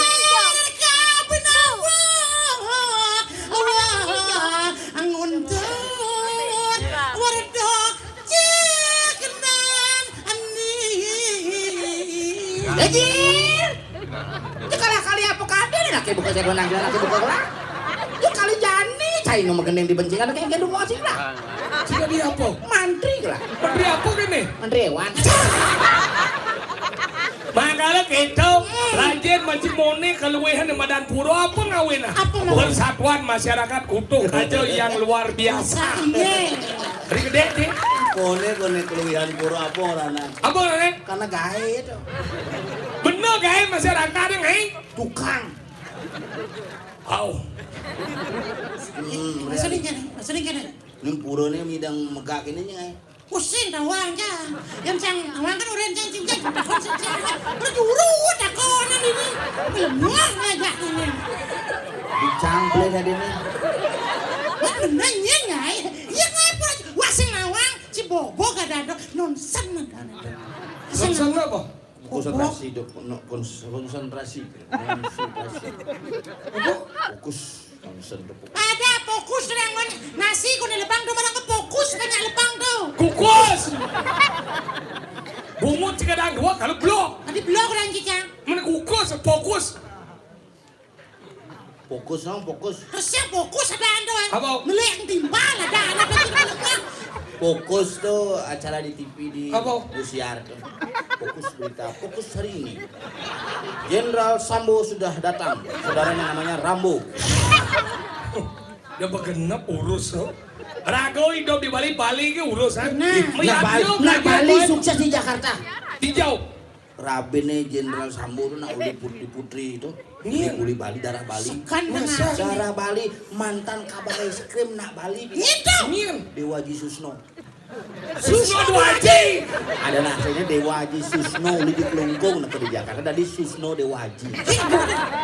Anjir. Itu kali apa kader nak buka saya nang jalan buka lah. Itu kali jani cai nomor gendeng dibencingan kayak gendong mau sih lah. Sudah di apa? Mantri lah. Menteri apa gini? Mantri hewan. Makanya kita rajin macam mone keluwehan di Madan Puro apa ngawin lah? Persatuan masyarakat utuh aja yang luar biasa. Hari gede sih. Kone keluwihan puro apa orangnya? Apa nih? Karena gawe itu. Bener gaya masyarakat yang Tukang. Au. Maksudnya gini. Ini puro ini midang megak ini nya. Pusing tawang ya. Yang sang awang kan orang yang cincang takon cincang. Berjuru takonan ini. Belemah aja ini. Dicample tadi ini. Bener nyengai. Ya ngapa? Wasing awang si bobo kadang nonsen mandana. Nonsen apa? Konsentrasi dok, konsentrasi. Fokus, konsen. Ada fokus dengan nasi kau lebang tu barang fokus banyak lebang tu. Fokus. Bungut cikadang dua kalau blok. Tadi blok orang kita. Mana fokus. Fokus dong, fokus. Terus siapa fokus ada ando? Apa? Melek timbal ada anak kecil. Fokus tuh acara di TV di Apa? Usiar tuh. Fokus berita, fokus hari ini. Jenderal Sambo sudah datang. Saudaranya namanya Rambo. Dia begenap urus so. Rago hidup di Bali ke urusan. Nah, Bali sukses di Jakarta. Dijauh. Rabene Jenderal Sambo tuh nak uli putri-putri itu. Ini uli Bali, darah Bali. Kan benar. Darah Bali, mantan kabar es krim nak Bali. Itu. Dewa Haji Susno. Susno Haji. Ada nasinya Dewa Haji Susno uli di Kelungkung nak di Jakarta. Tadi Susno Dewa Haji.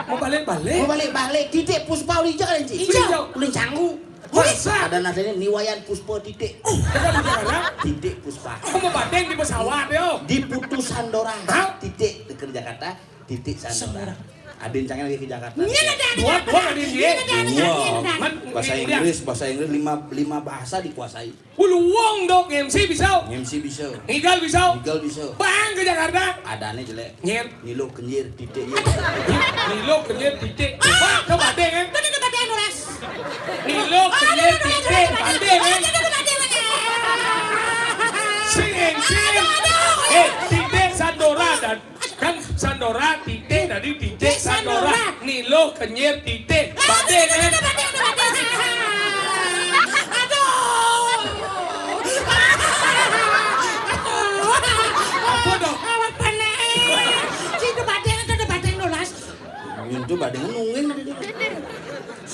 Mau balik-balik. Mau balik-balik, titik Puspa uli kan Ci? Hijau. Uli Canggu. Masa? Ada nasinya Niwayan Puspa titik. Dekat di Jakarta. Titik Puspa. Kamu badeng di pesawat yo. Di Putus Sandora. Hah? Titik dekat Jakarta. Titik Sandora. Adin canggih lagi ke Jakarta. Ini ada. Dua ada dia. Bahasa Inggris 5 bahasa dikuasai. Luang dong MC bisa. MC bisa. Igal bisa. Igal bisa. Bang ke Jakarta. Adanya jelek. Nyer. Nilo kenyir titik ya. Nilo kenyir titik. Wah, ke badeng kan? Bener ada badan nulas. Nilo kenyir titik. Badeng kan? Sing. Titik Sandora dan kan Sandora titik dari titik Sandora. Nilo kenyir titik. Badeng kan? Apa dong? Awak panen. Situ badan nulas. Itu badangan nungguin tadi dia.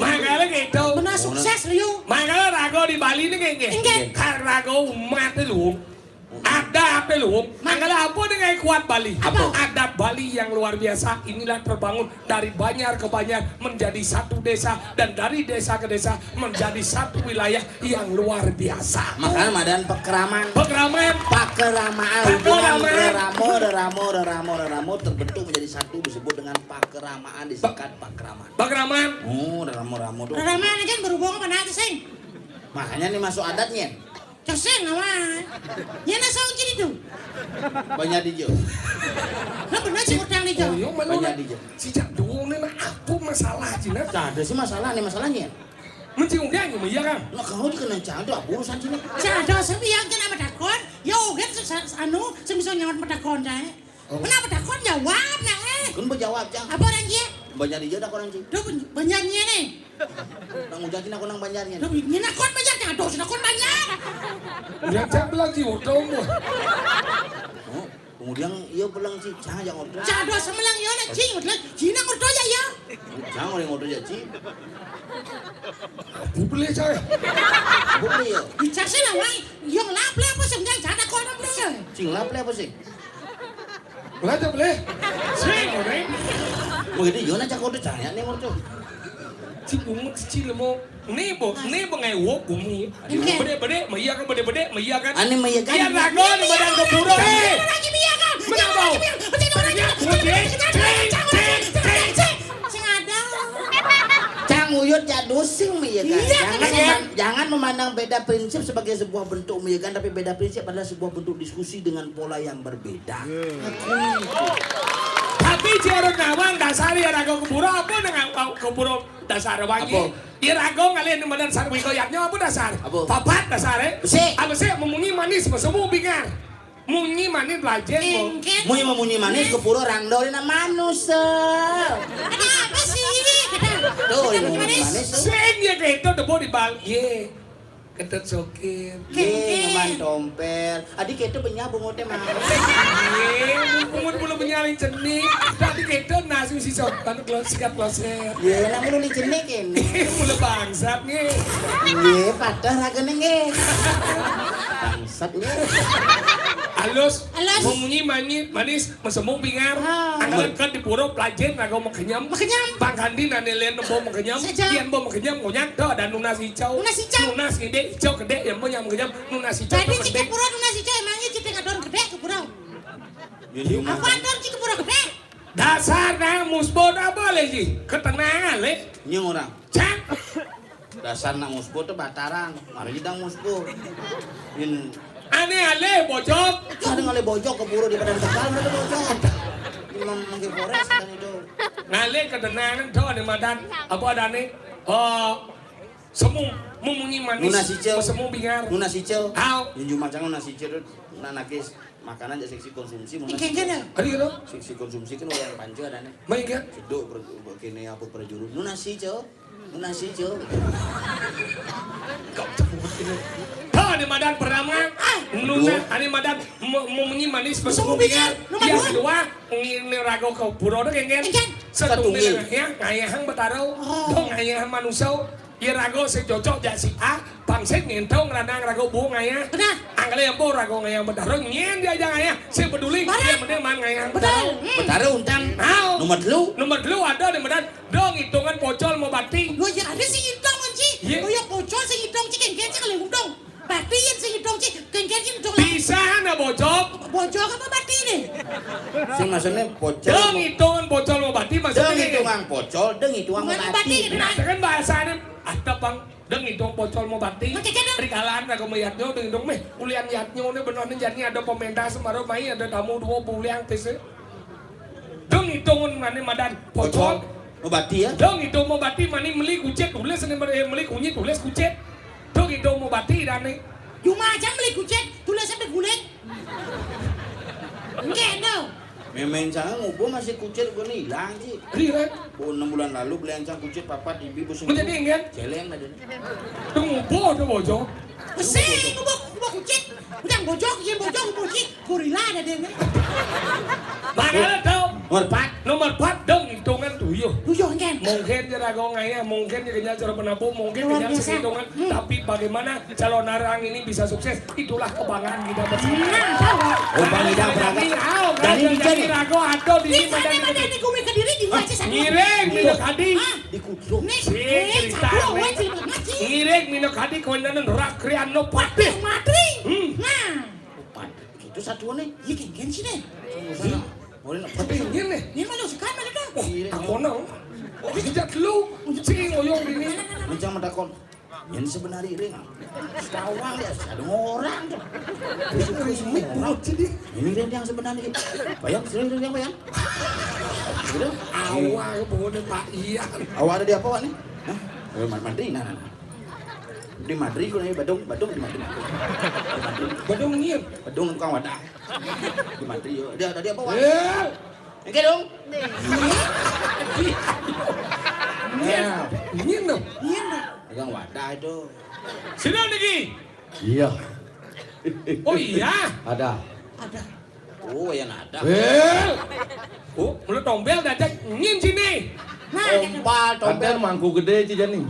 Makanya gitu. Benar sukses Rio. Makanya rago di Bali ini kayak gini. Enggak. Karena rago umat itu ada apa lu? Makanya apa dengan kuat Bali? Apa? Adat Bali yang luar biasa. Inilah terbangun dari Banjar ke Banjar menjadi satu desa dan dari desa ke desa menjadi satu wilayah yang luar biasa. Makanya madan pekeraman. Pekeraman. Pakeramaan hubungan ramo terbentuk menjadi satu disebut dengan pakeramaan disingkat pakeraman. Pekeraman. Oh, ramo tuh. Rama kan berhubungan apa nanti sing? Makanya nih masuk adatnya. Coseng awan. Nyana saung jadi tuh. Banyak dijo. Nah benar sih utang nih jauh. Yang mana? Banyak dijo. Sejak dulu nih apa masalah Cina? Ada sih masalah nih masalahnya. Mencium dia nggak iya kan? Nah kalau dikena cado apa urusan sini? Cado sebiang kan apa takon? Ya oke anu semisal nyawa petakon dah. Kenapa takon jawab nah Kan berjawab jang. Apa orang dia? Banyak dijo dah orang sih. Duh banyaknya nih. Nang ujakin aku nang banjarnya. Duh nyana kon banyaknya. Aduh sinakon banyak. Yang cak lagi udah umur. Oh, kemudian iya pulang sih jangan order. Cado semelang ya nak cing udah. Cina ngurdo ya. Jangan orang order ya ci. Aku beli saya. Boleh ya. Bicara sih lah wai. Yang lap apa sih jangan cada kon beli. Cing lap apa sih? Belajar beli. Sing orang. Begitu Yona cak order cahaya nih order. Cik umur kecil mau. Nebo ngai wok bumi. Bede, maya kan bede, maya kan. Ane maya kan. Iya rago di badan kepuro. Lagi biar kan. Menang bau. Sing ada. Cang uyut jadusing maya kan. Jangan memandang beda prinsip sebagai sebuah bentuk maya kan, tapi beda prinsip adalah sebuah bentuk diskusi dengan pola yang berbeda. Tapi cara ngawang dasar ya rago kepuro apa dengan kepuro dasar wangi. Iya rago ngalian badan sarwi koyaknya apa dasar? Apa? Papat dasar Besi. Apa sih memungi manis semu bingar. Mungi manis belajar mo. Engket. Munyi manis kepuro rangdol na manusia. Ada apa sih? Tuh ini manis. Sing ya gitu debo di bal. Ye. Ketut sokir. Ye ngeman tompel. Adik itu benyabung ote mah. Ye, umur belum menyaling cenik. Tadi gitu nasi si sopan sikat kloset. Ye namun uli jenik ini. Mulai bangsat nih. Ye patah ragene nge. Bangsat ye. Halus, Halus. memunyi manis, mesemu bingar. Ah. Anggalan kan di puro pelajen rago makenyam. Makenyam. Bang Kandi nane len bo makenyam. Sejam. Ian bo makenyam ngonyang do dan nunas hijau. Nunas hijau. Nunas gede hijau gede yang bo nyam makenyam nunas hijau Jadi gede. cik kepura nasi coy emangnya cik ngadon gede kepura. Jadi Apa adon cik kepura gede? Dasar nah musbod apa lagi? Ketenangan le. nyung orang. Cak. Dasar nak musbo tuh bataran. Mari kita musbo. In Aneh ale bojok. Kadang ngale bojok keburu di Padang Tegal mereka bojok. Memang manggil Polres kan itu. Ngale kedenangan tau ada madan apa adane semung mumungi manis. Nuna sicil. Semung bingar. Nuna sicil. Au. Junjung macang nuna sicil nakis makanan jadi seksi konsumsi mun. Kengkena. Ari gitu. Seksi konsumsi kan yang pancu adane. Main kan? Seduk begini apa perjuru. Nuna sicil. Nuna sicil. Tau ada madan pertama. Nuna ada madan mumungi manis semung bingar. Yang kedua ini rago ke puro deh kan. Setunggal ya ngayahang betaro. Dong ngayahang manusau. Iya rago secocok jasi A, pangsek ngentong radang rago buang ngaya. Benar. Angkali yang buang rago ngaya betaro nyen dia aja ngaya. Saya peduli dia mending man ngaya betaro. Betaro untang. Au. Nomor telu ada di medan. Dong hitungan pocol mau bati. Lo ya ada si hidung anci. Lo ya bocor si hidung ci kengken ci kalau hidung. Batiin si hidung ci kengken ci hidung. Bisa na bocok. Bocor apa bati nih? sing maksudnya pocol. Dong hitungan pocol mau bati Deng maksudnya. hitungan pocol, deng hitungan bati. Nah, kan bahasanya ada bang, deng hitong pocol mau bati. Perikalan rago mayatnya, deng hitong meh. Ulian yatnya, ini benar-benar jadi ada pemendah semaruh main ada tamu 2 bulan tese. Deng hitungan mana madan pocol. Mau bati ya? Dong itu mau bati mani meli kucet tulis ini meli kunyit tulis kucet. Dong itu mau bati dan nih. Cuma aja beli kucing, tulis sampai guling. Enggak, no. Memang saya ngumpul masih kucet gue nih hilang sih. Riret. 6 bulan lalu beli ancang kucet papat ibu busuk. Menjadi ingin. Celeng ada. Tunggu tuh bojok. Pusing, gua kucing. Udah bojok, kucing. Gorila ada deh. Mana tahu? Nomor 4 dong hitungan tuyul. Tuyul kan? Mungkin dia rago ngaya, mungkin dia kenyal cara penabung, mungkin kenyal sehitungan. Tapi bagaimana calon narang ini bisa sukses? Itulah kebanggaan kita bersama. Oh, Bang Ida berangkat. Dari jadi rago atau di Di sana mana ini gue ke diri di wajah sana. Ngireng minok hadi. dikutruk. Nih, cerita ngireng minok hadi kewenangan rakrian no pate. Matri. Nah, Itu satu nih. iya kengken sih deh. Boleh nak Tapi ini Ini malu sekarang mana tuh? aku nang. Tidak lu, sing oyong ini. mencang medakon. Yang sebenarnya ring. Setawang dia ada orang tuh. Ini ring yang sebenarnya. Bayang, sering yang bayang. Gitu. Awal boleh Pak Ian. Awak ada di apa Wak nih? Hah? Madri, nah. Di Madri kau nih Badung di Madri. Badung ngir. Badung tukang wadah. Di Madri yo. Dia ada di apa Wak? Eh, Oke dong. ya, ngir dong. Iya dong. Tukang wadah itu. Sini lagi. Iya, Oh iya. ada. Ada. Oh, yang ada. Oh, mulut tombel dajak ngin sini. Nah, Tompal, Ada mangku gede aja nih.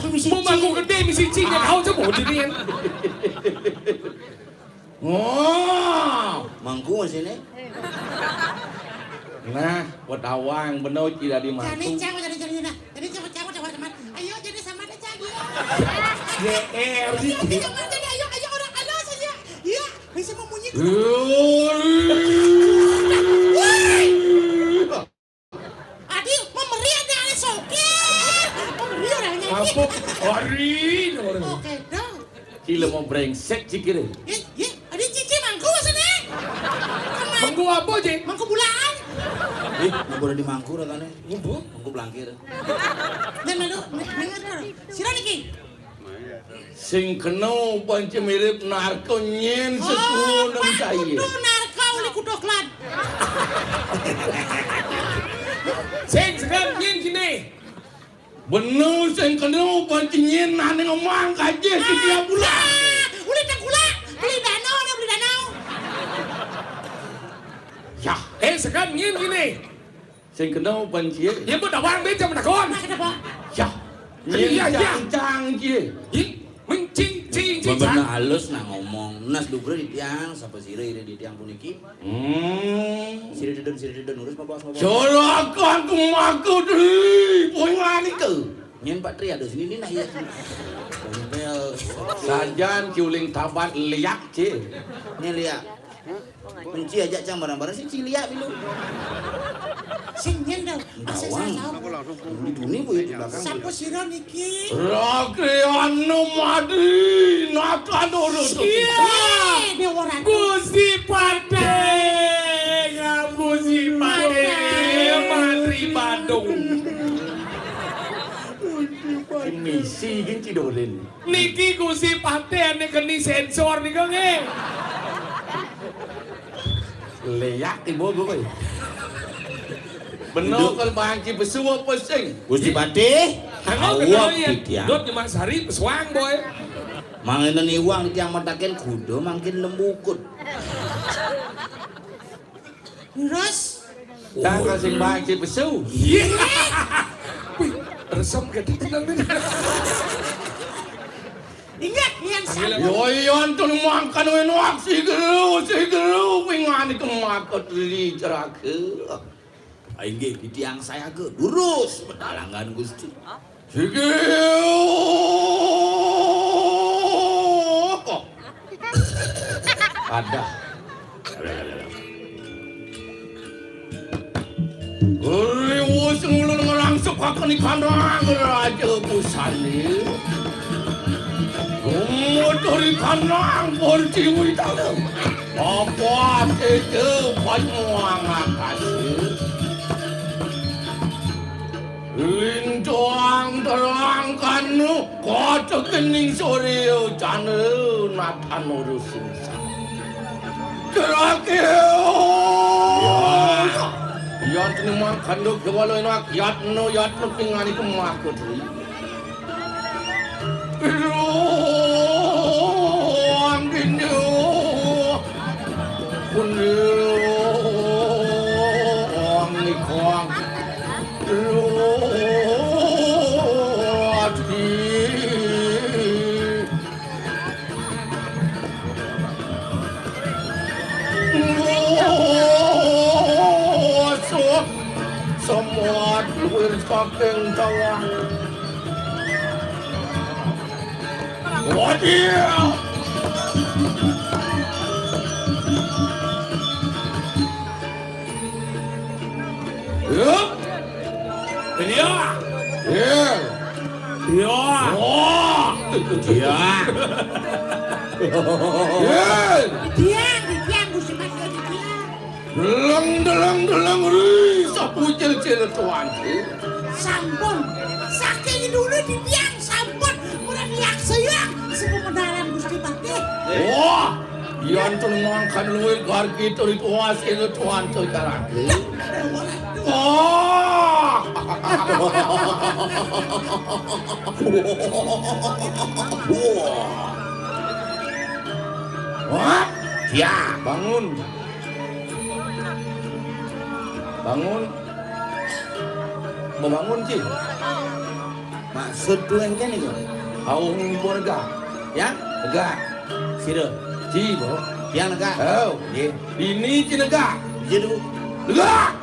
Mau mangku gede misi cing yang kau coba jadi kan. Oh, Mangku sini. nah, wedawang bener tidak di mangku. jadi cewek jadi cewek teman. Ayo jadi sama deh jadi. GR sih. Jadi ayo orang ada saja. Iya, bisa memunyi. Adi, memberi ada ale soket. Memberi orangnya. Apa? Hari orang. Oke, dong. Cile mau brengsek cikir. Ye, adi cici mangku maksudnya. Mangku apa je? Mangku bulan. Nggak boleh di mangku katanya. Mangku. Mangku belangkir. Dan lalu, dengar. Sira niki. Sing kena panci mirip narko nyen sesuatu saya. Kudu narka uli kudoklan. Sing sekarang ngin sini. Bener sing kena panci nyen nane ngomong kaje setiap bulan. Uli tengkula, beli danau. Ya, Sekarang ngin sini. sing kena panci. Ya mau dawang beca menakon. Nah, kenapa? Ya, Iya, iya. cang je. Cing. Bener halus nah ngomong. Nas dubre di tiang, siapa sire di tiang puniki. Sire deden urus mabos. Silakan kemaku deh, poin lagi ke. Nyen Pak Tri ada sini nah ya. Tompel. Sajan kiuling tabat liak ce. Ini lihat. Benci aja cang barang-barang si cilia bilu. Sing nyendel. Asal Bawang. saya Di dunia bu ya di belakang. sapu sira niki. Rakyat madi nakan urut. Iya, dewa ratu. Gusti Pade, Gusti Pade, Mantri Bandung. Misi gin cidolen. Niki Gusti Pade ane keni sensor nih kang Leyak ibu gue. Benar kalau bangki besua pusing. Gusti Pade, awak tiang. Dot di Mas Hari pesuang boy. Manginan iwang tiang mataken kudo makin lembukut. Terus Dan kasih bangki besu. Iya. Wih, resem gede tenang nih. ingat yang sama. Yoyon tuh makan enak sigelu pingan itu makan li cerake. Aing ge di tiang saya ke lurus pedalangan Gusti. Sigelu kok. Ada. Liwus ngulun ngerangsuk akan ikan raja pusani. Dari kanang berciwi dalam apa itu banyak lintuang terangkan kota kening sore jana natan urusin terakhir ya terima kanduk kewalo enak yatno tinggal itu makut ruang dindu ruang nikong semua duit saking tawang. Waduh. Yup. Iya. Iya. Iya. Oh. Iya. Iya. Diang, Gusti Pade diang. Deleng ri sapu cil-cil tuan. Sampun, saking dulu diang sampun, udah diang sayang, sepemedaran Gusti Pade. Wah, yan tuh ngangkat luwih gargi turi tuas itu tuan tuh cara. Oh. Wah, ya bangun. Bangun. Mau bangun sih. Maksud tuh yang kan itu. Haung ibu nega. Ya, Nega. sira. Ci bro. Tiang nega. Oh, ini ci nega. Jidu. Nega.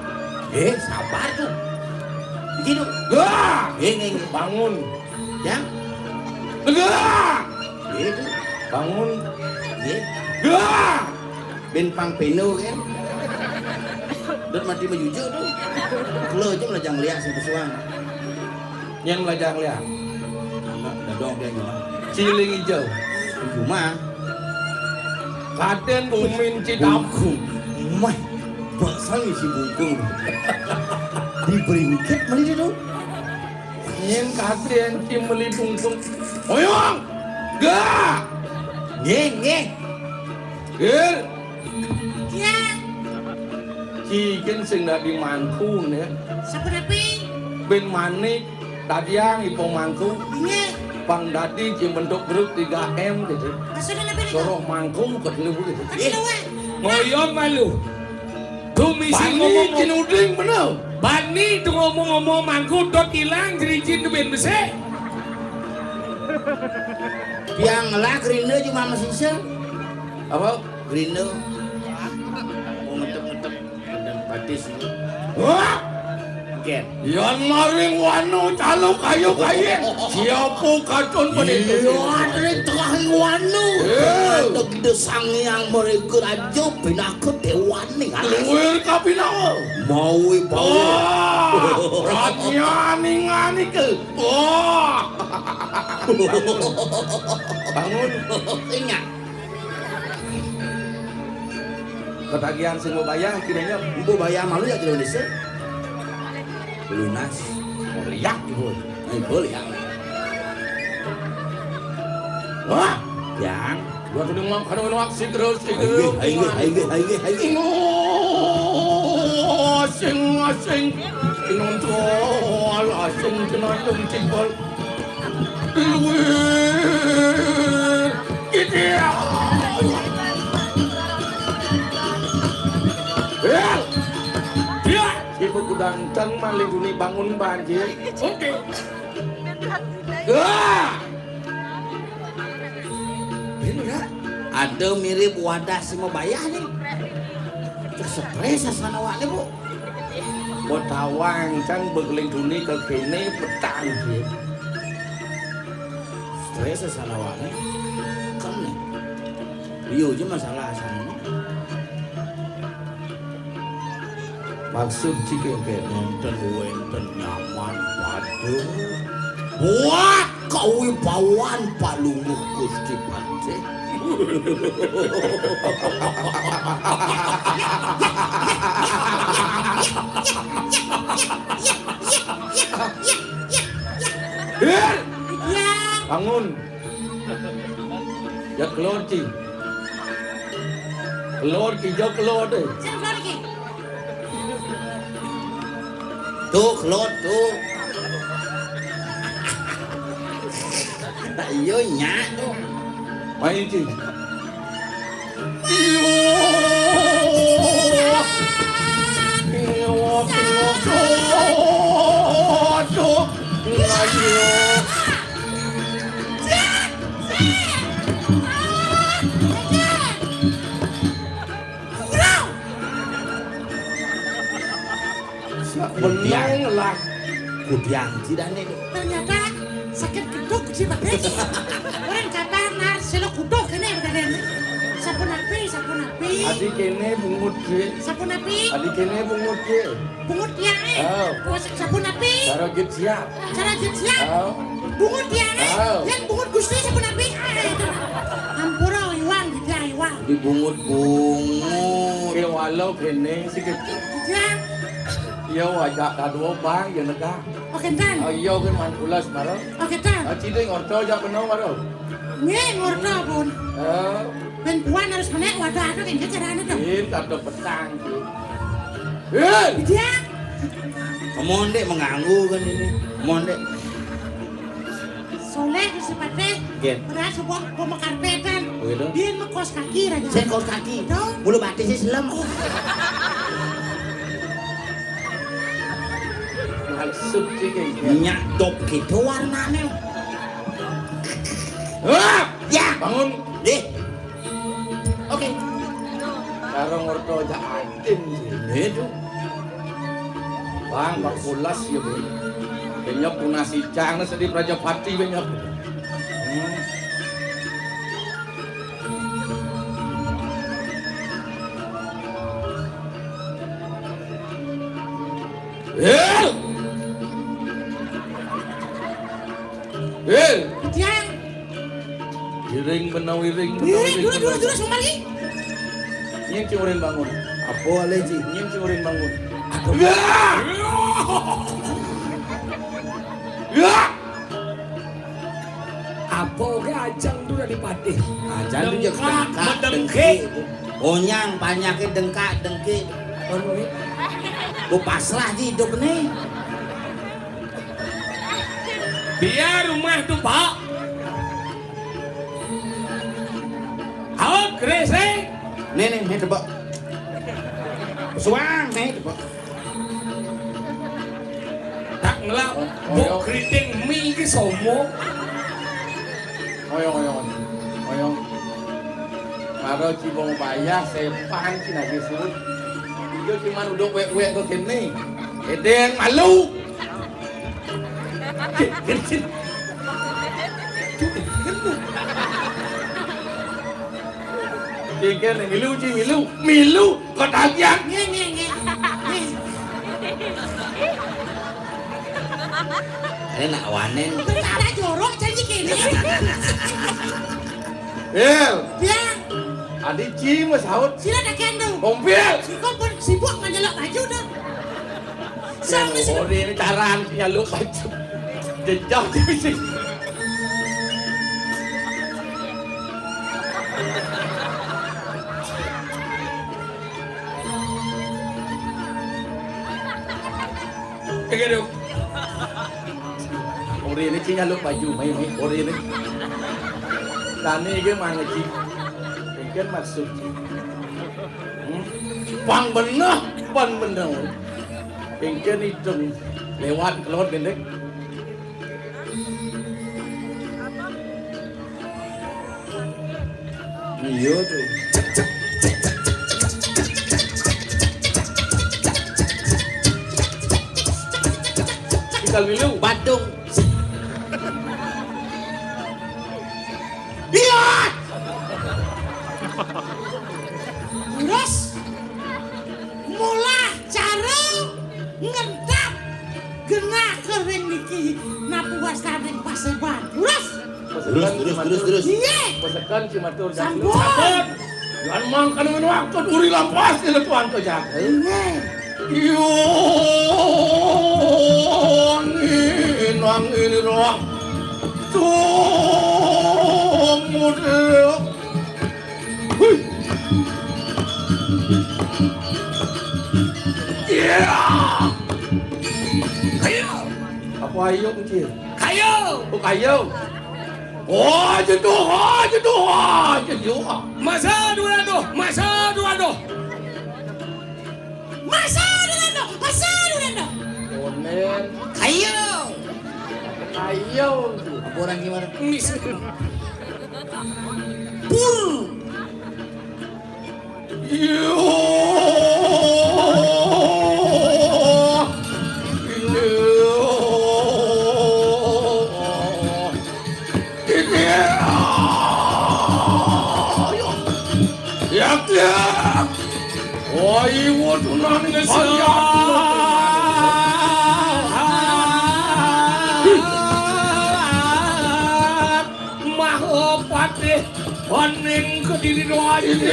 Sabar tuh. Jidu. Nega. Nge. Bangun. Yang. Nega. Jidu. Bangun. Ye. Nega. Ben pang peno kan. Dan mati menuju tuh. Kalau aja melajang lihat si pesuang. Yang belajar lihat. Dah dong dia gimana? Ciling hijau. Cuma Kaden umin cidapku. mah buat saya si bungkung diberi wiket mana dia tuh? Yang kaden cimeli bungkung. Oyong. Ga. Nge. Gil. Diang, Cikin sing dari mangku ya. sapu napi, Ben manik. Tadiang ipo mangku. ingat, Pang dadi cim bentuk grup 3M gitu. maksudnya napi nih. Soroh mangku ketelu gitu. Tadi lawan. Ngoyong malu. Tuh misi Bani ngomong. cinuding bener. Bani tuh ngomong-ngomong mangku dot hilang jerijin tuh ben bese. Yang lah Grindo cuma masih sel. Apa? Grindo. Mau ngetep dan patis. Wah. Ken. Yan maring wano calo kayo. Siapa kacon penito. Iya, dari tengah wanu. Ada gede sangyang mereka aja pinaku dewani. Luwir kapinawa. Maui Ngani ke. Bangun. Ingat. Ketagihan sing mau bayar kiranya Ibu bayar malu ya di Indonesia. Lunas. liak ibu. Ibu liang. Wah, Yang. gua tuh ngomong kadang sing terus sing. Hai. Asing. Inontrol asing tenang cipol. Luwir. Gitu ya. Dia ibu kudanteng maling duni bangun banjir. Oke. Ini ya. Ada mirip wadah si mau bayar nih. Stres asana wak bu. Botawang can begeling duni ke kene petang dia. Stres asana wak nih. Kan nih. Iya aja masalah asana. Maksud jika wenten nyaman padu. Wah, kau bawan Pak Lumuh Gusti Pante. bangun. Ya keluar ci. Keluar ki jo keluar deh. Tuh, Claude, tuh. Iya, nyak tuh. Main ci. Benang lah. Kudiang tidak nih. Ternyata sakit geduk si Bakri. Orang kata selo kuduk ini beneran. Sapu napi. Adik kene bungut ci. Sapu napi. Adik kene bungut ci. Bungut ya sapu napi. Cara git siap. Cara jejak. Bungut ya yang bungut Gusti sapu napi. Ampura iwang gitu ya iwang. Dibungut-bungut. Ke walau kene sikit. Jejak. Iya wajah kadua bang ya negah. Oke tan. Iya kan mantulas maro. Oke tan. Cide ngorto aja benar maro. Nih ngorto pun. Ben puan harus menek wadah itu kan caranya dong. Ada petang. Jejak. Monde mengganggu kan ini. Monde. Soleh sepatnya. Gen. Padahal sebuah pemakarpetan. Oh gitu. Dia mekos kaki raja. Saya kos kaki. Dong. Bulu batik sih selam. Maksud cike. Nyak dop gitu warnanya. Ya bangun. Deh. Oke. Karo ngorto aja atin. Itu. Bang bakulas ya be. Benyok punasi cang sedih Rajapati benyok. Jejak. Iring benau iring. Dulu semua lagi. Nyeng ciurin bangun. Apa lagi? Nyeng ciurin bangun. Apa ke ajang tu dari patih? Ajan tu je dengkak, dengkik. Onyang banyaknya dengkak, dengkik. Lu pasrah je hidup ni. Biar rumah tu pak. Awak kerese. Nih tebak. Suang nih tebak. Tak ngelak. Buk keriting mie ke somo. Oyong. Maro cibong bayah sepan cina gisu. Dia cuma duduk wek-wek ke kene. Edeng malu. Tinggal milu ji milu ketagihan. Nge. Ini nak wanen. Ada jorok jadi kini. Bel, Ya, adik Ci mas haut. sila dah kendo. Bel. Si kau pun sibuk menjelak baju dah. Sama sih. Oh ini caran nyaluk baju. Jejak di sini. Kagak Ori ini Ci nyaluk baju, mai ori ini. Tani ke mana Ci? Mungkin maksud Ci. Pang bener. Mungkin itu lewat keluar gendek. Iya tuh. Tinggal milu. Badung. Lihat. Terus mulai cara ngentap genah kering niki napu wastane paseban. Terus. Iya. Pasakan si matur Sambut. Jangan mangkan dengan waktu uri lampas di tuan tu jak. Iya. Angin roh. Tumudil. Hui. Kayo. Apa ayo kecil? Kayo. Oh kayo. Oh jeduh. Masa dua doh. Masa dulu. Onen. Kayo. Apa Orang gimana? Mis. Pur. Mahopati Oning kediri doa ini.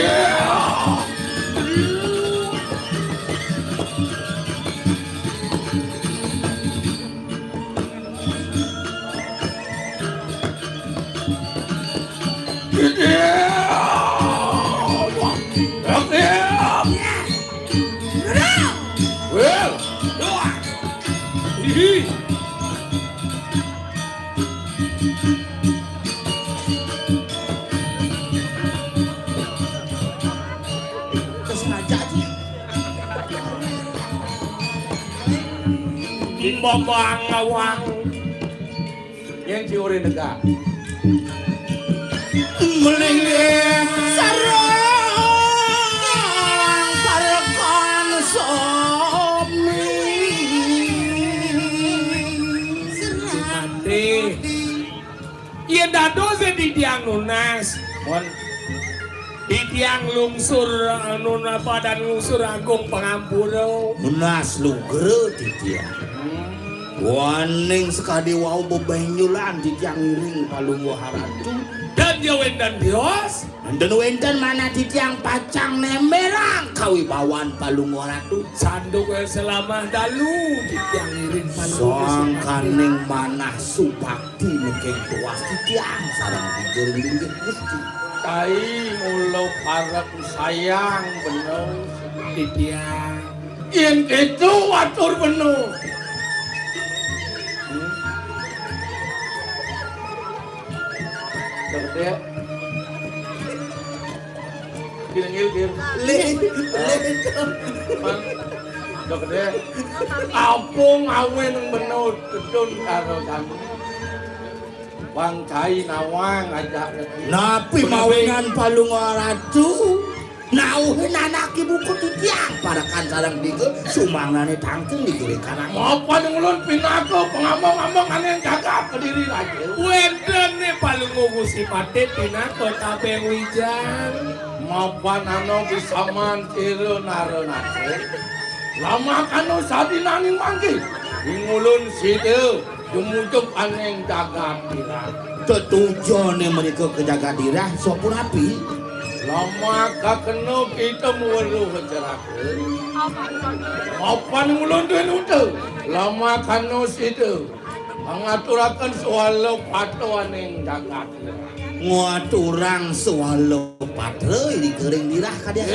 Babang awang yang ciuri negak. Melingin sarang parakan somi. Mati. Iya dado se di tiang lunas. Mon Di tiang lungsur nuna padan lungsur agung pangampuro. Munas lu gere titian. Waning sekali wau bebenyulan di tiang iring palung waharatu. Dan jawen dan dios. Dan wenten mana di tiang pacang nemerang kawibawan palung waharatu. Sanduk selama dalu di tiang iring palung. Soang kaning manah supakti nekeng tuas di tiang sarang digering dinggit gusti. tai mulo parek sayang bener Di tiang. yen itu atur bener. Gede. Kilengil kir. Gede. Apung awen bener kedun karo kami. Bang Cai nawang ajak Napi mawengan palung ratu. Nauhin anak ibu kutiang parakan sarang diga sumangane tangking dikiri karang. apa yang ulun pinago pengamong-among aneh gagap ke diri aja. Wenten nih paling ngugu si pate tina kota Bengwijan. mapan ano bisaman tiro naronate. Lama kano sabi naning mangki. Ingulun situ, jumujuk aneng jaga dirah. Tetujone mereka ke jaga dirah, sopun api. Lama kakeno kita muweruh kecerakan. Mapan ngulun duit. Lama kano situ. Mengaturakan soal pato aneng jaga dirah. Ngaturang swalo patre di kering dirah kadia.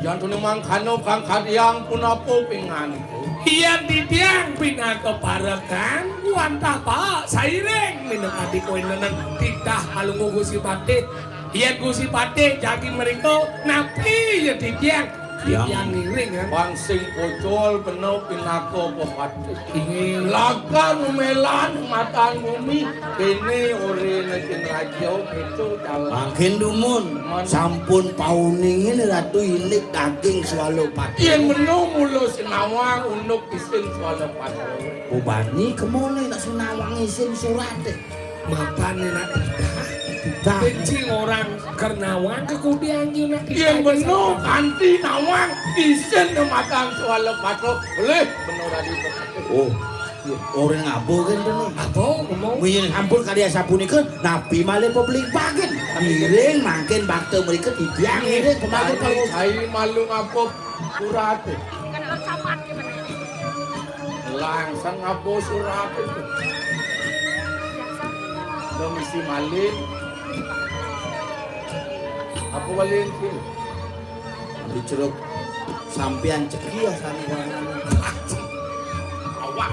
Yang tu memang kano kang kadiang pun apa pingan itu. Iyan didiang pinagkaparakan wanta pa saireng minakadi ko inanan titah alungo gusi pate. Iyan gusi pate jadi mereka napi ya didiang. Didiang niring kan. Bangsing pocol penuh pinako popate. Ingin laga numelan matan bumi. Kini ori nekin rajo itu jalan. Makin dumun, sampun pauning ini ratu ilik daging swalo patre. Iyan menu mulu senawang untuk isin suara patre. Ubani kemana nak senawang isin surat deh. Mapan nak titah. Benci orang kernawan kemudian yun nak Iyan menu kanti nawang isin matan suara patre. Boleh menu tadi. Oh, orang ngabo kan tuh. Apa ngomong? Mungkin ampun kalian sapunika nabi malah publik bagian. Miring makin bakte mereka dibiang miring pemakai kalau Saya malu ngapok surat. Langsung ngapok surat itu. Komisi malin. Apa malin sih? diceruk sampean cekia sami warnanya. Awak.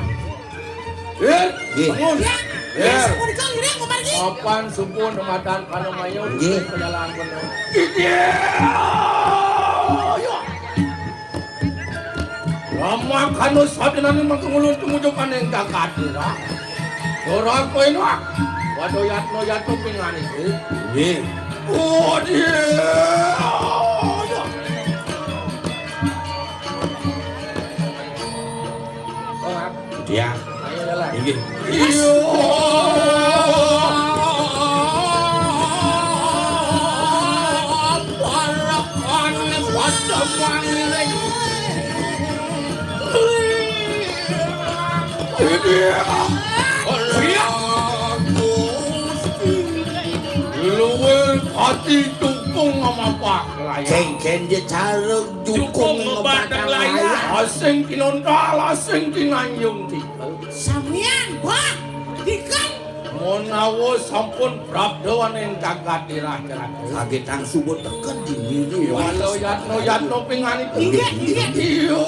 Nggih. Bangun. Ya, sepuluh dikong, ini aku pergi. Papan sumpun matan kanu mayo Nggih. perjalanan bener. Lama kanu sadenan mangkungulun tumujukan yang kakadira. Dorang kowe nuak. Waduh yatno yatno pingan itu. Nggih. Oh dia. Dia. Ayo jalan. Nggih. Iyo. Hati dukung sama Pak Layar. Ceng-ceng dia cara dukung ngebatang layar. Asing kinondal, asing kinanyung tikel. Samian, wah, dikong. Monawo sampun prabdawan yang jagat dirah-dirah. Kaget tang subut teken di miri. Walau yatno pingan itu. Iya. Iyo.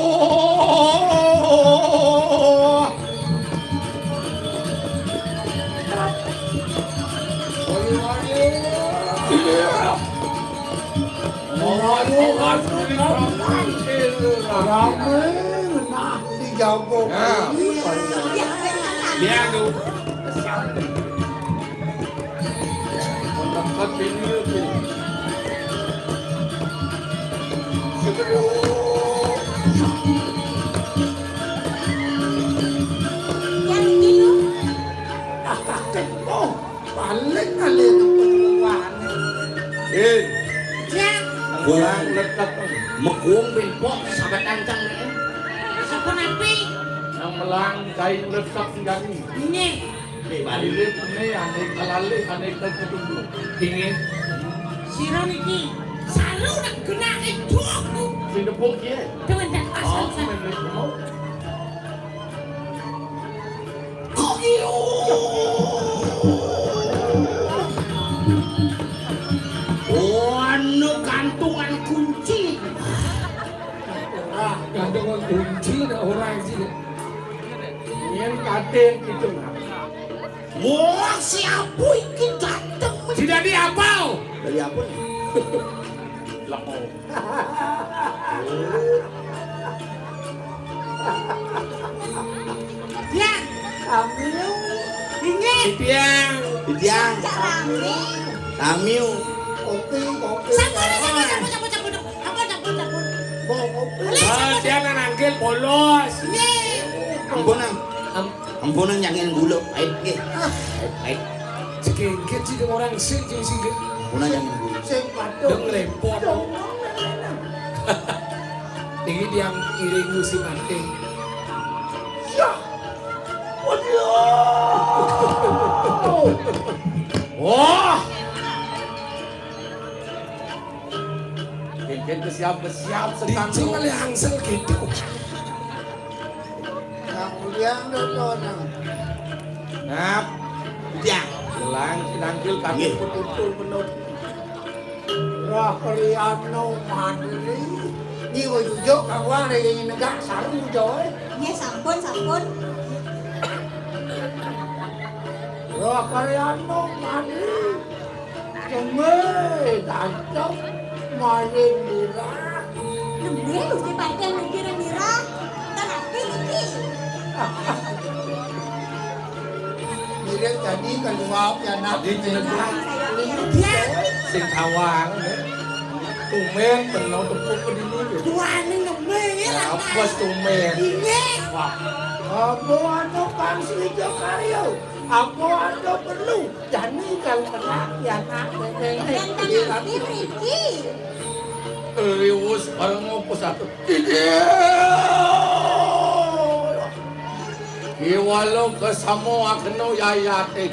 Dia tu. Mendekat ini tu. Yang itu Balik kali itu perempuan. Ya, Kurang letak. Mekuang benpok sahabat ancang ni. siapa nabi? Yang melang kain letak jadi. Ini, Balik ini aneh kalalik aneh tertunggu. Ingin. si Ron ini selalu nak kena itu aku. Singapura kia. Tuan tak asal Oh, saya. memang. Oh, anu gantungan kunci. Gantungan kunci na orang sih. Yang kadang itu nak. Wah, siapa iki datang? Tidak diapau. Dari apa nih? Lamo. Ya, ini, Tiang. Didiang, rame. Tamiu. sampun. Jangan angkel polos. Ini, Ampunang. Ampunang nyangin gula pahit ke. Pahit. Sikit sih orang sih sih. Una yang ibu. Sing padha. Deng repot. Ini yang iring musim ate. Ya. Waduh. Wah. Mungkin bersiap-siap sedang Dicing oleh angsel gitu. Yang mulia nonton. Ngap. Ya. Gelang sinangkil kami betul menut. Rah kaliano mandiri. Ni wo yujuk kawan dari negara saru joy. Ya sampun sampun. Rah kaliano mandiri. Cemai dancok maling dirah. Nembe Gusti Pancen mikir-mira. Tenapi niki. Mirip tadi keluar pianak di negara. Sing kawang. Tumen penuh tepuk ke dini. Duane nembe lah. Apa tumen? Wah. Apa anu kang sijo karyo? Apa anu perlu? Jani kalau kena pianak Dan tenapi mriki. Riwus bareng ngopo satu. Iwalo kesamo akno yayate.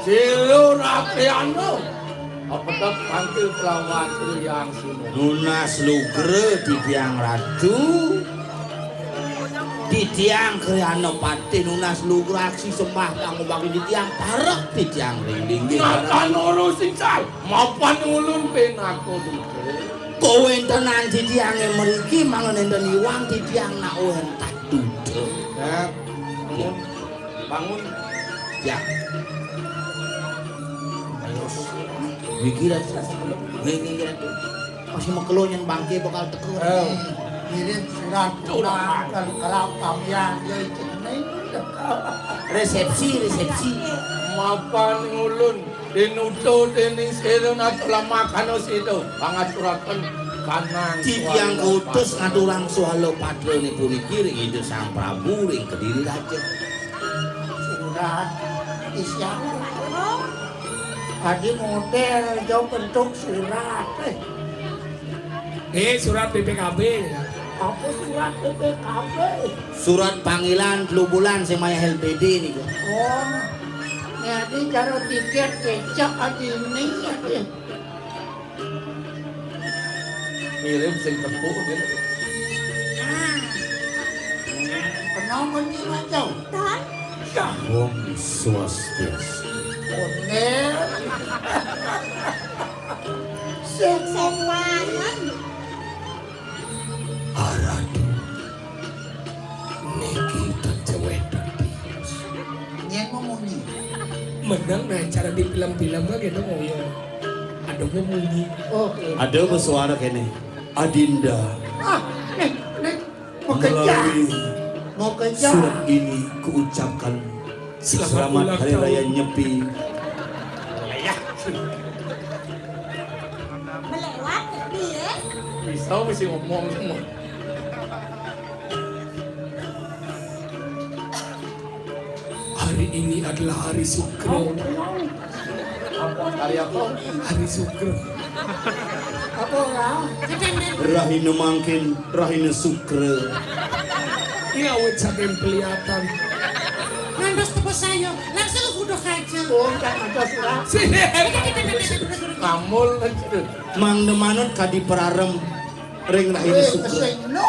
Silur apiano. Apa tak panggil pelawat yang sini. Nunas lugre di tiang ratu. Di tiang kriano pati nunas lugre aksi sembah kamu bagi di tiang parek di tiang rinding. Nakan urusin say. Mapan ulun penako dulu. Kowe tenan di tiang yang meriki mangan enten iwang di tiang nak entak duduk. Bangun. Bangun. Ya. Mikiran tuh. Masih mau keluar yang bangke bakal tekur. Kirim surat tulang kalau kamian dia ini. Resepsi. Mapan ulun dinuto dening sedon atau lama kano sido pangaturaken kanang Di tiang kutus ngaturang sualo patrone puniki ring Indo Sang Prabu ring Kediri Raja. surat isya. Adi model jauh bentuk surat. Surat BPKB. Apa surat BPKB? Surat panggilan 3 bulan sing maya LPD niku. Oh, jadi cara tiket kecak adi ini. Kirim sing tepuk gitu. Kenapa ni macam? Dan Om Swastiastu. Oner. sewangan. Aradu. Niki tercewetan. Nyen memunyi. Menang nah cara di film-film mah gitu ngoyo. Ada memunyi. Oh, Ada bersuara kene. Adinda. nih, mau kejar. Mau kejar. Surat ini kuucapkan selamat hari raya Nyepi. Melewat tapi ya. Bisa mesti ngomong semua. Hari ini adalah hari Sukro. Hari apa? Hari Sukro. Apa orang? Rahina mangkin, Rahina Sukre. Ini awet sampai kelihatan. Nandos tepos saya. Langsung udah aja. Oh, jangan ada surat. Sini. Kamul gitu. Mang demanut kadi perarem ring Rahina Sukre. No.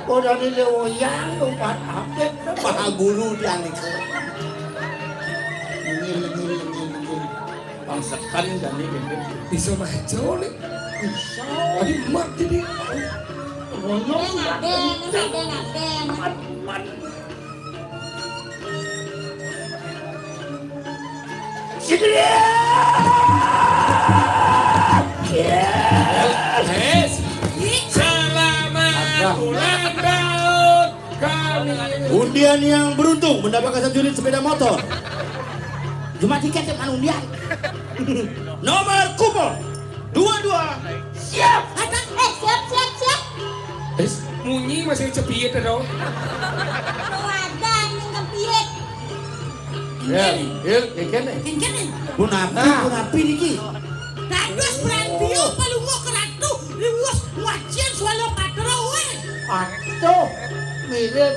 Oh, dari lewoyang tempat update. Maha guru dia niku. Bangsakan dan ini Bisa maco nih. bisa. Tadi mak jadi. Ngadeng. Yes. Selamat ulang tahun kami. Undian yang beruntung mendapatkan 1 unit sepeda motor. Cuma tiket dengan undian. Nomor kupon 22. Siap. Munyi masih cepiet dong. Wadan yang kepiet. kene. Kene. Punapi niki. Dados Brandio palungo ke ratu. Liwus wajian swalo patro we. Atuh, mirip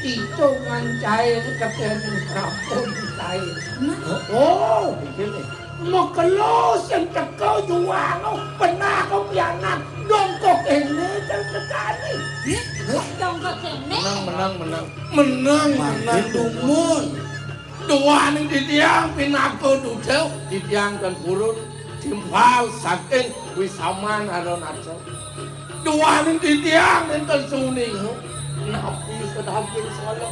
hitungan cair ketemu kampung cair. Oh, begini. Mau kelos yang cekau juang, pernah kau pianak dongkok ini dan sekali. Dongkok kene. Menang. Dumun. Dua nih di tiang pinako dudel, di tiang dan burun, timpal saking wisaman aron aco. Dua nih di tiang dan suning. Napi sedapin solo.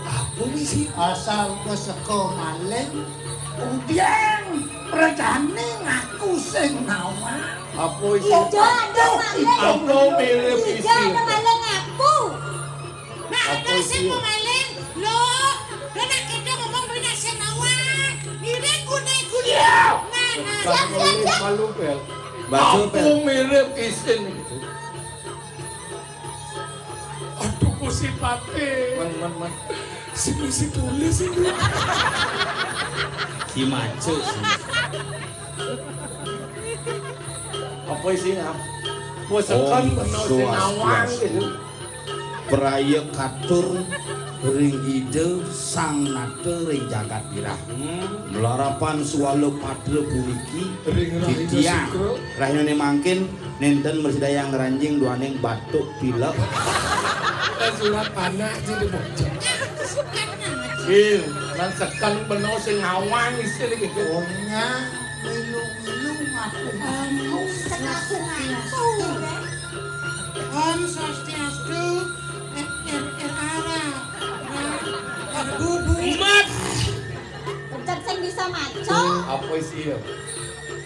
Apa sih? Asal keseko maleng. Udiang perjane ngaku sing nawang. Apa isi? Iya, ada maleng. Aku mirip isi. Iya, ada maleng aku. Nah, ada sing pemaleng. Lo nak kita ngomong benda senawang. Ini gune. Nah. Siap. Malu pel. Baju Aku pel. mirip isin gitu. Aduh kusi pate. Man. Si tulis ini. Si maco sih. Apa isinya? Bosekan penuh sinawang gitu. Praya katur ring ide sang nate ring jagat wirah. Melarapan swalo padre puniki ditiang. Rahyane mangkin nenten mersidayang ranjing duaning batuk pilek. Surat anak jadi bocor. Sil, nan sekan penuh sinawang isin gitu. Ohnya milu ngaku. Om Swastiastu. Mat, Pencet sing bisa maco. Apa isinya?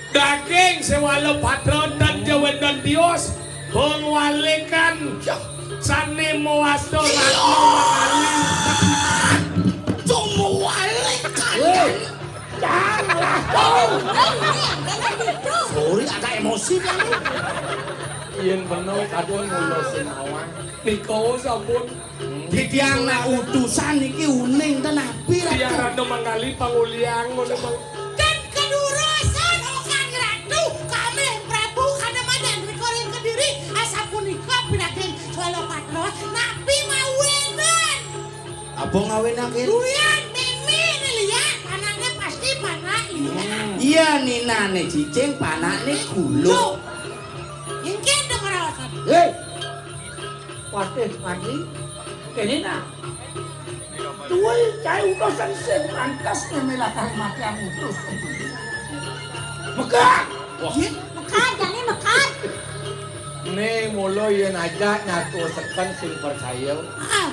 daging sewalo patron dan jawadan dios pengwalikan sani muasto ratu Janganlah kau. Sorry agak emosi kan. Yen penuh kadang mulo sinawang. Niko sabun Ditiang na utusan iki uning tenapi biar ada manggali panguliang ngono mang. Dan kedurusan Kang Ratu kami Prabu Kadamadan Rikorin Kediri asa punika pinaken swalo patron napi mawenan. Apa ngawinakin? Duyan mimi lihat anaknya pasti panak lihat. Iya ninane cicing panakne gulung. Ingin dengar alasan. Hei, patih mandi. Kini na. Tuwal cai utosan sen pantas memelakang mati ang utos. Mekat! Mekat, jangan mekat. Ini mulo yen aja nyatu sekan sing percaya.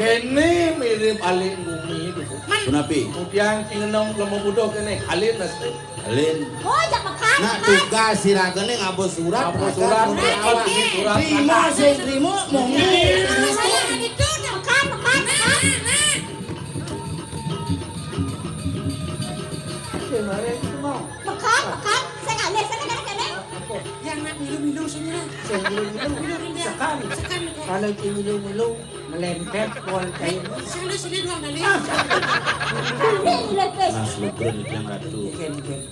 Kini mirip alik bumi gitu. Punapi? Kemudian tingenong lemah budo kene alin nasi. Alin. Oh, jangan mekat. Nak tugas siragane ngabo surat. Apa surat? Awak di surat. Trimo sing trimo monggo. Saya itu Mekat. Mekat. Saya nggak lihat, saya nggak kene. yang nak milu semua. Sekan. Kalau milu melempet pol kain. Sini doang kali. Ini lepes. Nah, slogan iki yang ratu.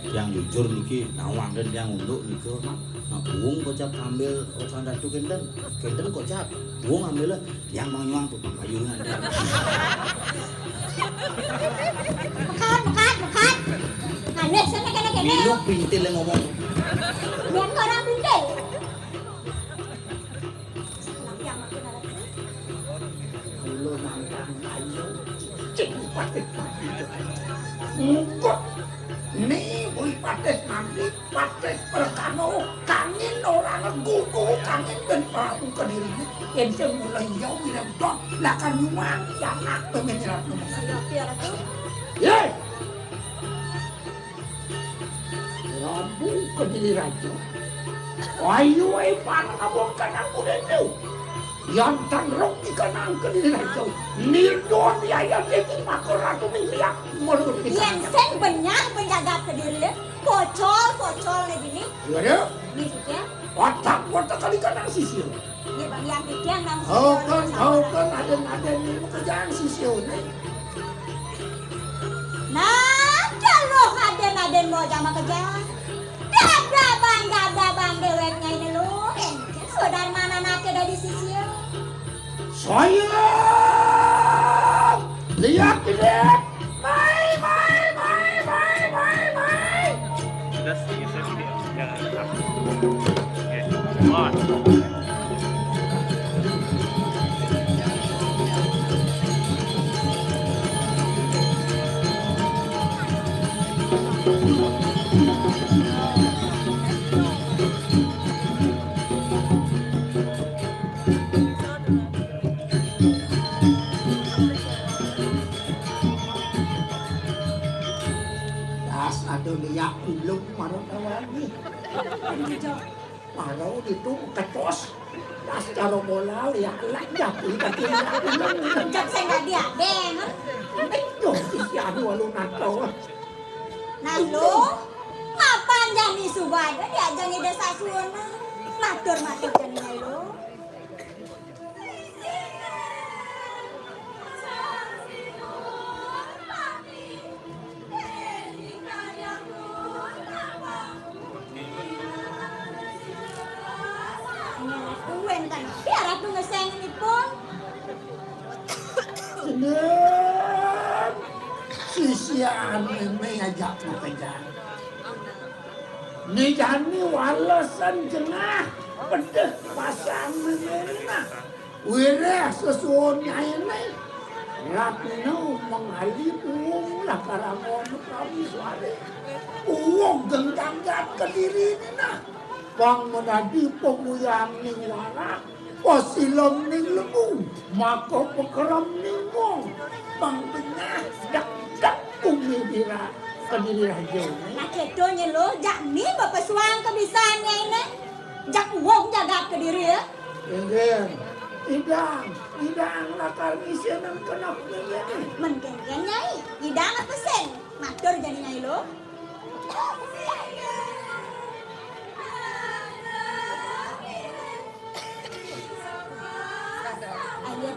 Yang jujur niki nawang dan yang unduk niku. Nah, buung kocap ambil okan ratu kenten. Kenten kocap. Buung ambil yang manyuang tuh payungan. Mekat. Nggak lihat, saya nggak kene. Milu pintil yang ngomong. Biar kau orang pindah. Engkau nih boleh pateh nanti pateh perkano kangin orang kuku kangin dan perahu ke dirinya ente mulai jauh bilang dok lakan nyuman jangan pemencerat ye Rabu ke diri raja ayo panang abang kanang kuda itu yang tanrong ikan angke diri raja nildon biaya jadi makor ratu miliak mulut Yang sen benyang penjaga kediri. Pocol nih bini. ya Ini ya. otak kali kanang sisir Ini bang yang itu yang namun. Haukan ada ini pekerjaan sisir nih Nah, Raden mau jama kerja. Dabang deweknya ini lu. Saudara mana nak dari sisi? Saya lihat ini. Bye. Sudah selesai video. Jangan Oke. On. Das ada lihat belum marah tawani. Marah itu kecos. Das cara bola lihat lanjut kaki belum. Cak saya nggak dia, deng. Itu isi adu alu nato. Nah lu, apa jani subada dia jani desa suona. Matur jani nai lu. Tuen kan, biar aku ngeseng ini pun. Senang. Sisian ini ajak kerja. Ni jani walasan jengah. Pedih pasang menena. Wireh sesuanya ini. Ratnu mengalih uang lah karangon kami suara. Uang genggangat ke diri ini nah. Bang menadi pemuyang ning warak. Posilam ning lembu. Maka pekeram ning wong. Bang benar dak umi dira ke diri raja. Nah kedonya lo, jak ni bapak suang kebisaannya ini. Jak uang jaga ke diri ya. Idang lakal misianan kenap ini. Mengkengken nyai, idang apa sen? Matur jadi nyai lo.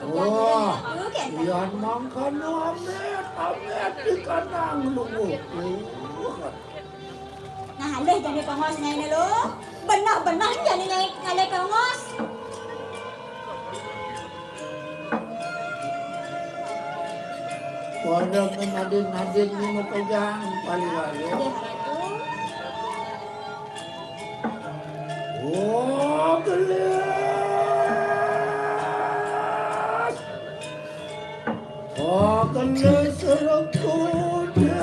Oh, yan makan amet di kanang lumuk. Nah, halih jadi kongos nyai lo. Benar jadi nyai ngalih kongos. Warna nadin ni mo kajang paliwali. Oh, gelis. Oh, gelis serekunya.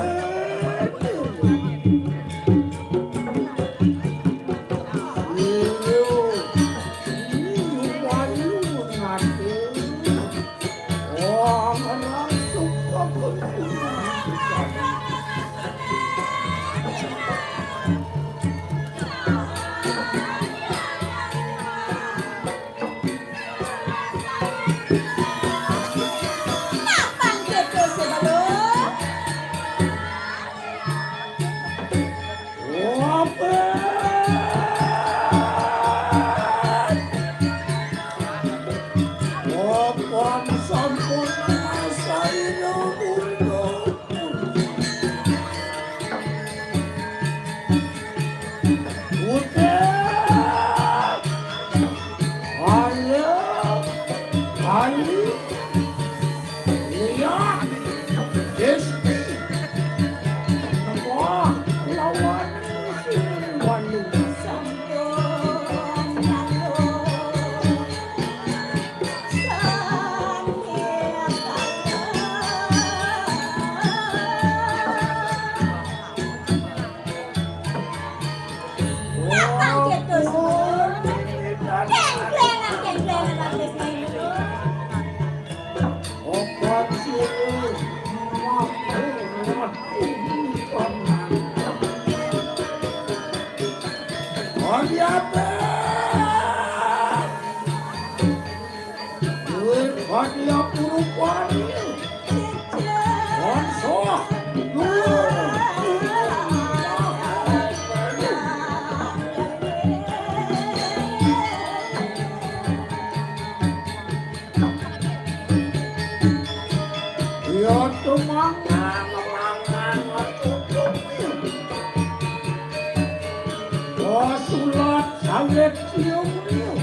Bebek siung liu.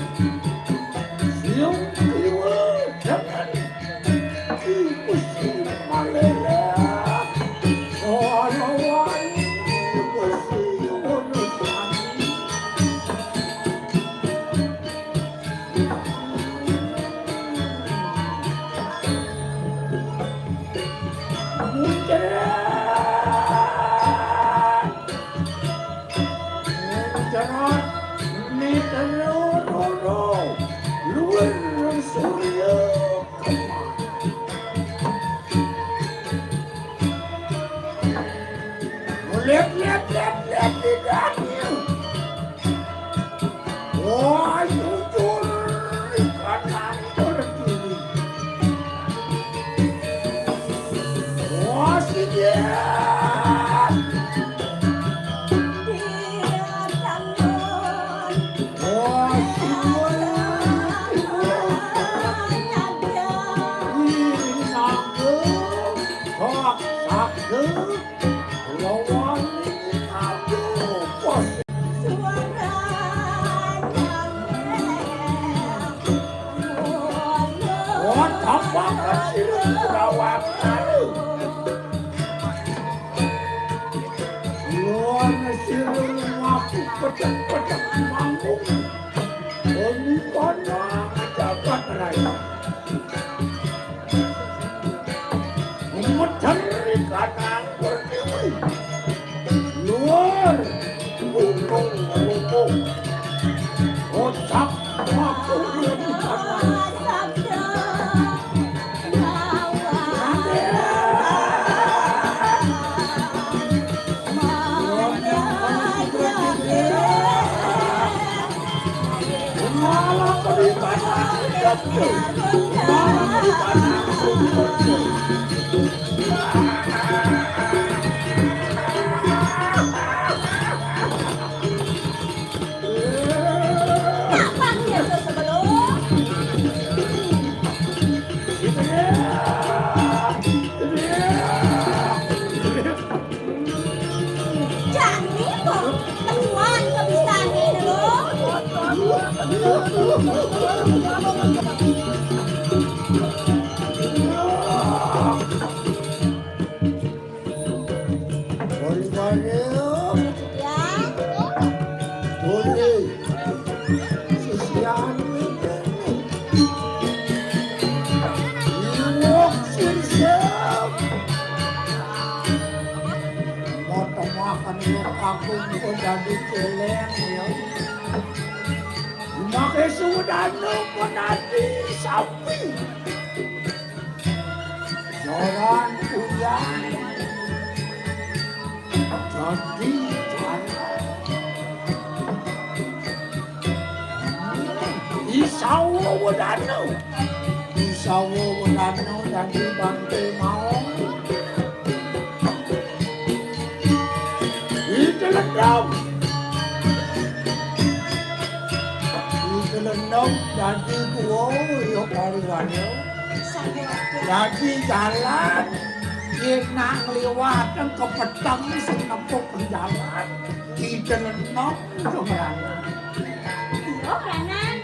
Siung liu jangan ibu siung malele. Soalawan ibu siung unusan. Jangan ni terlalu luar surya kemar. Lihat di dalamnya. Wah, jujur kanan berdiri. Wah, si dia. Pedak manggung, ini mana dapat raya. Mencari kanan berdiri, luar gunung lubung, otak mampu lebih kanan. Aku jadi celeng ya. Makai sudah menanti sapi. Jalan hujan. Jadi jalan. Isawo wadano. Isawo wadano jadi bantai maong. Lendam jadi gua yo pariwannya jadi jalan kita ngelewatan ke petang senepuk jalan kita lendam kemana Oh, kanan.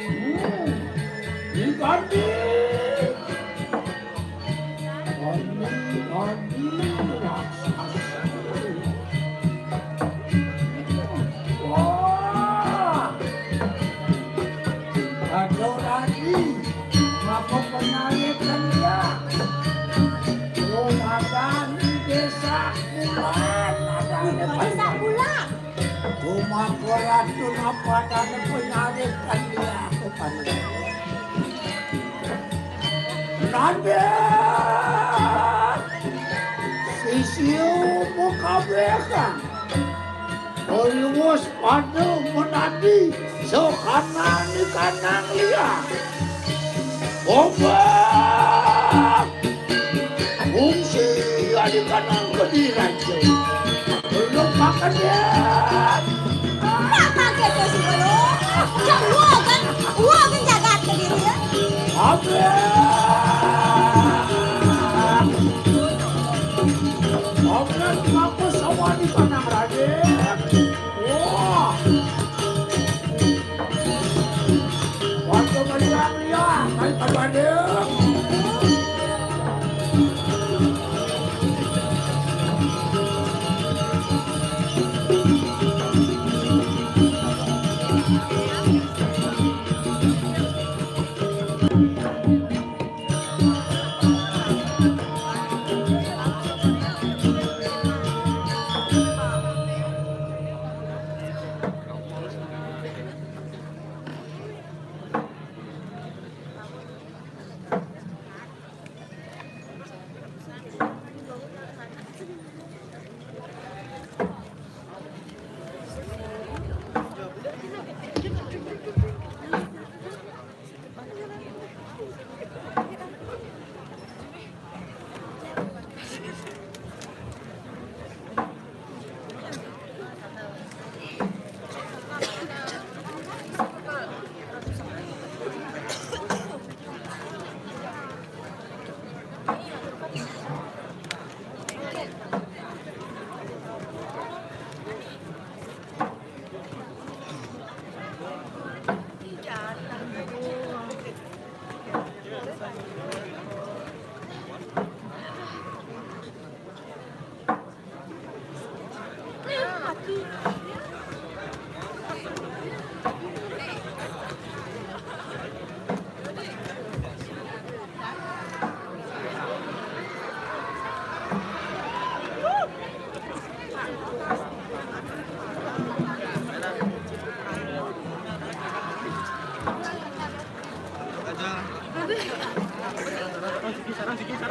diganti Rumah ratu apa dan penyarikan dia kepada Nabi sisiu muka mereka Olimus pada menadi sekanan di kanan lihat ombak fungsi di kanan kediran belum makan ya Pakai tu si bolo. Jangan kan jaga diri ya. Apa? Apa kenapa sawah di kanan raja? Wah.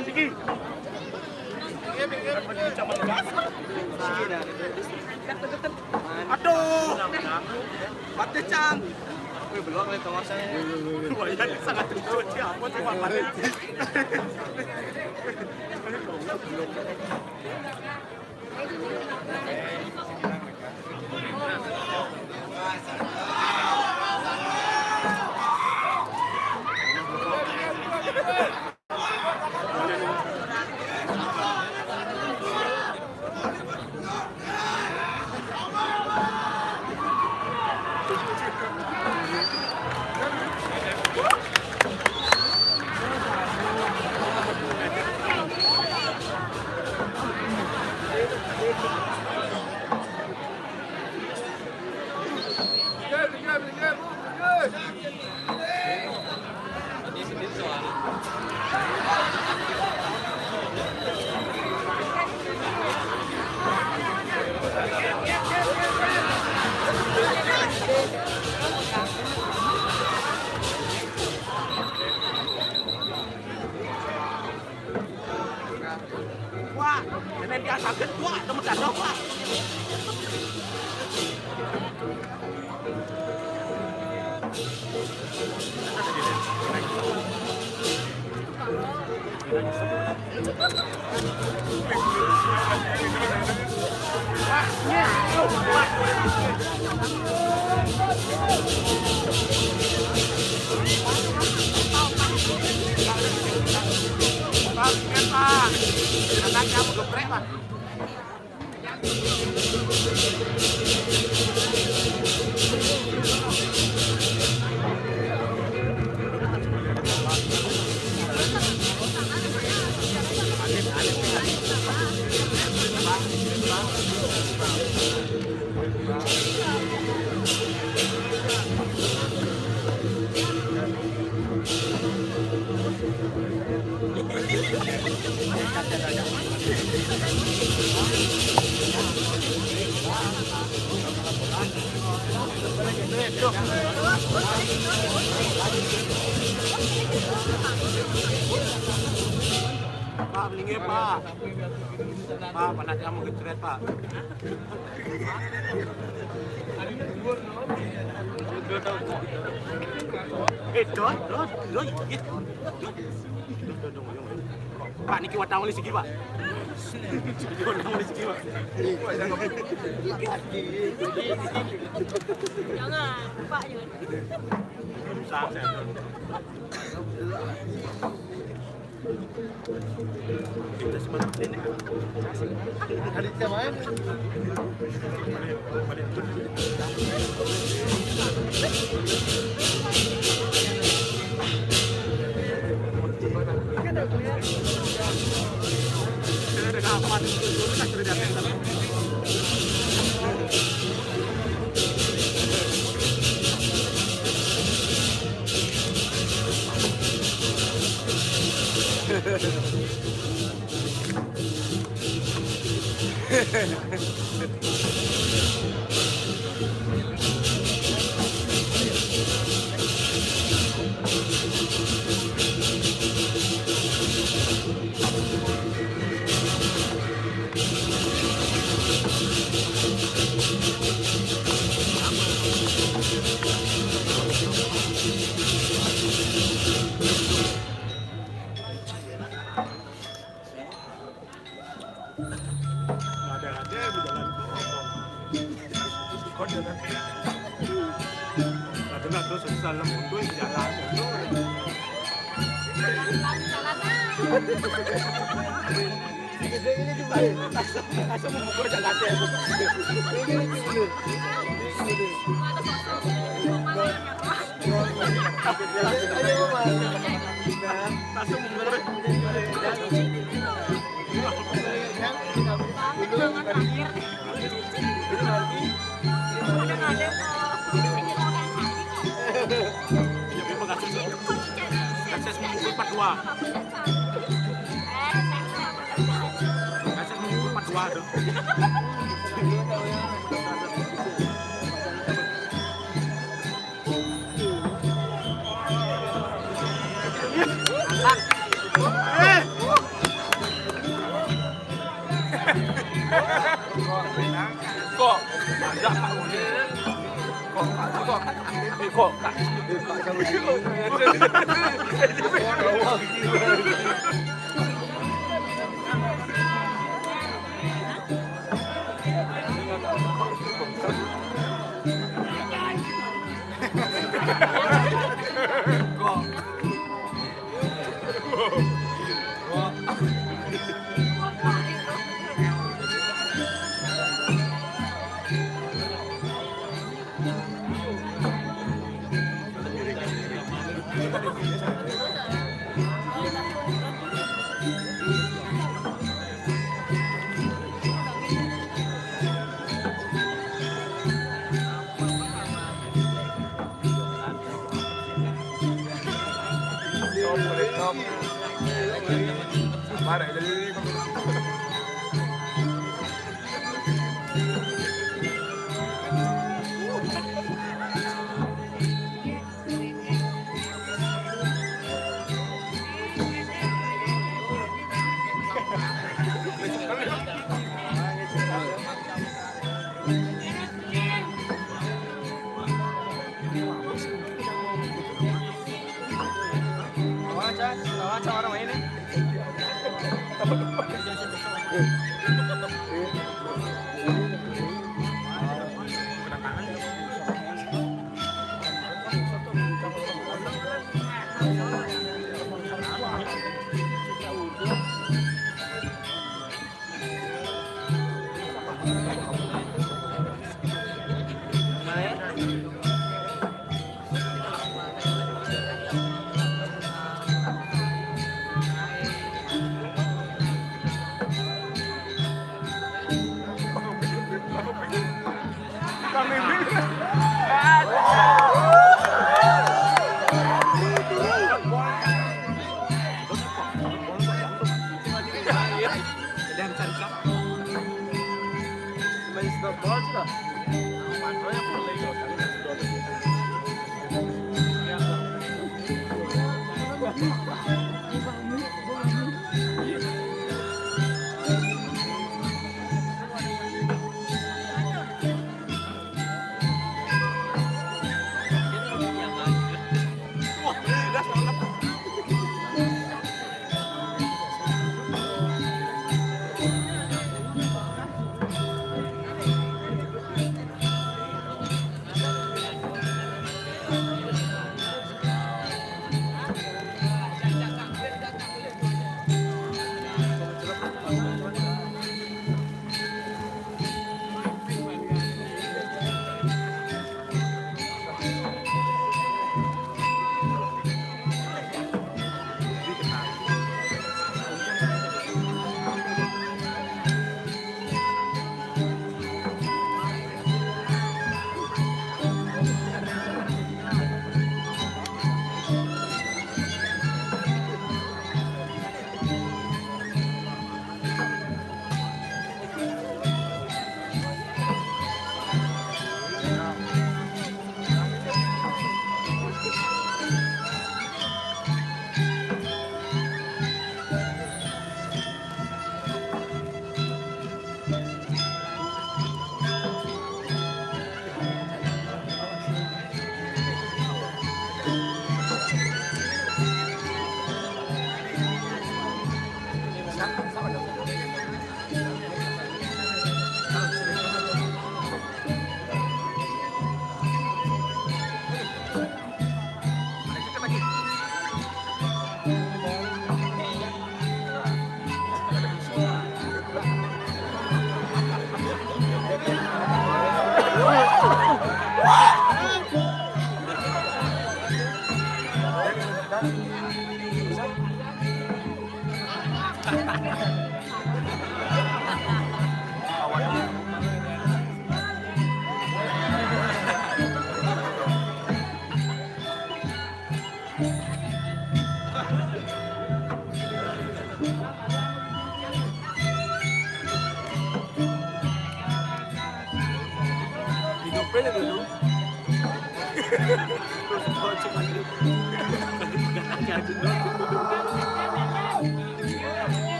Sige. Aduh. Pati Chang. Wih, belum kali tengok saya. Wah, ini sangat terkejut. Apa sih Pak Pati? Wah, ini dia sakit wah, teman dadok wah. Anaknya mau geprek Pak. Pak, beli Pak. Pak, panasnya mau gecret Pak. Doi. Pak, niki watang oleh segi Pak. Watang oleh segi Pak. Jangan, Pak Yun. Kita semangat ini. Hari main.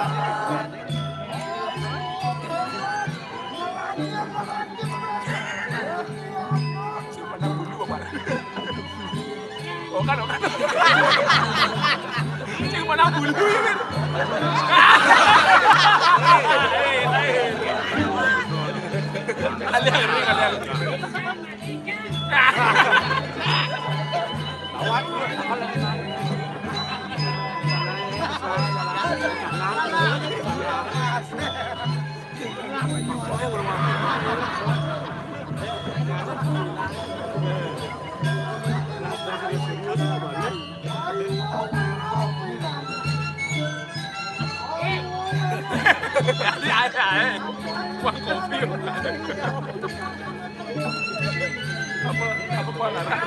Thank you. Okan. Yang mana bulu ini? Kalian. Ada. Buang kopi. Apa kualara?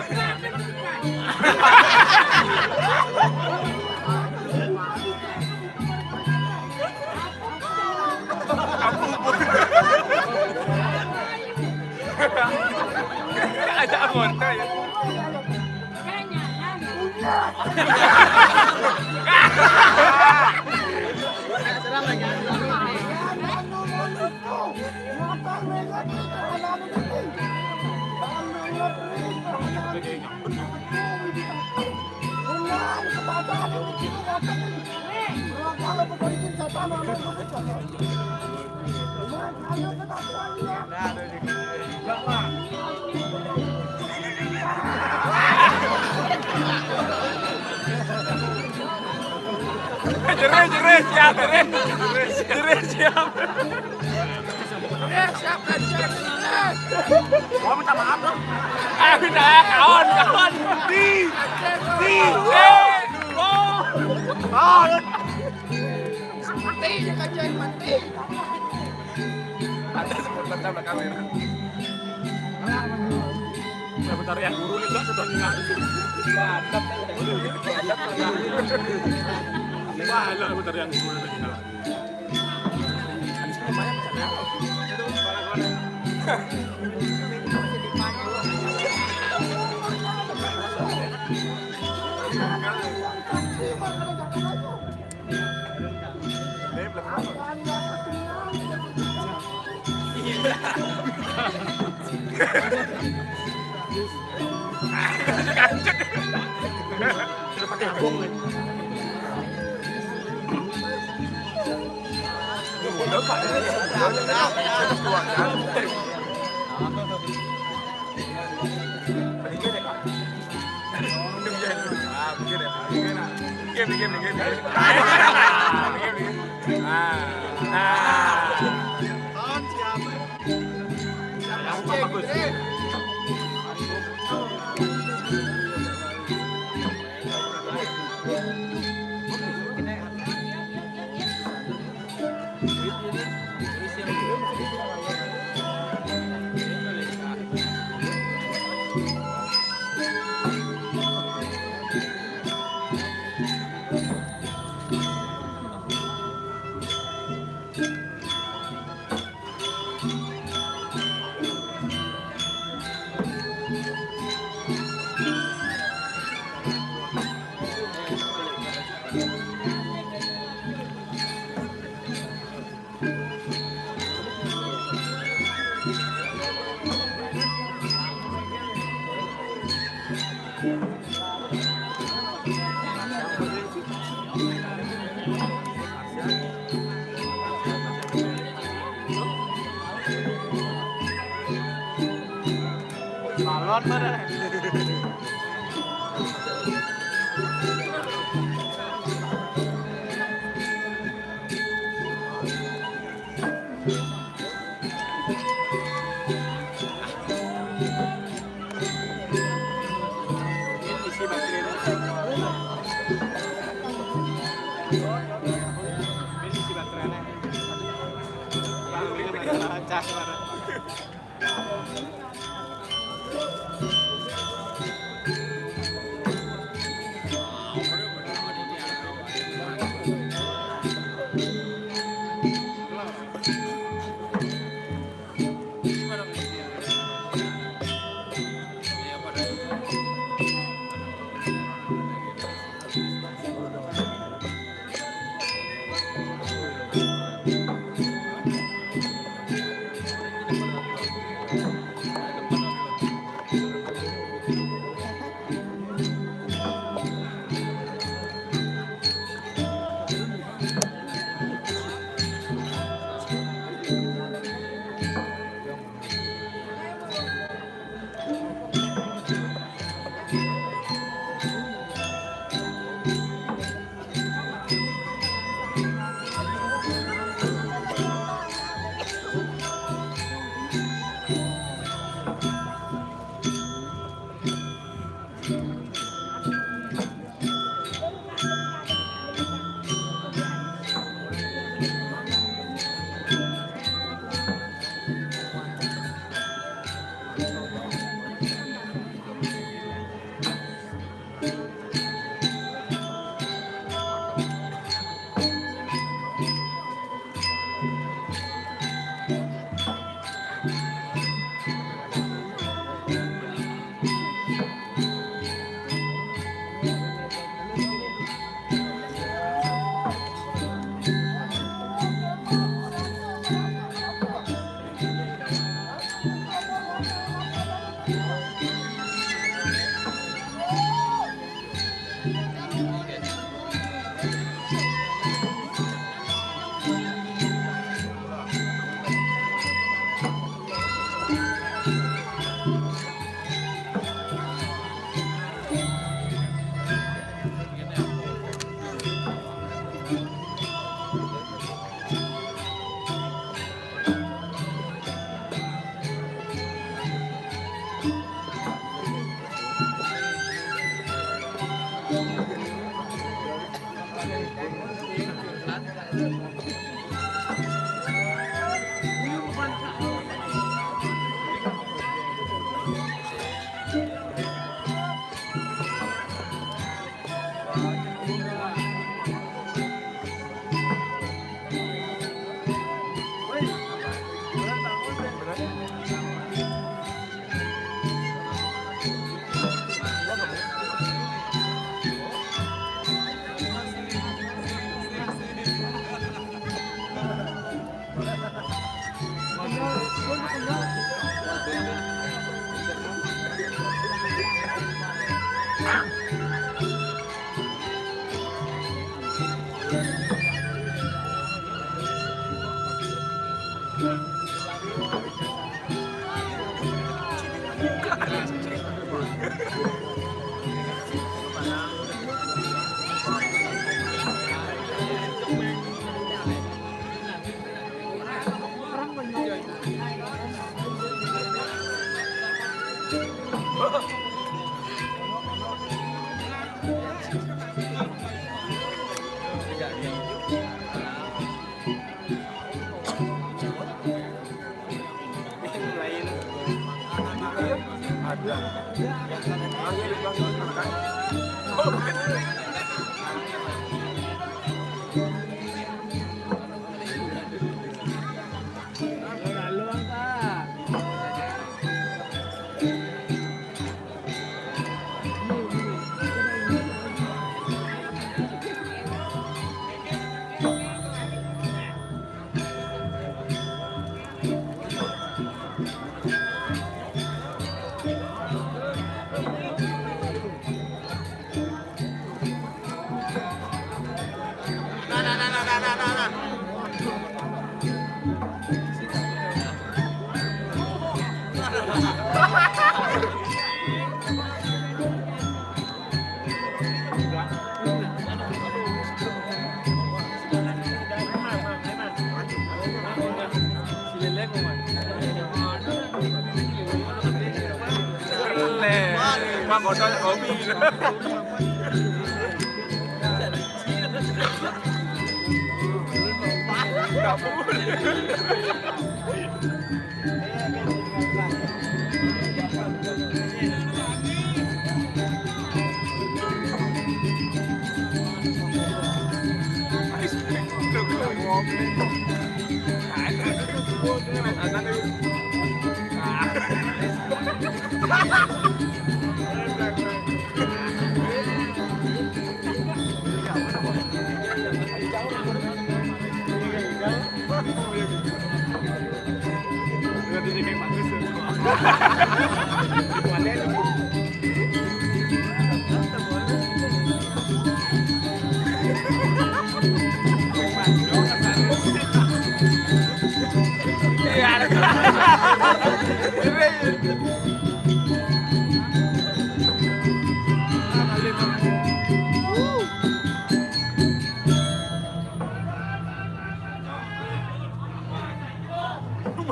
Ada anggota ya. Jeres siap. Gua minta maaf dong. Udah kawan. Di. Mati. Ada sebentar tabrak kamera. Bentar yang guru nih sudah ngasih. Wah, bentar yang guru tadi. Balon mana? Mà có cho có bì nữa.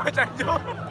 Macam tu.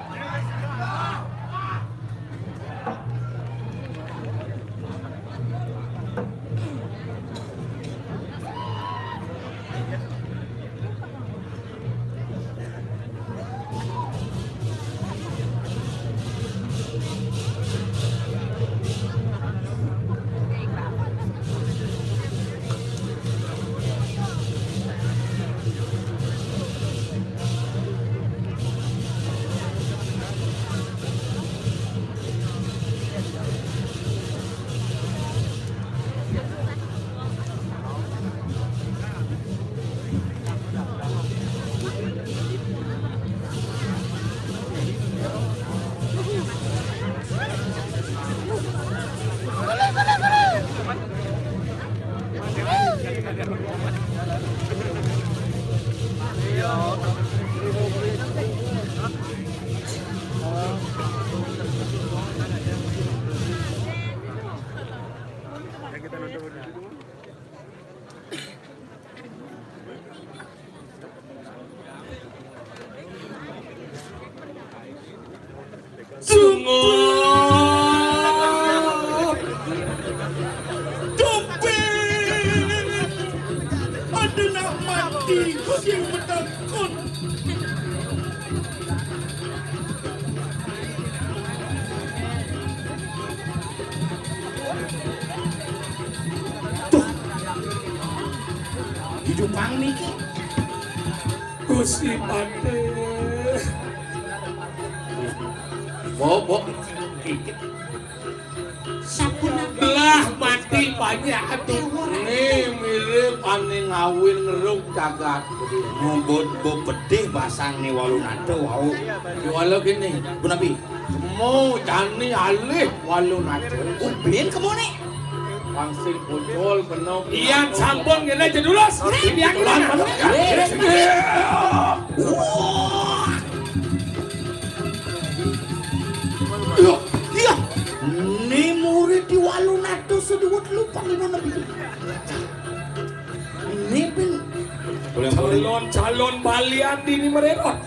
Sungguh Dopet adalah mati yang menakut. Hidup pang niki. Gusti Pate. Bobo. Sapuna Belah mati banyak tuh. Ini mirip ane ngawin ngeruk jagat. Ngombot bo pedih basang nih walunado wau. Walau gini, Bu Nabi. mau jani alih walau nado. Ubin kemana? Langsung pukul penuh. Ian sampun ngene aja dulu. Ini yang mana? Iya. Ini murid di walunado sedewut lupa lima nabi. Ini pun Calon balian ini mereka.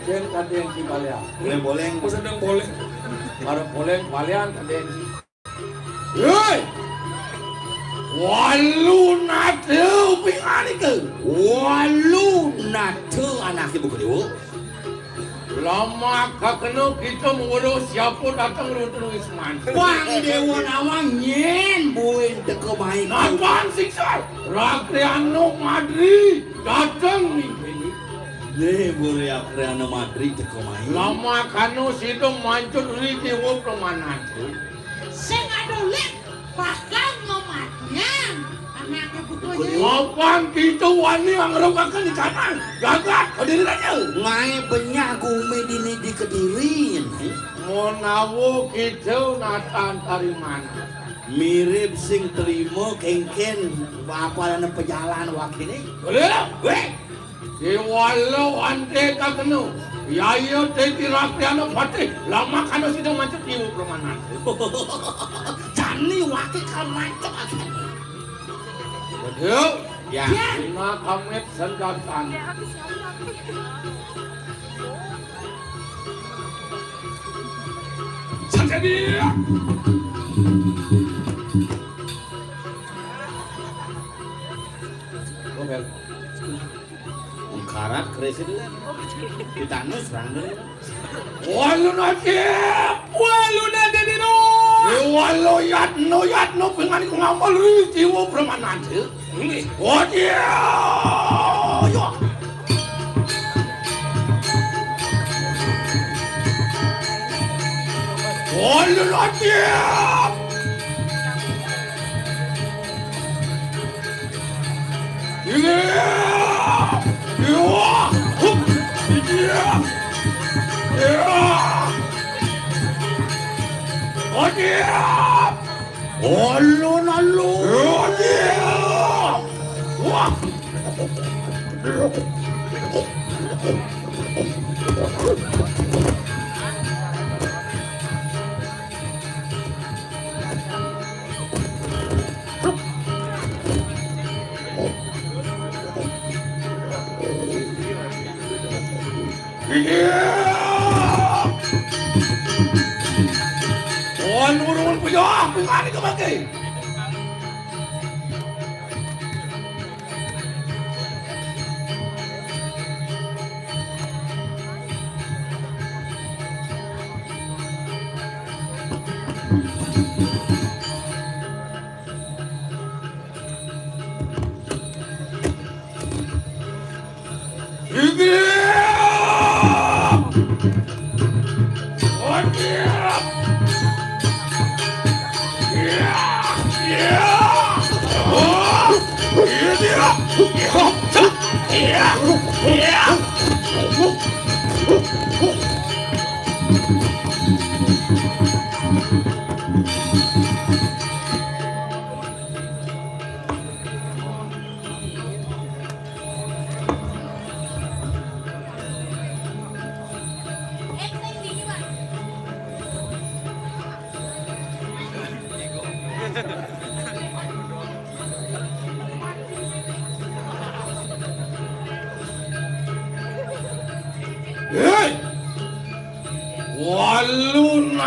Jen kadang si balian. boleh. Aku sedang boleh. Baru boleh balian kadang. Hei, walunado pingani ke. Walunado anak ibu kedua. Lama kakeno kita mengurus siapa datang runtuh Isman. Wang dewa nawang nyen buin teko baik. Nampang siksa. Rakriano Madri datang nih. Ne boleh akhirnya Madrid teko main. Lama kanu situ mancur riti wo permanan. sing adolik bakal ngomatian anaknya butuh aja. Ngapang kita wani yang ngerokakan di kanan. Gagat kediriannya. Ngai banyak gume dini di Kediri. Mau nawo kita natan dari mana? Mirip sing terima kengken apalan pejalan wakini. Boleh? Weh. Si walau ante kakenu. Ya iya teki rakyano pati. Lama kanu situ mancur ibu permanan. Jani wakil kalmancok akan. Betul? Ya. Lima kamet senjatan. Santai dia. Gobel. Karat kresin kita nus rangga. Walu najib. Walu nade dino. Walu yatno pengen ku ngamal riti wo permanan. Ini. Wadia. Yo. Walu najib. Ini. Yo. Alun alun. Wah. Nurun punya, bukan itu lagi.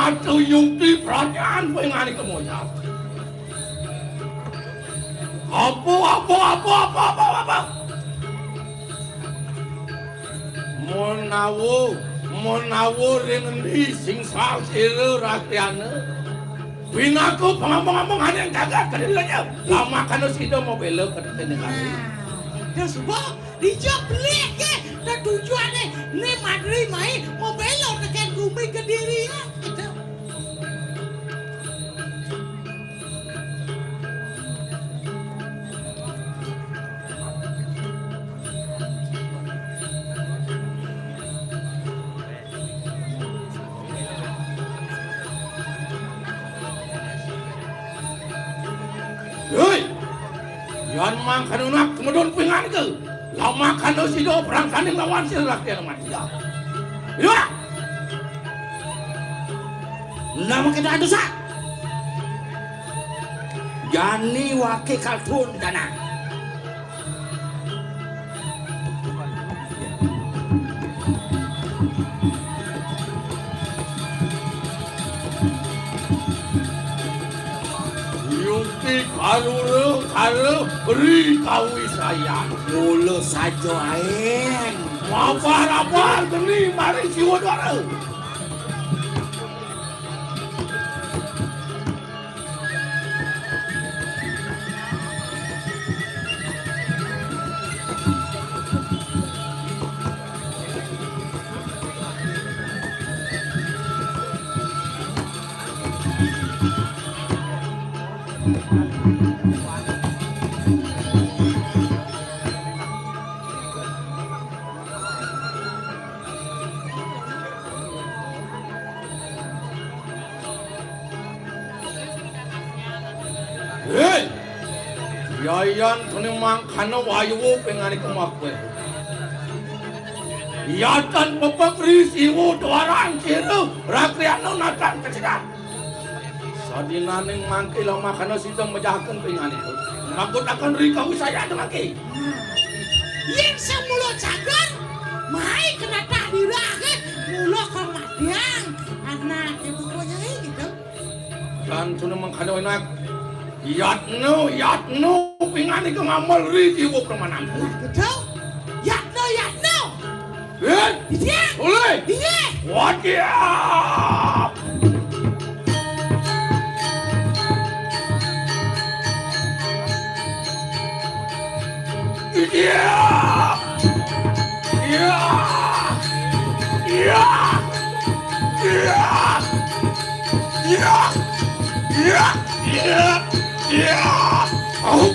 Atu Yungki peranyaan pengen kemonya. Apa? Menawu ring endi sing salsire rakyane. Binaku pengomong-omongan yang kagak kedilanya. Lama kan sida mau belok ke negara. Terus bok, dijawab beli ke. Dan tujuannya, ini Madri main mau belok tekan bumi ke dirinya. Gitu. Hei, yan makan unak kemudian pengen ke. Lama kan si do perangkan yang lawan si rakyat mati. Ya. Nama kita dosa. Jani wake kaltun dana. Yungki kalau beri kawi saya. Mulu saja aeng. Apa geni mari jiwa dara. Hei, yayan kene mangkana wayu pengen kemakwe. Yatan pepekri siwu tuaran ciru rakyat nonatan kecidak. Sadinaning mangke lama kana sidang mejahakan pengen itu. Makut akan rika wisaya lagi. Yang semulo cagar, mai kena tak dirake, mulo kematian. Anak ibu pokoknya gitu. Dan sudah mangkana enak. Yatno pingani ke ngamal riki wo permanan. Betul? Yatno. Iya. Oleh. Iya. Wadiap. Iya. Iya. Iya. Iya. Iya. Iya. Iya. Iya. Oh.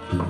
Terima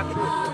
kasih.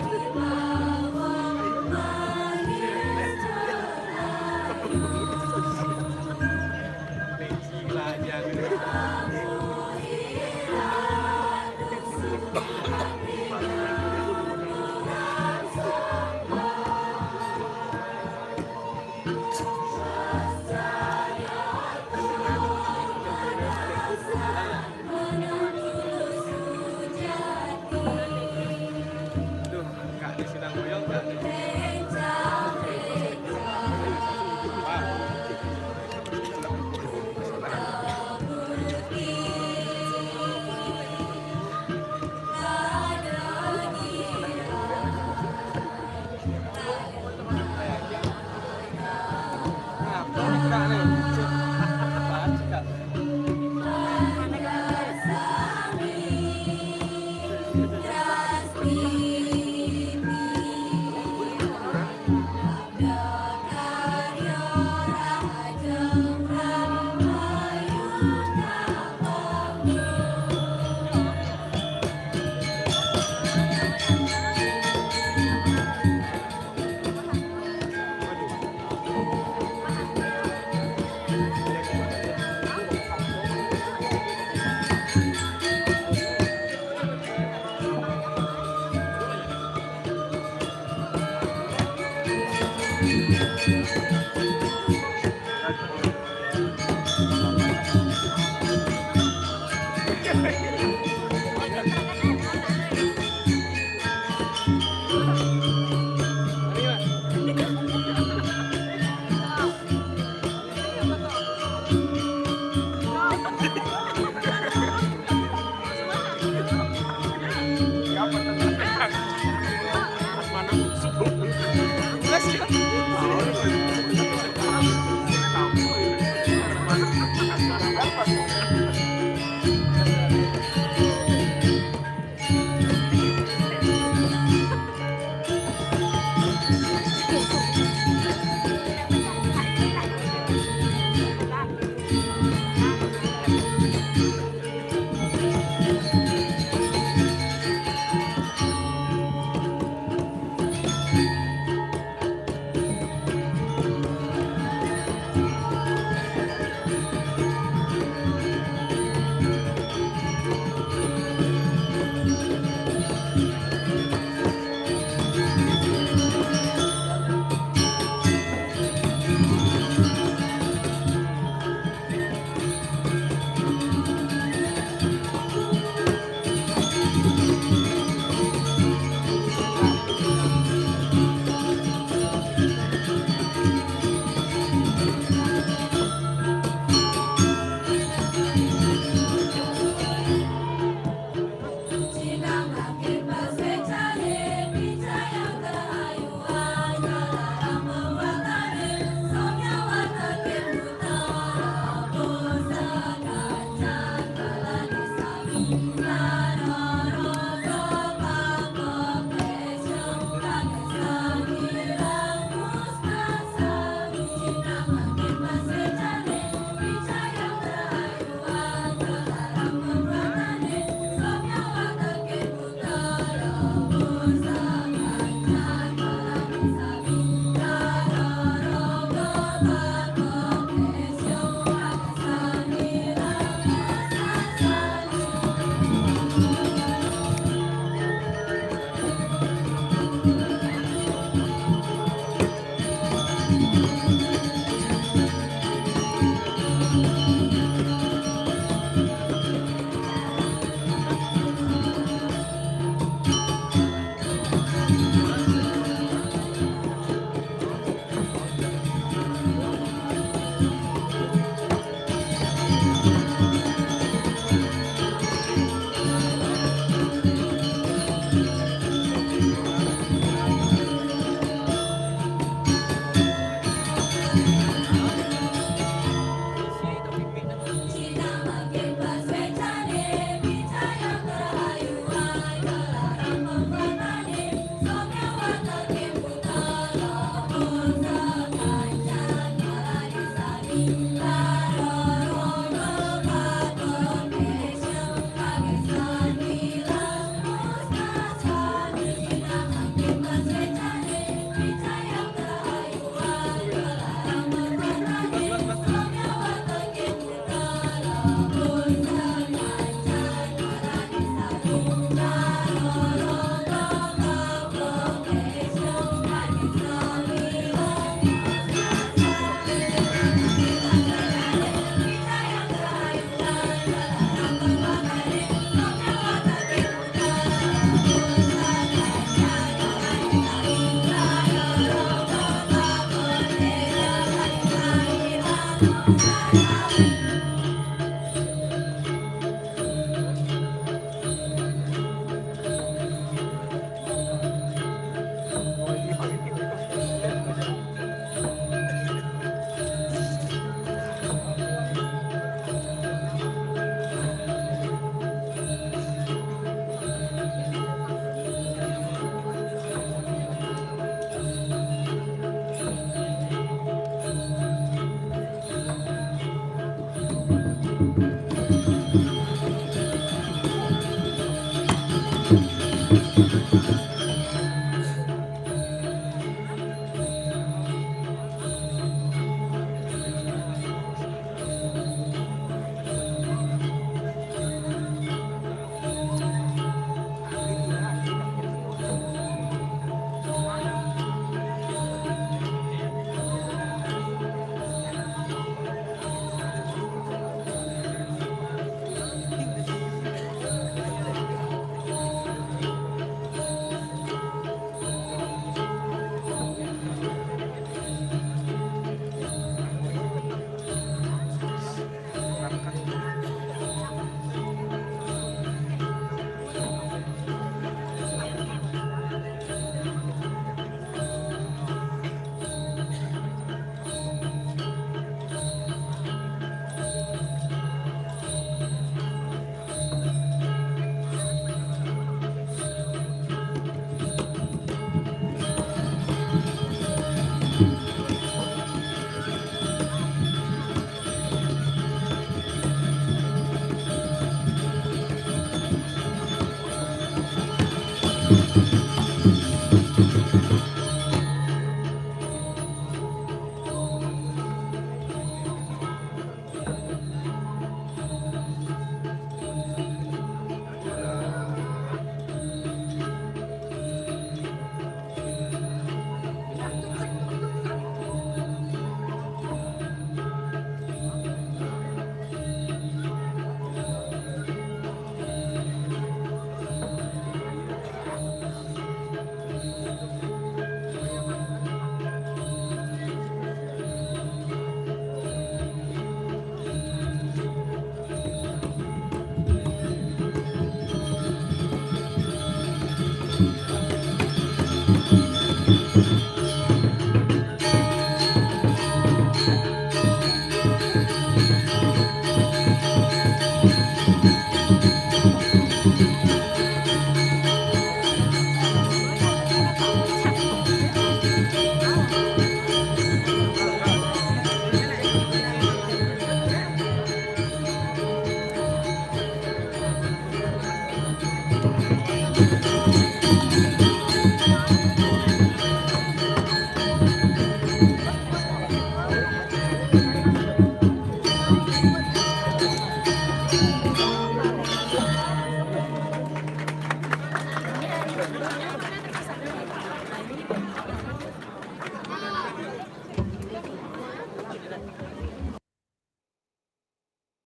Iya.